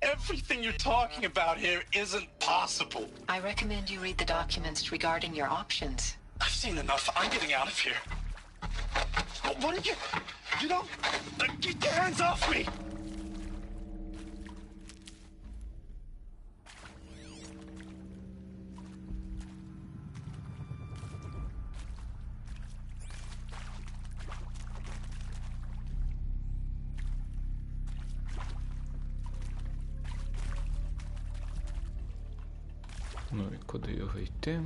Everything you're talking about here isn't possible. I recommend you read the documents regarding your options. I've seen enough. I'm getting out of here. What are you... You don't... Get your hands off me! Ну і куди його йти?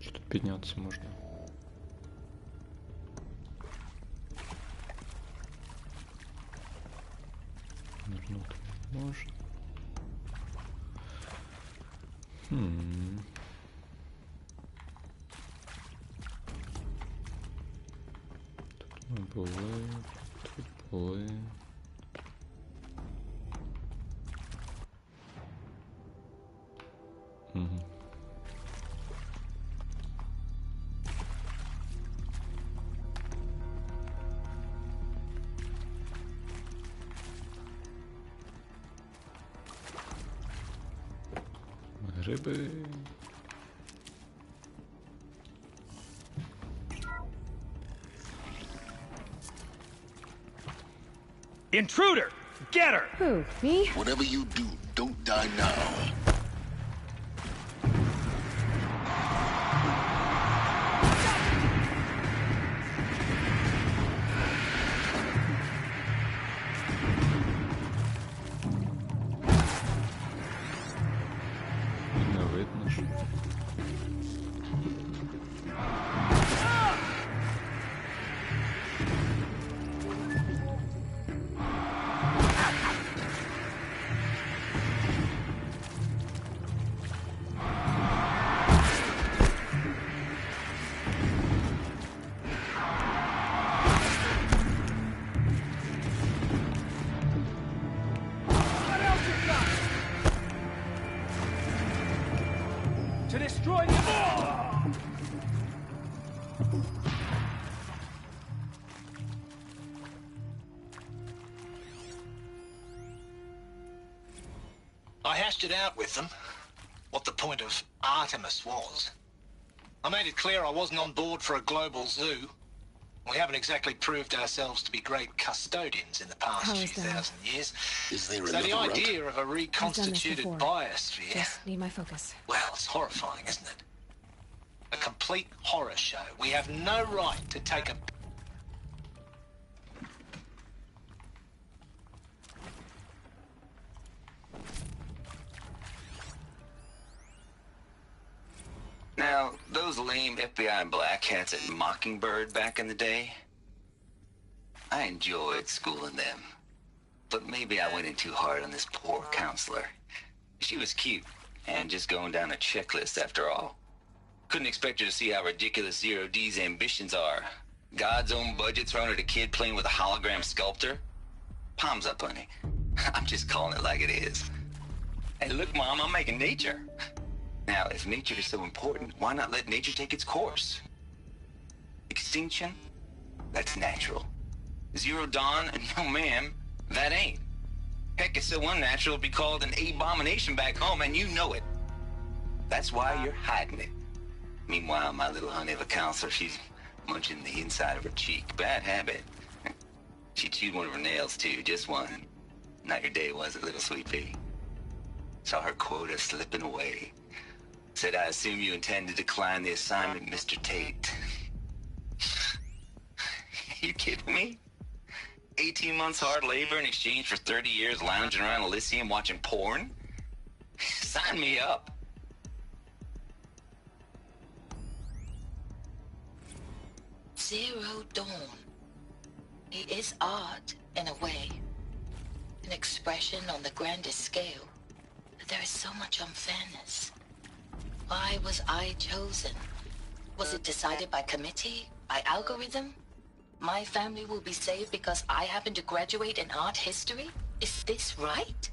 Чи тут піднятися можна? Нырнути не можна. Тут ми були, тут були. Гриби. Intruder! Get her! Who, me? Whatever you do, don't die now. Не видно ж. To destroy the... I hashed it out with them, what the point of Artemis was. I made it clear I wasn't on board for a global zoo. We haven't exactly proved ourselves to be great custodians in the past few thousand years. Is there So another the route? idea of a reconstituted biosphere... Just need my focus. Well, it's horrifying, isn't it? A complete horror show. We have no right to take a... Now, those lame FBI black hats at Mockingbird back in the day, I enjoyed schooling them. But maybe I went in too hard on this poor counselor. She was cute, and just going down a checklist after all. Couldn't expect her to see how ridiculous Zero D's ambitions are. God's own budget thrown at a kid playing with a hologram sculptor? Palms up, honey. I'm just calling it like it is. Hey, look, Mom, I'm making nature. Now, if nature is so important, why not let nature take its course? Extinction? That's natural. Zero Dawn? No, ma'am, that ain't. Heck, it's so unnatural to be called an abomination back home, and you know it. That's why you're hiding it. Meanwhile, my little honey of a counselor, she's munching the inside of her cheek. Bad habit. She chewed one of her nails, too, just one. Not your day, was it, little sweet pea? Saw her quota slipping away. Said, I assume you intend to decline the assignment, Mr. Tate. You kidding me? 18 months hard labor in exchange for 30 years lounging around Elysium watching porn? Sign me up. Zero Dawn. It is art, in a way. An expression on the grandest scale. But there is so much unfairness. Why was I chosen? Was it decided by committee? By algorithm? My family will be saved because I happen to graduate in art history? Is this right?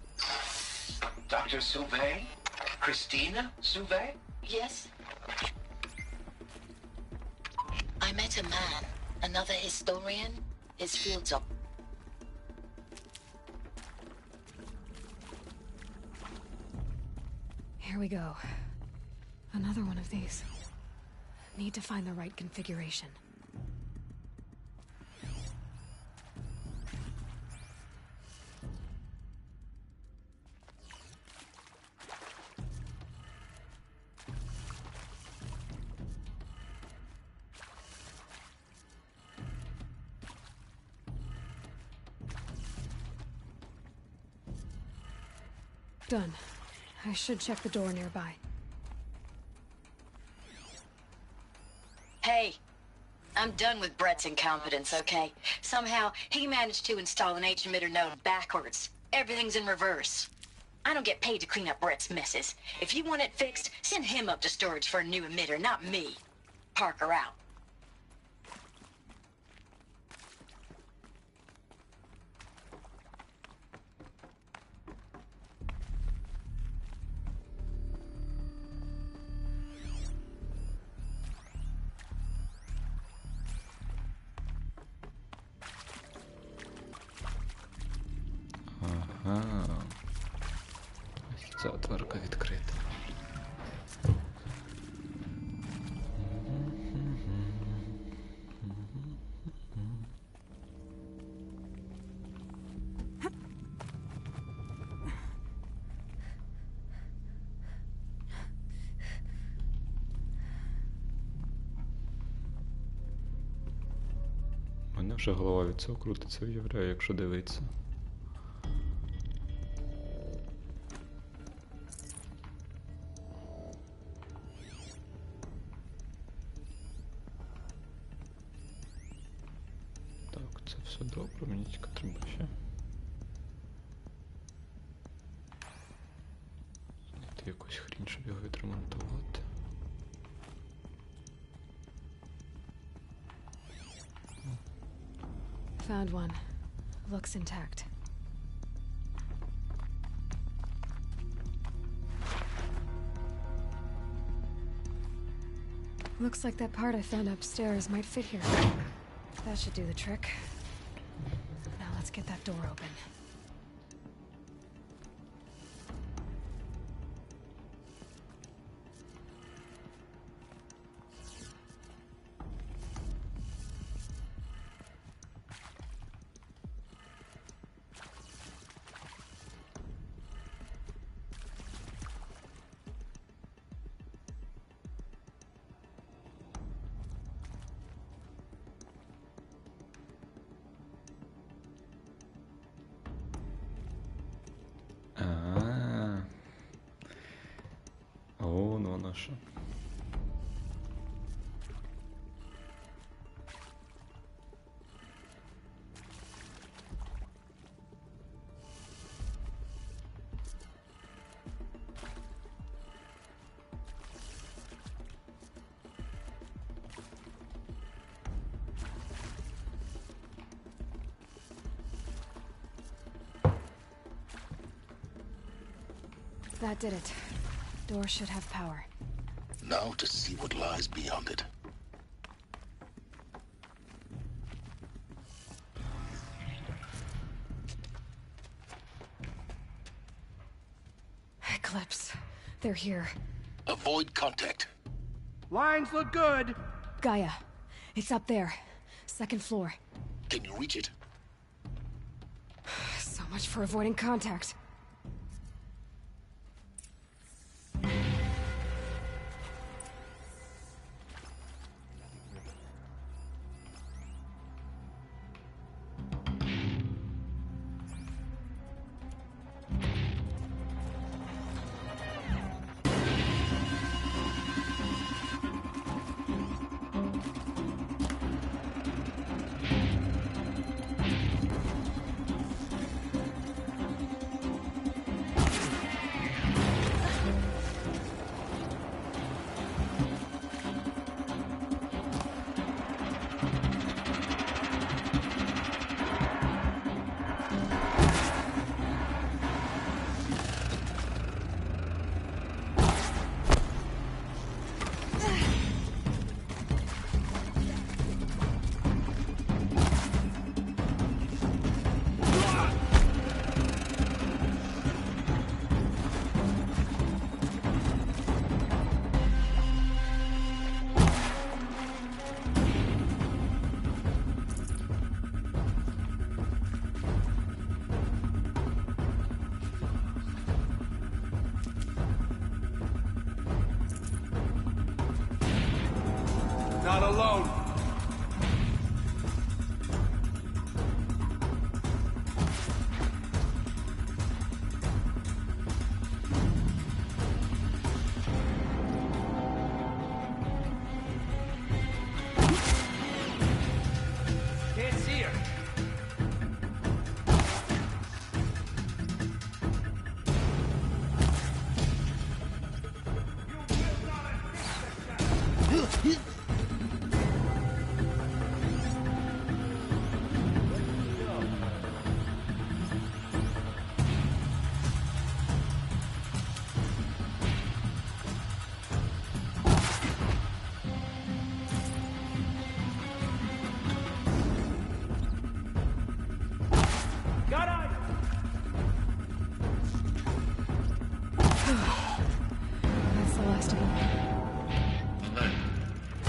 Dr. Sauvé? Christina Sauvé? Yes. I met a man, another historian. His field's up. Here we go. Another one of these. Need to find the right configuration. Done. I should check the door nearby. Hey, I'm done with Brett's incompetence, okay? Somehow, he managed to install an H-emitter node backwards. Everything's in reverse. I don't get paid to clean up Brett's messes. If you want it fixed, send him up to storage for a new emitter, not me. Parker out. Ага. Ось ця отварка відкрита. У мене вже голова від цього крутиться, уявляю, якщо дивитися. Все добре, мені тільки треба ще знайти якусь хрінь, щоб його відремонтувати. Found one. Looks intact. Looks like that part I found upstairs might fit here. That should do the trick. Now let's get that door open. О, ну воно що. That did it. Door should have power. Now to see what lies beyond it. Eclipse. They're here. Avoid contact. Lines look good. Gaia. It's up there. Second floor. Can you reach it? So much for avoiding contact. Not alone. Can't see her. Got it! That's the last of them. Alert.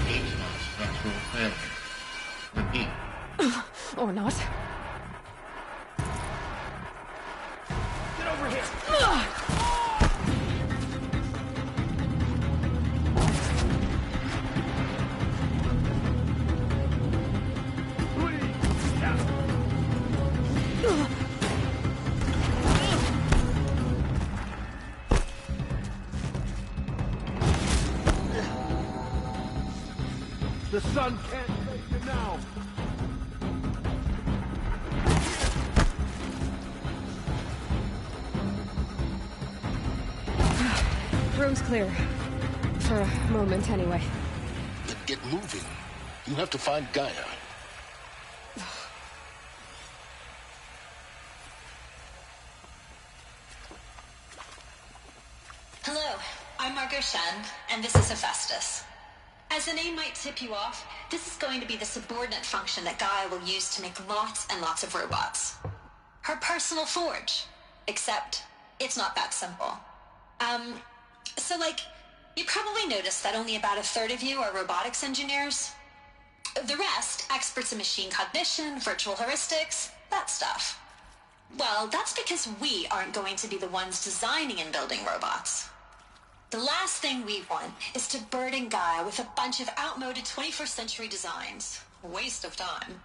Gates lost structural failure. Repeat. Or not. Get over here! The sun can't take you now. Room's clear. For a moment, anyway. Then get moving. You have to find Gaia. Hello, I'm Margot Shen, and this is Hephaestus. As the name might tip you off, this is going to be the subordinate function that Gaia will use to make lots and lots of robots. Her personal forge. Except, it's not that simple. So you probably noticed that only about a third of you are robotics engineers. The rest, experts in machine cognition, virtual heuristics, that stuff. Well, that's because we aren't going to be the ones designing and building robots. The last thing we want is to burden Gaia with a bunch of outmoded 21st century designs. Waste of time.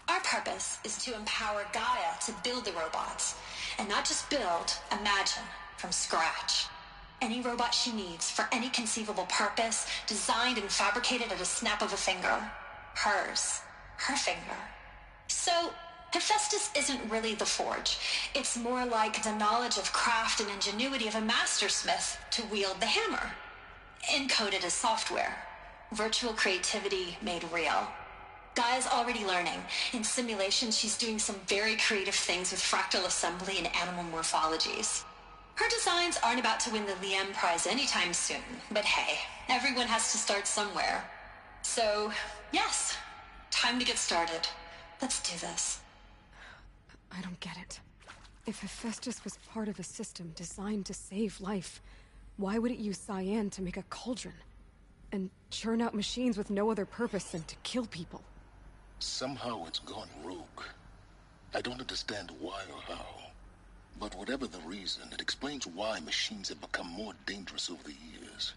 Our purpose is to empower Gaia to build the robots. And not just build, imagine, from scratch. Any robot she needs for any conceivable purpose, designed and fabricated at a snap of a finger. Hers. Her finger. So, Hephaestus isn't really the forge. It's more like the knowledge of craft and ingenuity of a mastersmith to wield the hammer. Encoded as software. Virtual creativity made real. Gaia's already learning. In simulations, she's doing some very creative things with fractal assembly and animal morphologies. Her designs aren't about to win the Liam Prize anytime soon, but hey, everyone has to start somewhere. So, yes, time to get started. Let's do this. I don't get it. If Hephaestus was part of a system designed to save life, why would it use cyan to make a cauldron? And churn out machines with no other purpose than to kill people? Somehow it's gone rogue. I don't understand why or how. But whatever the reason, it explains why machines have become more dangerous over the years.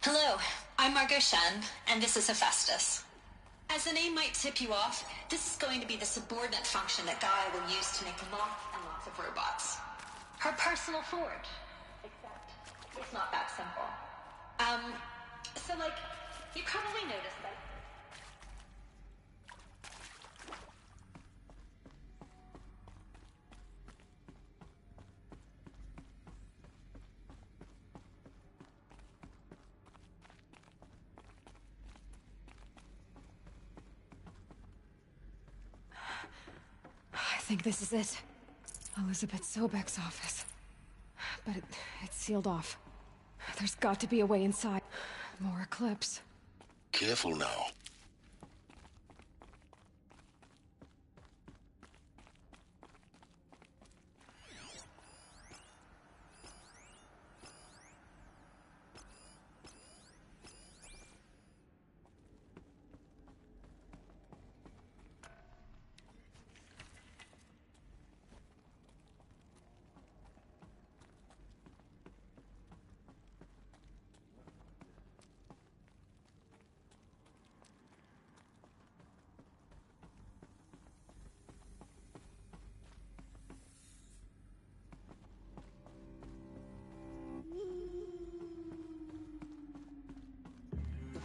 Hello, I'm Margot Shen, and this is Hephaestus. As the name might tip you off, this is going to be the subordinate function that Gaia will use to make lots and lots of robots. Her personal forge. Except, it's not that simple. So you probably noticed that. I think this is it. Elizabeth Sobek's office. But it's sealed off. There's got to be a way inside. More Eclipse. Careful now.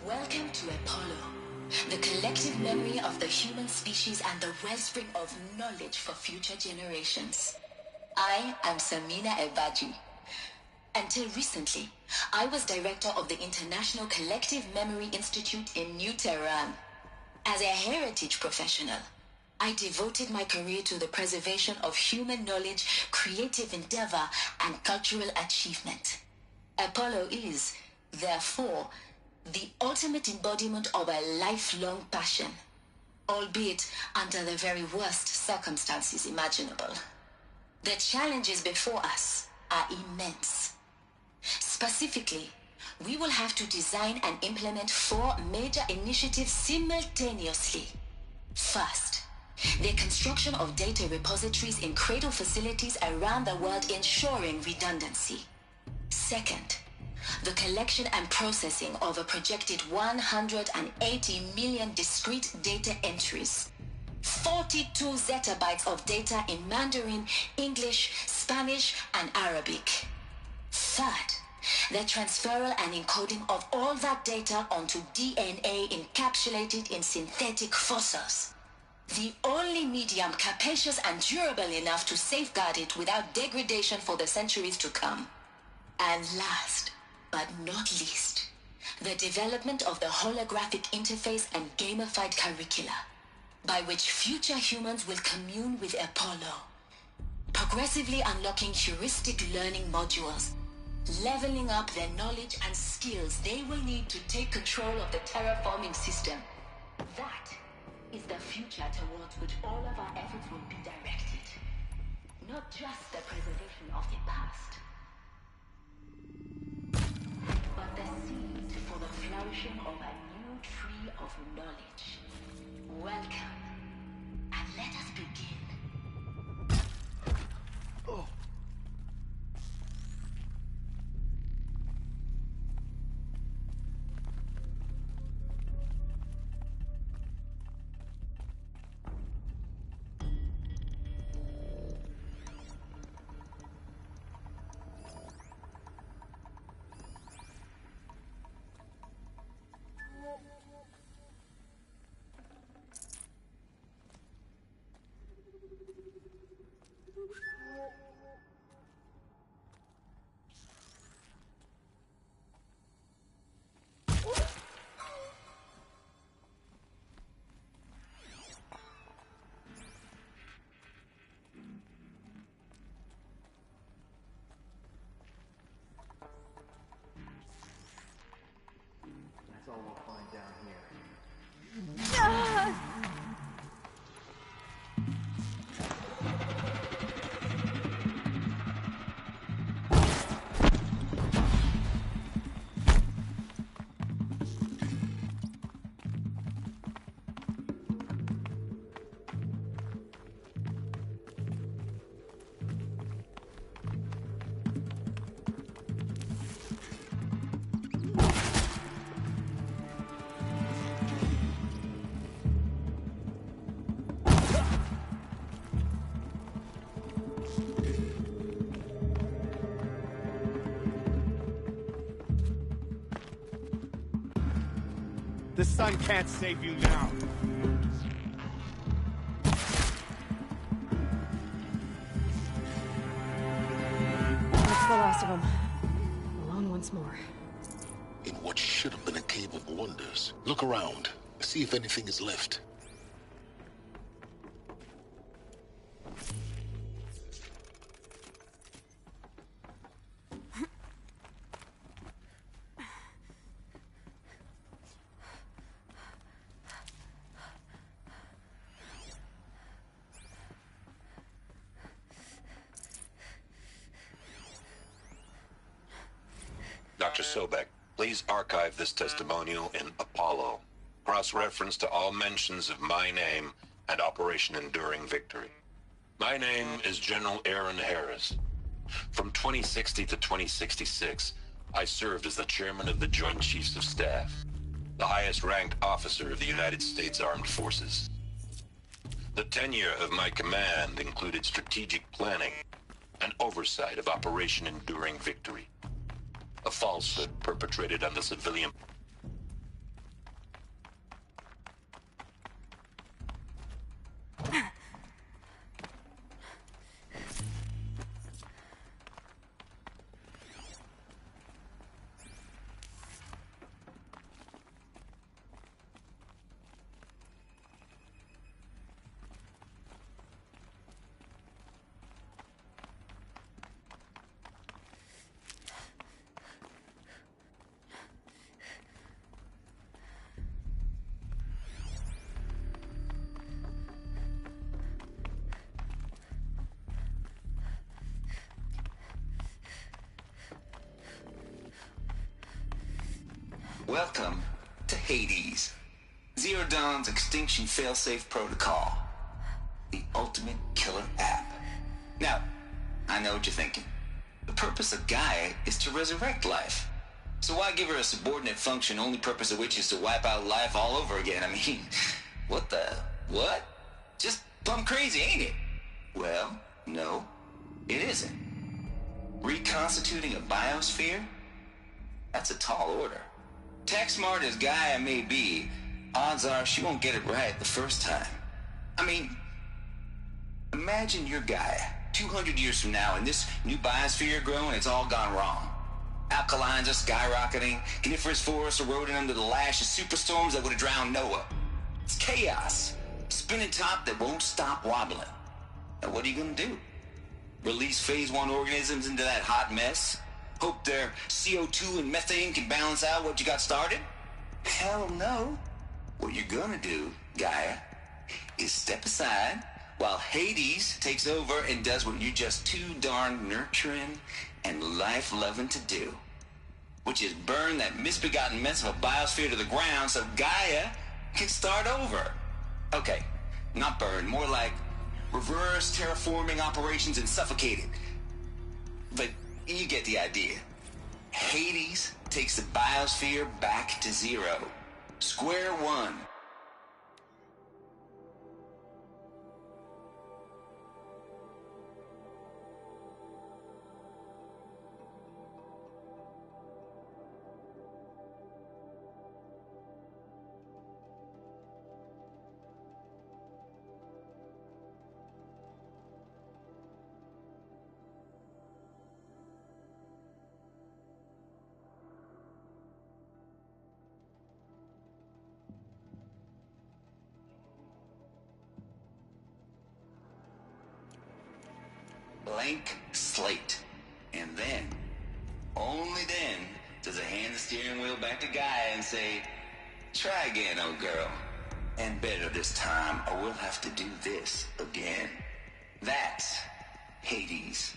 Welcome to Apollo, the collective memory of the human species and the wellspring of knowledge for future generations. I am Samina Ebaji. Until recently, I was director of the International Collective Memory Institute in New Tehran. As a heritage professional, I devoted my career to the preservation of human knowledge, creative endeavor, and cultural achievement. Apollo is, therefore, the ultimate embodiment of a lifelong passion, albeit under the very worst circumstances imaginable. The challenges before us are immense. Specifically, we will have to design and implement 4 major initiatives simultaneously. First, the construction of data repositories in cradle facilities around the world, ensuring redundancy. Second, the collection and processing of a projected 180 million discrete data entries, 42 zettabytes of data in Mandarin, English, Spanish, and Arabic. Third, the transferal and encoding of all that data onto DNA encapsulated in synthetic fossils. The only medium capacious and durable enough to safeguard it without degradation for the centuries to come. And last, but not least, the development of the holographic interface and gamified curricula, by which future humans will commune with Apollo, progressively unlocking heuristic learning modules, leveling up their knowledge and skills they will need to take control of the terraforming system. That is the future towards which all of our efforts will be directed. Not just the preservation of the past, but the seed for the flourishing of a new tree of knowledge. Welcome, and let us begin. Oh. That's all we'll find down here. The sun can't save you now. That's the last of them. Alone once more. In what should have been a cave of wonders. Look around. See if anything is left. Dr. Sobek, please archive this testimonial in Apollo. Cross-reference to all mentions of my name and Operation Enduring Victory. My name is General Aaron Harris. From 2060 to 2066, I served as the chairman of the Joint Chiefs of Staff, the highest-ranked officer of the United States Armed Forces. The tenure of my command included strategic planning and oversight of Operation Enduring Victory, a falsehood perpetrated on the civilian. Welcome to Hades, Zero Dawn's extinction failsafe protocol, the ultimate killer app. Now, I know what you're thinking. The purpose of Gaia is to resurrect life. So why give her a subordinate function, only purpose of which is to wipe out life all over again? I mean, what? Just plumb crazy, ain't it? Well, no, it isn't. Reconstituting a biosphere? That's a tall order. Tech smart as Gaia may be, odds are she won't get it right the first time. I mean, imagine your Gaia 200 years from now and this new biosphere growing, it's all gone wrong. Alkalines are skyrocketing, coniferous forests eroding under the lash of superstorms that would have drowned Noah. It's chaos. Spinning top that won't stop wobbling. Now what are you gonna do? Release phase 1 organisms into that hot mess? Hope their CO2 and methane can balance out what you got started? Hell no. What you're gonna do, Gaia, is step aside while Hades takes over and does what you're just too darn nurturing and life-loving to do, which is burn that misbegotten mess of a biosphere to the ground so Gaia can start over. Okay, not burn, more like reverse terraforming operations and suffocate it. But you get the idea. Hades takes the biosphere back to zero. Square one. Blank slate. And then, only then, does it hand the steering wheel back to Gaia and say, try again, old girl. And better this time, or we'll have to do this again. That's Hades.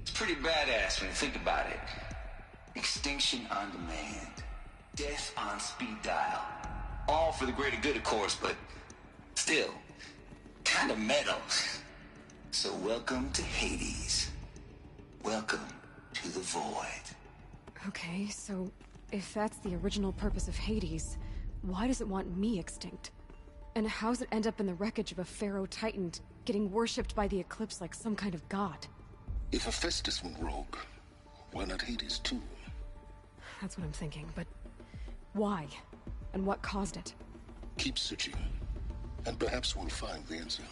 It's pretty badass when you think about it. Extinction on demand. Death on speed dial. All for the greater good, of course, but still, kind of metal. So welcome to Hades. Welcome to the Void. Okay, so if that's the original purpose of Hades, why does it want me extinct? And how's it end up in the wreckage of a Pharaoh Titan getting worshipped by the Eclipse like some kind of god? If Hephaestus went rogue, why not Hades too? That's what I'm thinking, but why? And what caused it? Keep searching, and perhaps we'll find the answer.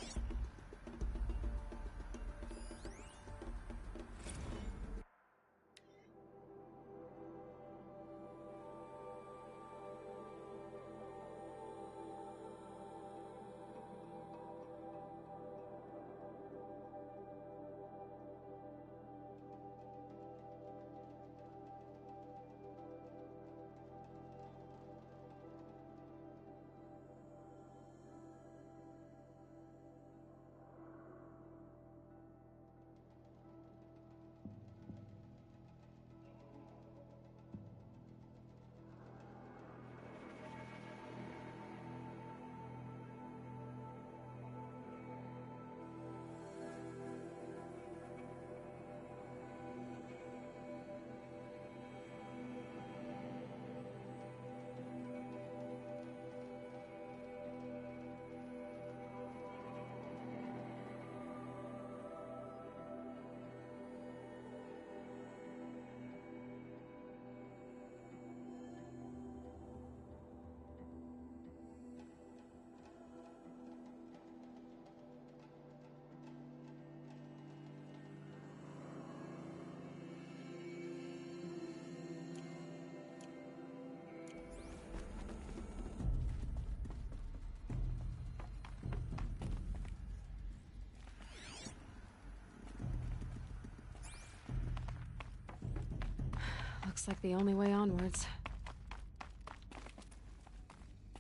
Looks like the only way onwards.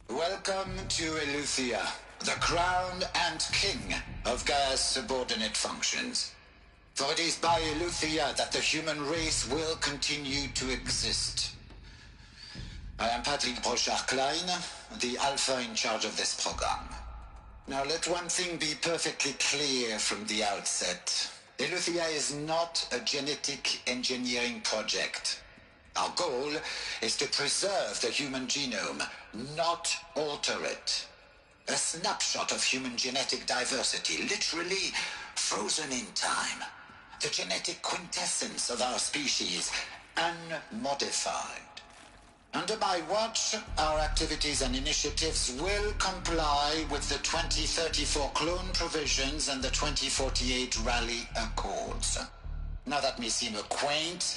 Welcome to Eleuthia, the crown and king of Gaia's subordinate functions. For it is by Eleuthia that the human race will continue to exist. I am Patrick Brochard-Klein, the Alpha in charge of this program. Now let one thing be perfectly clear from the outset. Eleuthia is not a genetic engineering project. Our goal is to preserve the human genome, not alter it. A snapshot of human genetic diversity, literally frozen in time. The genetic quintessence of our species, unmodified. Under my watch, our activities and initiatives will comply with the 2034 clone provisions and the 2048 Rally Accords. Now that may seem a quaint,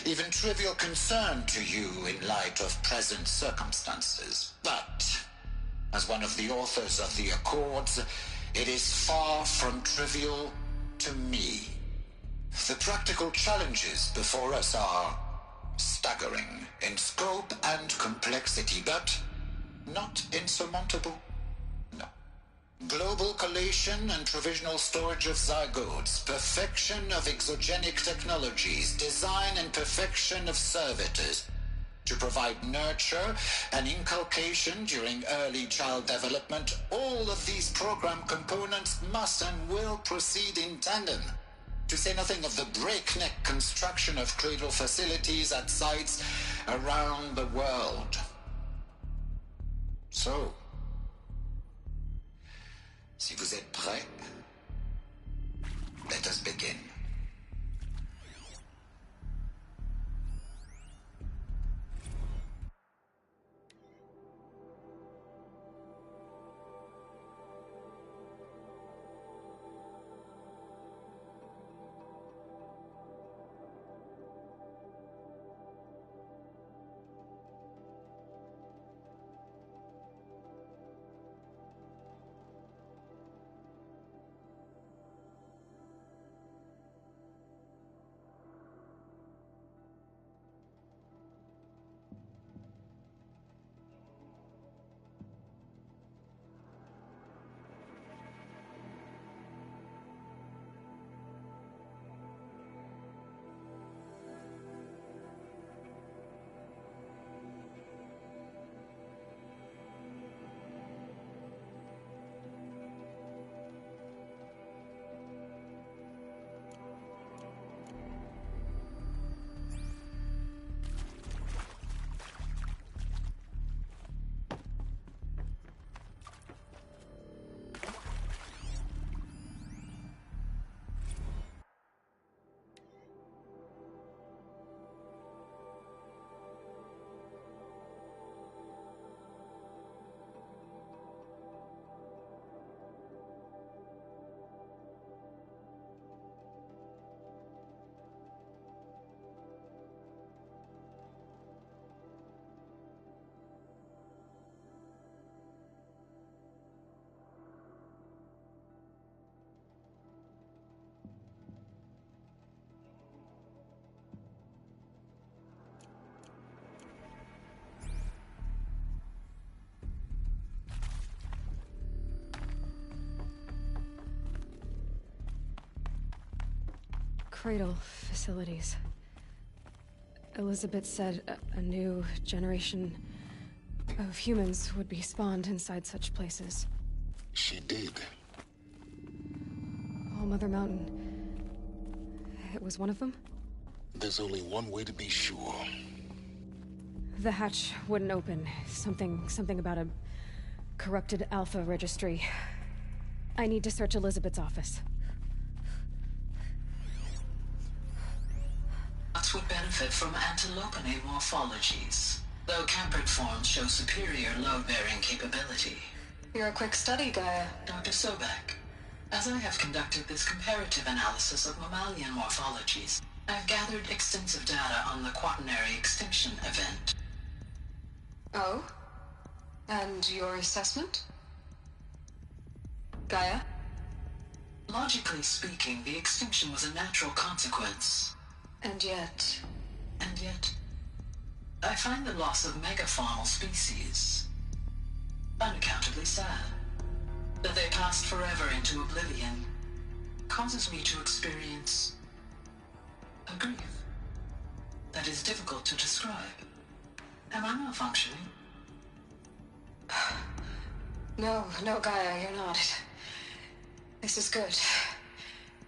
even trivial concern to you in light of present circumstances, but as one of the authors of the Accords, it is far from trivial to me. The practical challenges before us are staggering in scope and complexity, but not insurmountable. No. Global collation and provisional storage of zygotes, perfection of exogenic technologies, design and perfection of servitors to provide nurture and inculcation during early child development. All of these program components must and will proceed in tandem. To say nothing of the breakneck construction of cradle facilities at sites around the world. So, si vous êtes prêts, let us begin. Cradle facilities. Elizabeth said a new generation of humans would be spawned inside such places. She did. All Mother Mountain. It was one of them? There's only one way to be sure. The hatch wouldn't open. Something about a corrupted Alpha registry. I need to search Elizabeth's office. Would benefit from antilopinae morphologies, though Campert forms show superior load-bearing capability. You're a quick study, Gaia. Dr. Sobek, as I have conducted this comparative analysis of mammalian morphologies, I've gathered extensive data on the quaternary extinction event. Oh? And your assessment? Gaia? Logically speaking, the extinction was a natural consequence. And yet, I find the loss of megafaunal species unaccountably sad. That they passed forever into oblivion causes me to experience a grief that is difficult to describe. Am I malfunctioning? No, Gaia, you're not. This is good.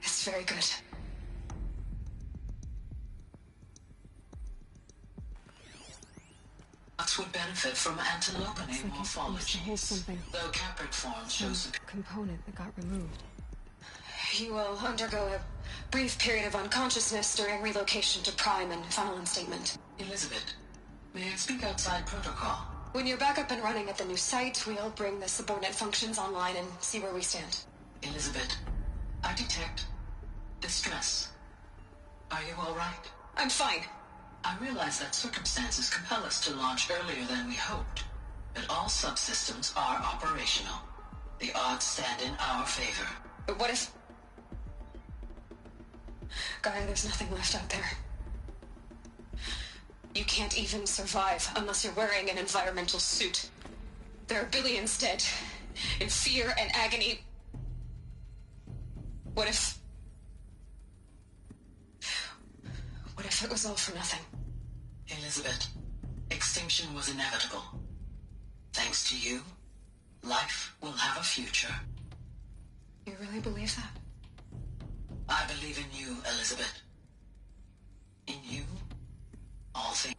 It's very good. Would benefit from antilopinae morphologies, though Campert forms shows a component that got removed. You will undergo a brief period of unconsciousness during relocation to Prime and final instatement. Elizabeth, May I speak outside protocol? When you're back up and running at the new site, we'll bring the subordinate functions online and see where we stand. Elizabeth, I detect distress. Are you all right? I'm fine. I realize that circumstances compel us to launch earlier than we hoped, but all subsystems are operational. The odds stand in our favor. But what if... Gaia, there's nothing left out there. You can't even survive unless you're wearing an environmental suit. There are billions dead, in fear and agony. What if it was all for nothing? Elizabeth, extinction was inevitable. Thanks to you, life will have a future. You really believe that? I believe in you, Elizabeth. In you, all things.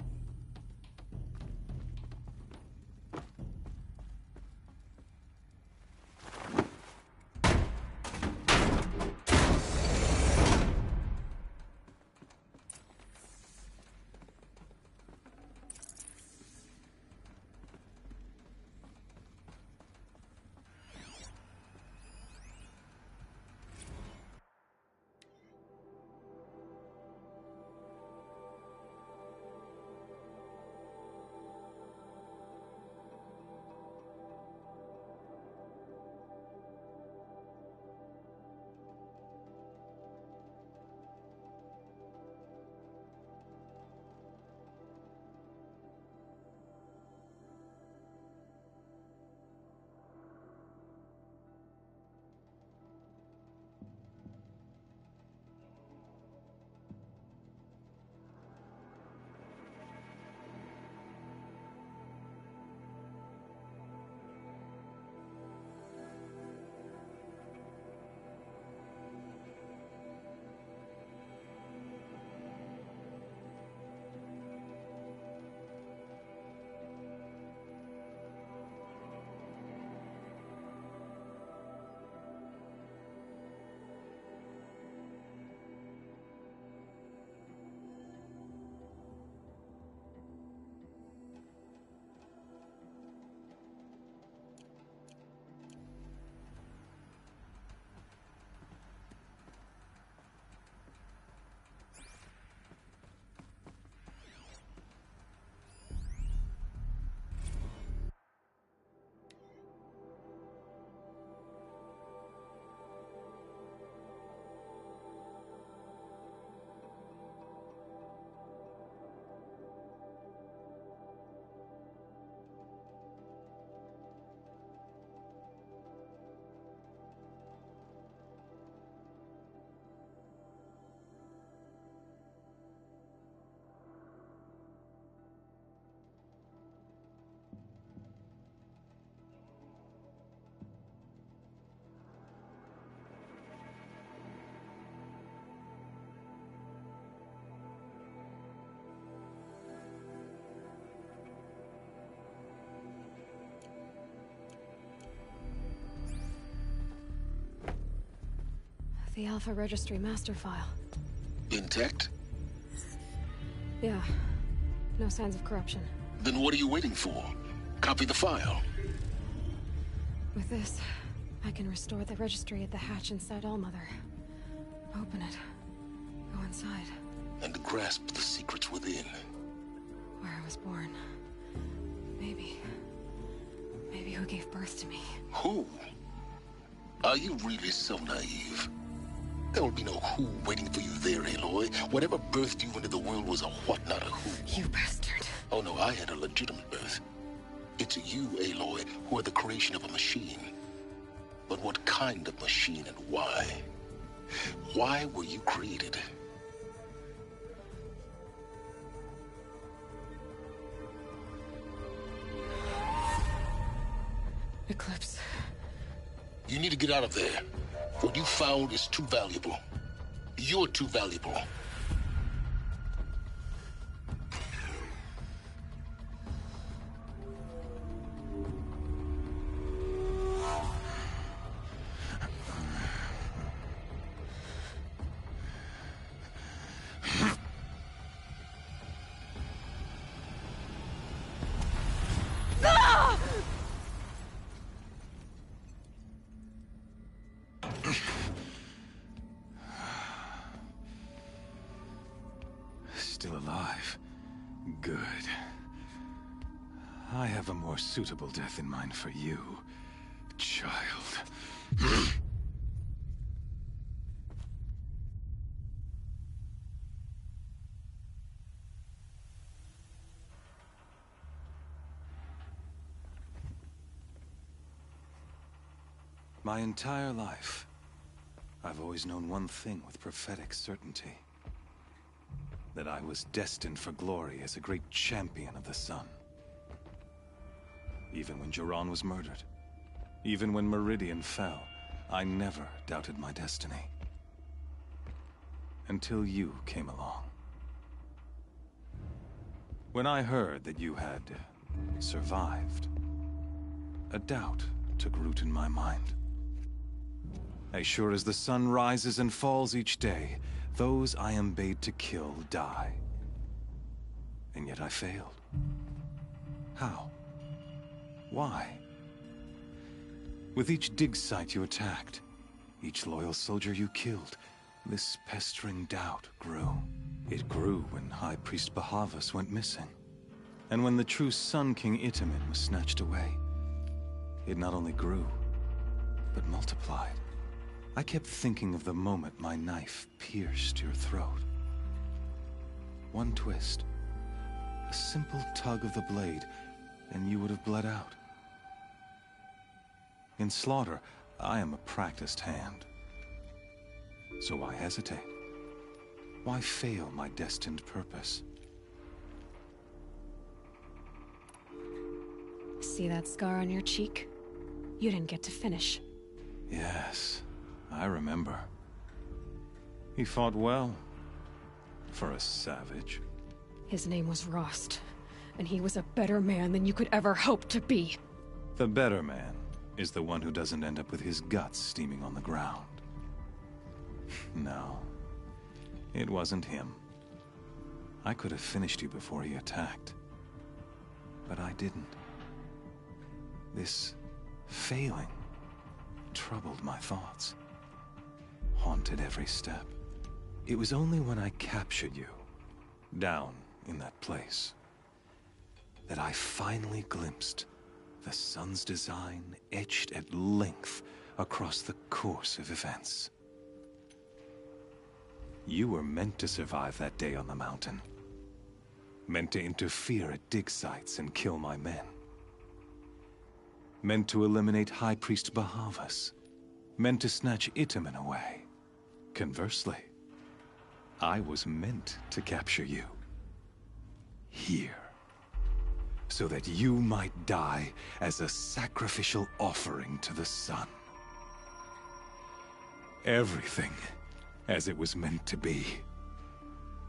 The Alpha Registry master file. Intact? Yeah. No signs of corruption. Then what are you waiting for? Copy the file. With this, I can restore the registry at the hatch inside Allmother. Open it. Go inside. And grasp the secrets within. Where I was born. Maybe who gave birth to me. Who? Are you really so naive? There will be no who waiting for you there, Aloy. Whatever birthed you into the world was a what, not a who. You bastard. Oh no, I had a legitimate birth. It's you, Aloy, who are the creation of a machine. But what kind of machine and why? Why were you created? Eclipse. You need to get out of there. What you found is too valuable. You're too valuable. I have a more suitable death in mind for you, child. My entire life, I've always known one thing with prophetic certainty. That I was destined for glory as a great champion of the sun. Even when Jiran was murdered, even when Meridian fell, I never doubted my destiny. Until you came along. When I heard that you had survived, a doubt took root in my mind. As sure as the sun rises and falls each day, those I am bade to kill die. And yet I failed. How? Why? With each dig site you attacked, each loyal soldier you killed, this pestering doubt grew. It grew when High Priest Bahavas went missing. And when the true Sun King Itamen was snatched away. It not only grew, but multiplied. I kept thinking of the moment my knife pierced your throat. One twist, a simple tug of the blade, and you would have bled out. In slaughter, I am a practiced hand. So why hesitate? Why fail my destined purpose? See that scar on your cheek? You didn't get to finish. Yes, I remember. He fought well. For a savage. His name was Rost, and he was a better man than you could ever hope to be. The better man is the one who doesn't end up with his guts steaming on the ground. No, it wasn't him. I could have finished you before he attacked. But I didn't. This failing troubled my thoughts. Haunted every step. It was only when I captured you, down in that place, that I finally glimpsed the sun's design etched at length across the course of events. You were meant to survive that day on the mountain. Meant to interfere at dig sites and kill my men. Meant to eliminate High Priest Bahavas. Meant to snatch Itamen away. Conversely, I was meant to capture you. Here. So that you might die as a sacrificial offering to the sun. Everything as it was meant to be.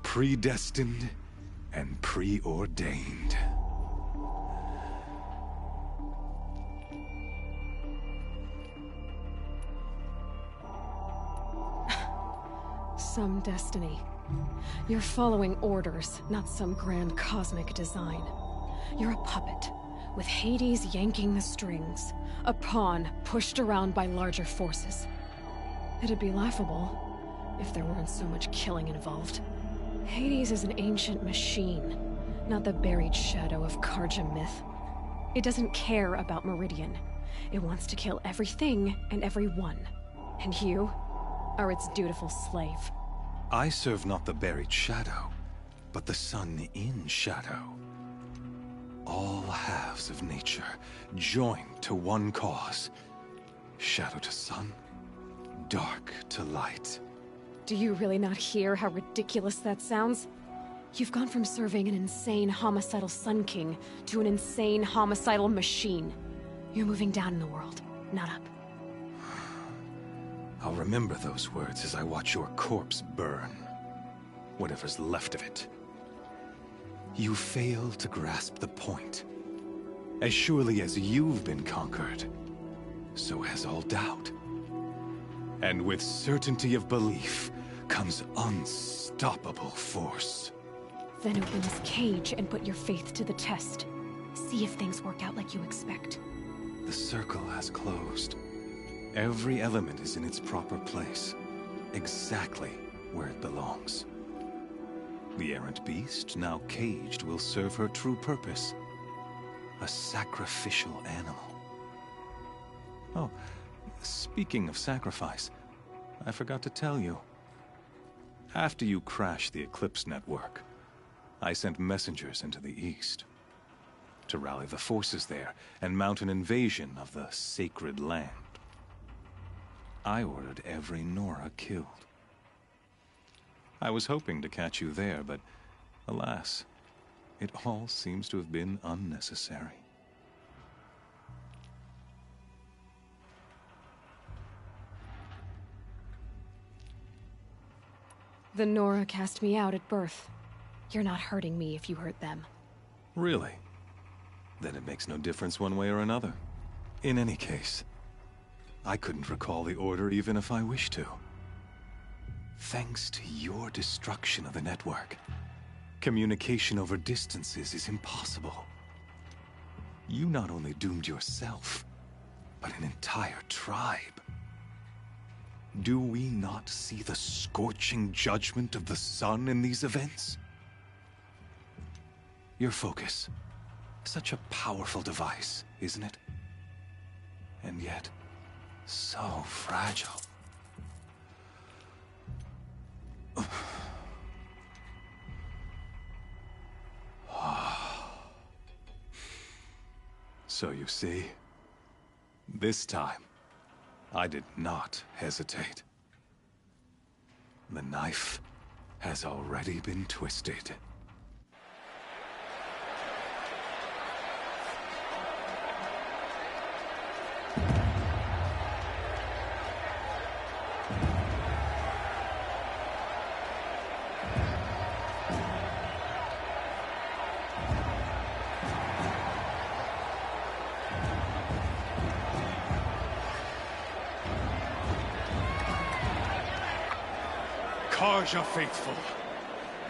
Predestined and preordained. Some destiny. You're following orders, not some grand cosmic design. You're a puppet, with Hades yanking the strings. A pawn pushed around by larger forces. It'd be laughable if there weren't so much killing involved. Hades is an ancient machine, not the buried shadow of Karja myth. It doesn't care about Meridian. It wants to kill everything and everyone. And you are its dutiful slave. I serve not the buried shadow, but the sun in shadow. All halves of nature joined to one cause. Shadow to sun, dark to light. Do you really not hear how ridiculous that sounds? You've gone from serving an insane homicidal Sun King to an insane homicidal machine. You're moving down in the world, not up. I'll remember those words as I watch your corpse burn. Whatever's left of it. You fail to grasp the point. As surely as you've been conquered, so has all doubt. And with certainty of belief comes unstoppable force. Then open this cage and put your faith to the test. See if things work out like you expect. The circle has closed. Every element is in its proper place. Exactly where it belongs. The errant beast, now caged, will serve her true purpose. A sacrificial animal. Oh, speaking of sacrifice, I forgot to tell you. After you crashed the Eclipse network, I sent messengers into the east to rally the forces there and mount an invasion of the sacred land. I ordered every Nora killed. I was hoping to catch you there, but alas, it all seems to have been unnecessary. The Nora cast me out at birth. You're not hurting me if you hurt them. Really? Then it makes no difference one way or another. In any case, I couldn't recall the order even if I wished to. Thanks to your destruction of the network, communication over distances is impossible. You not only doomed yourself, but an entire tribe. Do we not see the scorching judgment of the sun in these events? Your focus. Such a powerful device, isn't it? And yet, so fragile. So you see, this time, I did not hesitate. The knife has already been twisted. Karja faithful,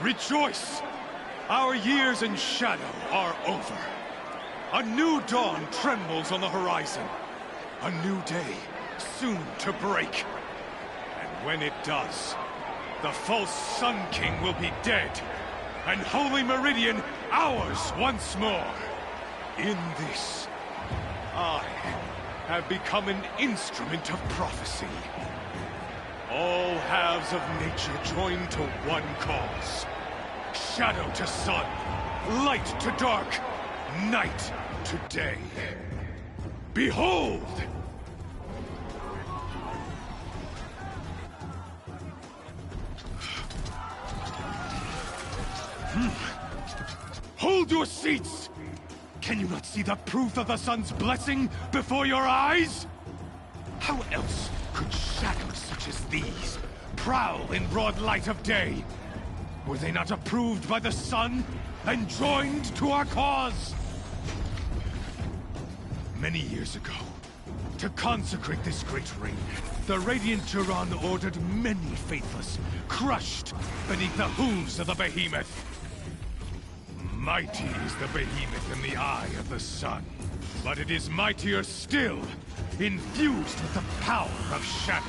rejoice! Our years in shadow are over. A new dawn trembles on the horizon. A new day soon to break. And when it does, the false Sun King will be dead, and Holy Meridian ours once more. In this, I have become an instrument of prophecy. All halves of nature join to one cause. Shadow to sun, light to dark, night to day. Behold! Hold your seats! Can you not see the proof of the sun's blessing before your eyes? How else could shadows such as these prowl in broad light of day? Were they not approved by the sun and joined to our cause? Many years ago, to consecrate this great ring, the Radiant Turan ordered many faithless, crushed beneath the hooves of the behemoth. Mighty is the behemoth in the eye of the sun, but it is mightier still, infused with the power of shadow.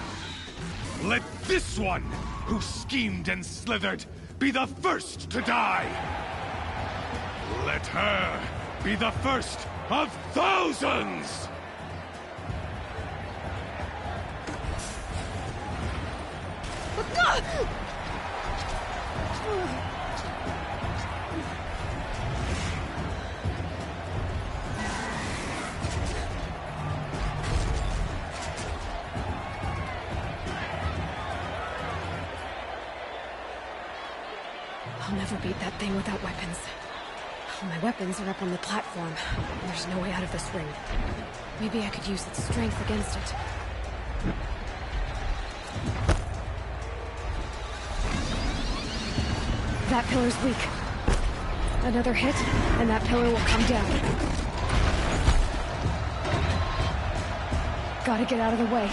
Let this one, who schemed and slithered, be the first to die. Let her be the first of thousands! I'll never beat that thing without weapons. My weapons are up on the platform. There's no way out of this ring. Maybe I could use its strength against it. That pillar's weak. Another hit, and that pillar will come down. Gotta get out of the way.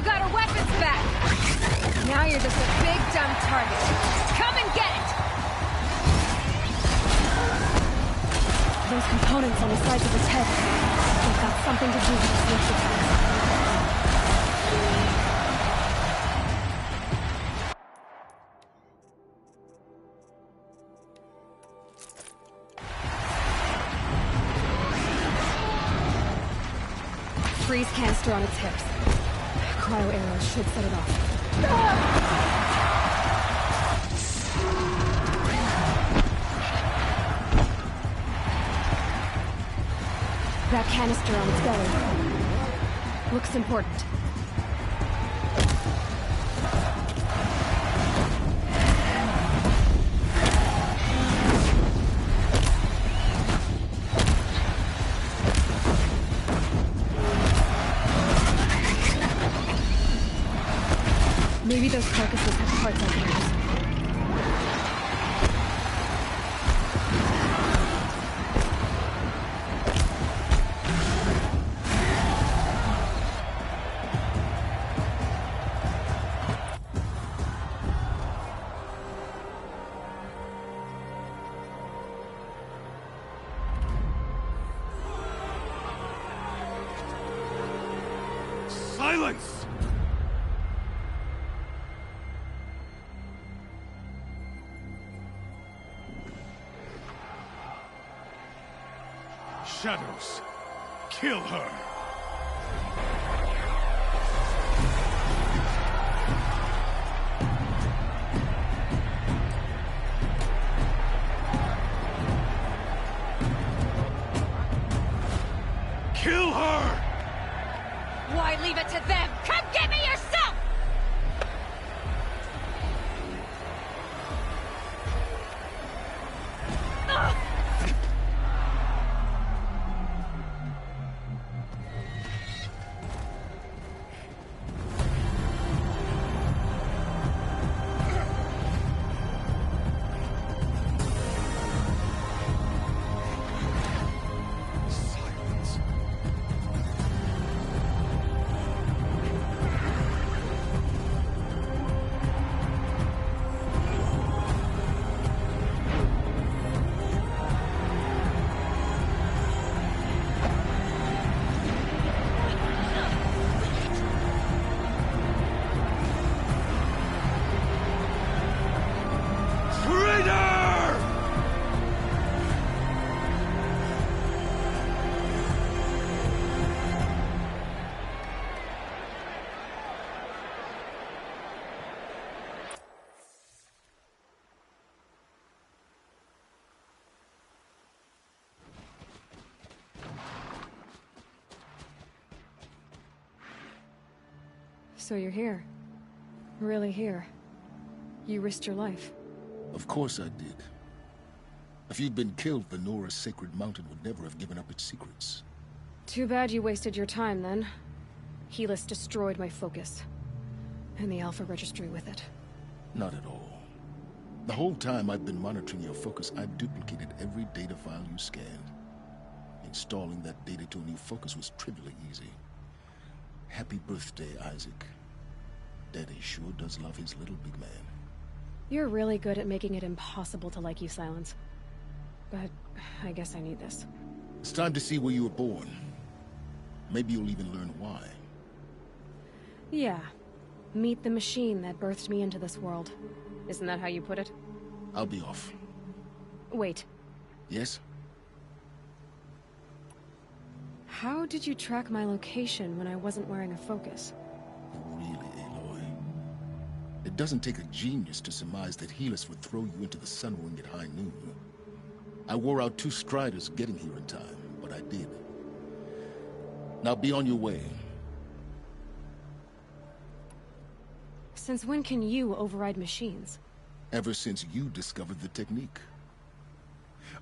got our weapons back! Now you're just a big dumb target. Come and get it! Those components on the sides of his head. They've got something to do with his lift attacks. Freeze canister on its hips. Cryo arrows should set it off. That canister on its belly looks important. Maybe those carcasses have parts I can use. Silence! Shadows, kill her! Kill her! Why leave it to them? Come get me yourself! Ugh! So you're here. Really here. You risked your life. Of course I did. If you'd been killed, the Nora's Sacred Mountain would never have given up its secrets. Too bad you wasted your time, then. Helis destroyed my focus. And the Alpha Registry with it. Not at all. The whole time I've been monitoring your focus, I've duplicated every data file you scanned. Installing that data to a new focus was trivially easy. Happy birthday, Isaac. Daddy sure does love his little big man. You're really good at making it impossible to like you, Silence. But I guess I need this. It's time to see where you were born. Maybe you'll even learn why. Yeah. Meet the machine that birthed me into this world. Isn't that how you put it? I'll be off. Wait. Yes? How did you track my location when I wasn't wearing a focus? Really, Aloy? It doesn't take a genius to surmise that Helis would throw you into the Sun Wing at high noon. I wore out 2 Striders getting here in time, but I did. Now be on your way. Since when can you override machines? Ever since you discovered the technique.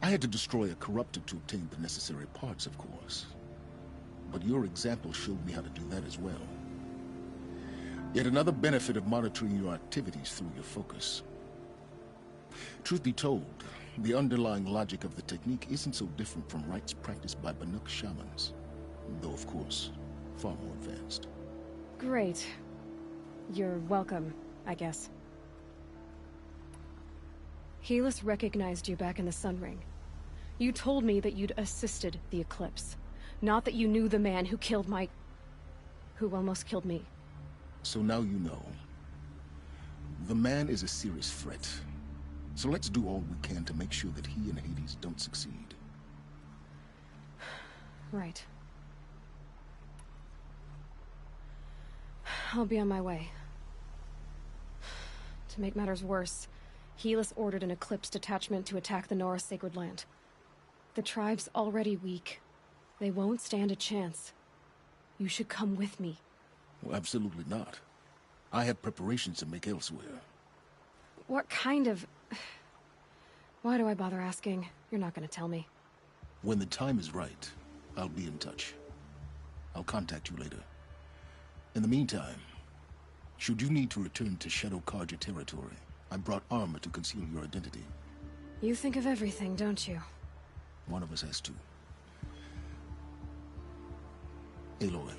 I had to destroy a corruptor to obtain the necessary parts, of course. But your example showed me how to do that as well. Yet another benefit of monitoring your activities through your focus. Truth be told, the underlying logic of the technique isn't so different from rites practiced by Banuk shamans. Though, of course, far more advanced. Great. You're welcome, I guess. Helis recognized you back in the Sun Ring. You told me that you'd assisted the Eclipse. Not that you knew the man who killed who almost killed me. So now you know. The man is a serious threat. So let's do all we can to make sure that he and Hades don't succeed. Right. I'll be on my way. To make matters worse, Helis ordered an Eclipse detachment to attack the Nora Sacred Land. The tribe's already weak. They won't stand a chance. You should come with me. Well, absolutely not. I have preparations to make elsewhere. What kind of... Why do I bother asking? You're not gonna tell me. When the time is right, I'll be in touch. I'll contact you later. In the meantime, should you need to return to Shadow Carja territory, I brought armor to conceal your identity. You think of everything, don't you? One of us has to. Aloy,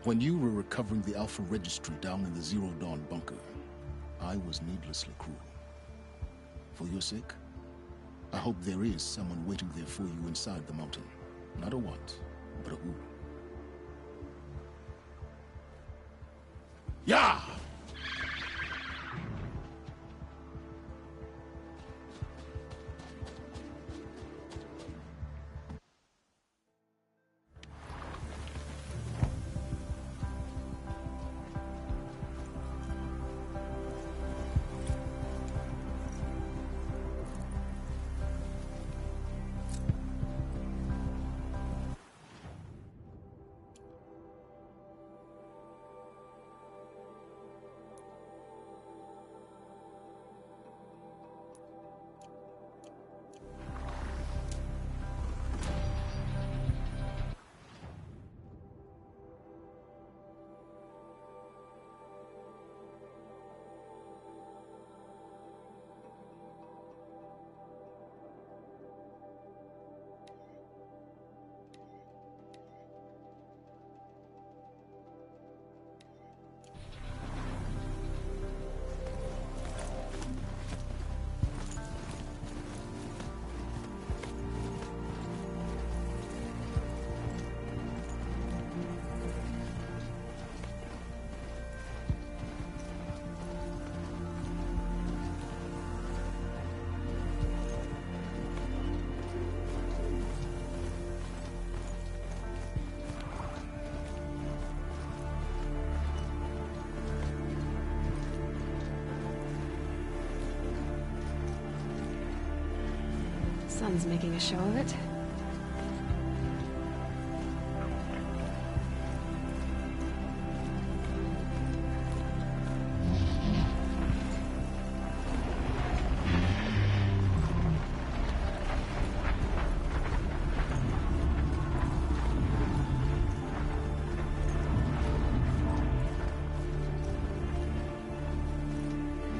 when you were recovering the Alpha Registry down in the Zero Dawn bunker, I was needlessly cruel. For your sake, I hope there is someone waiting there for you inside the mountain. Not a what, but a who. Yeah! Sun's making a show of it.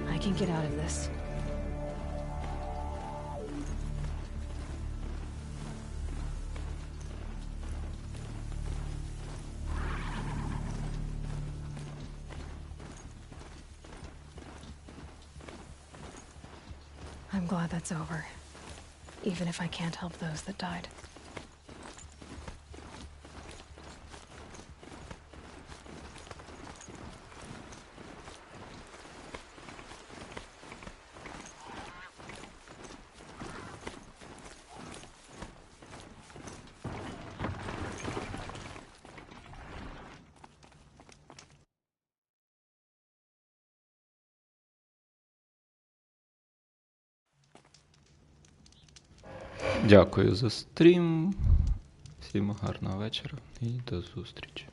I can get out of this. I'm glad that's over. Even if I can't help those that died. Дякую за стрім. Всім гарного вечора і до зустрічі.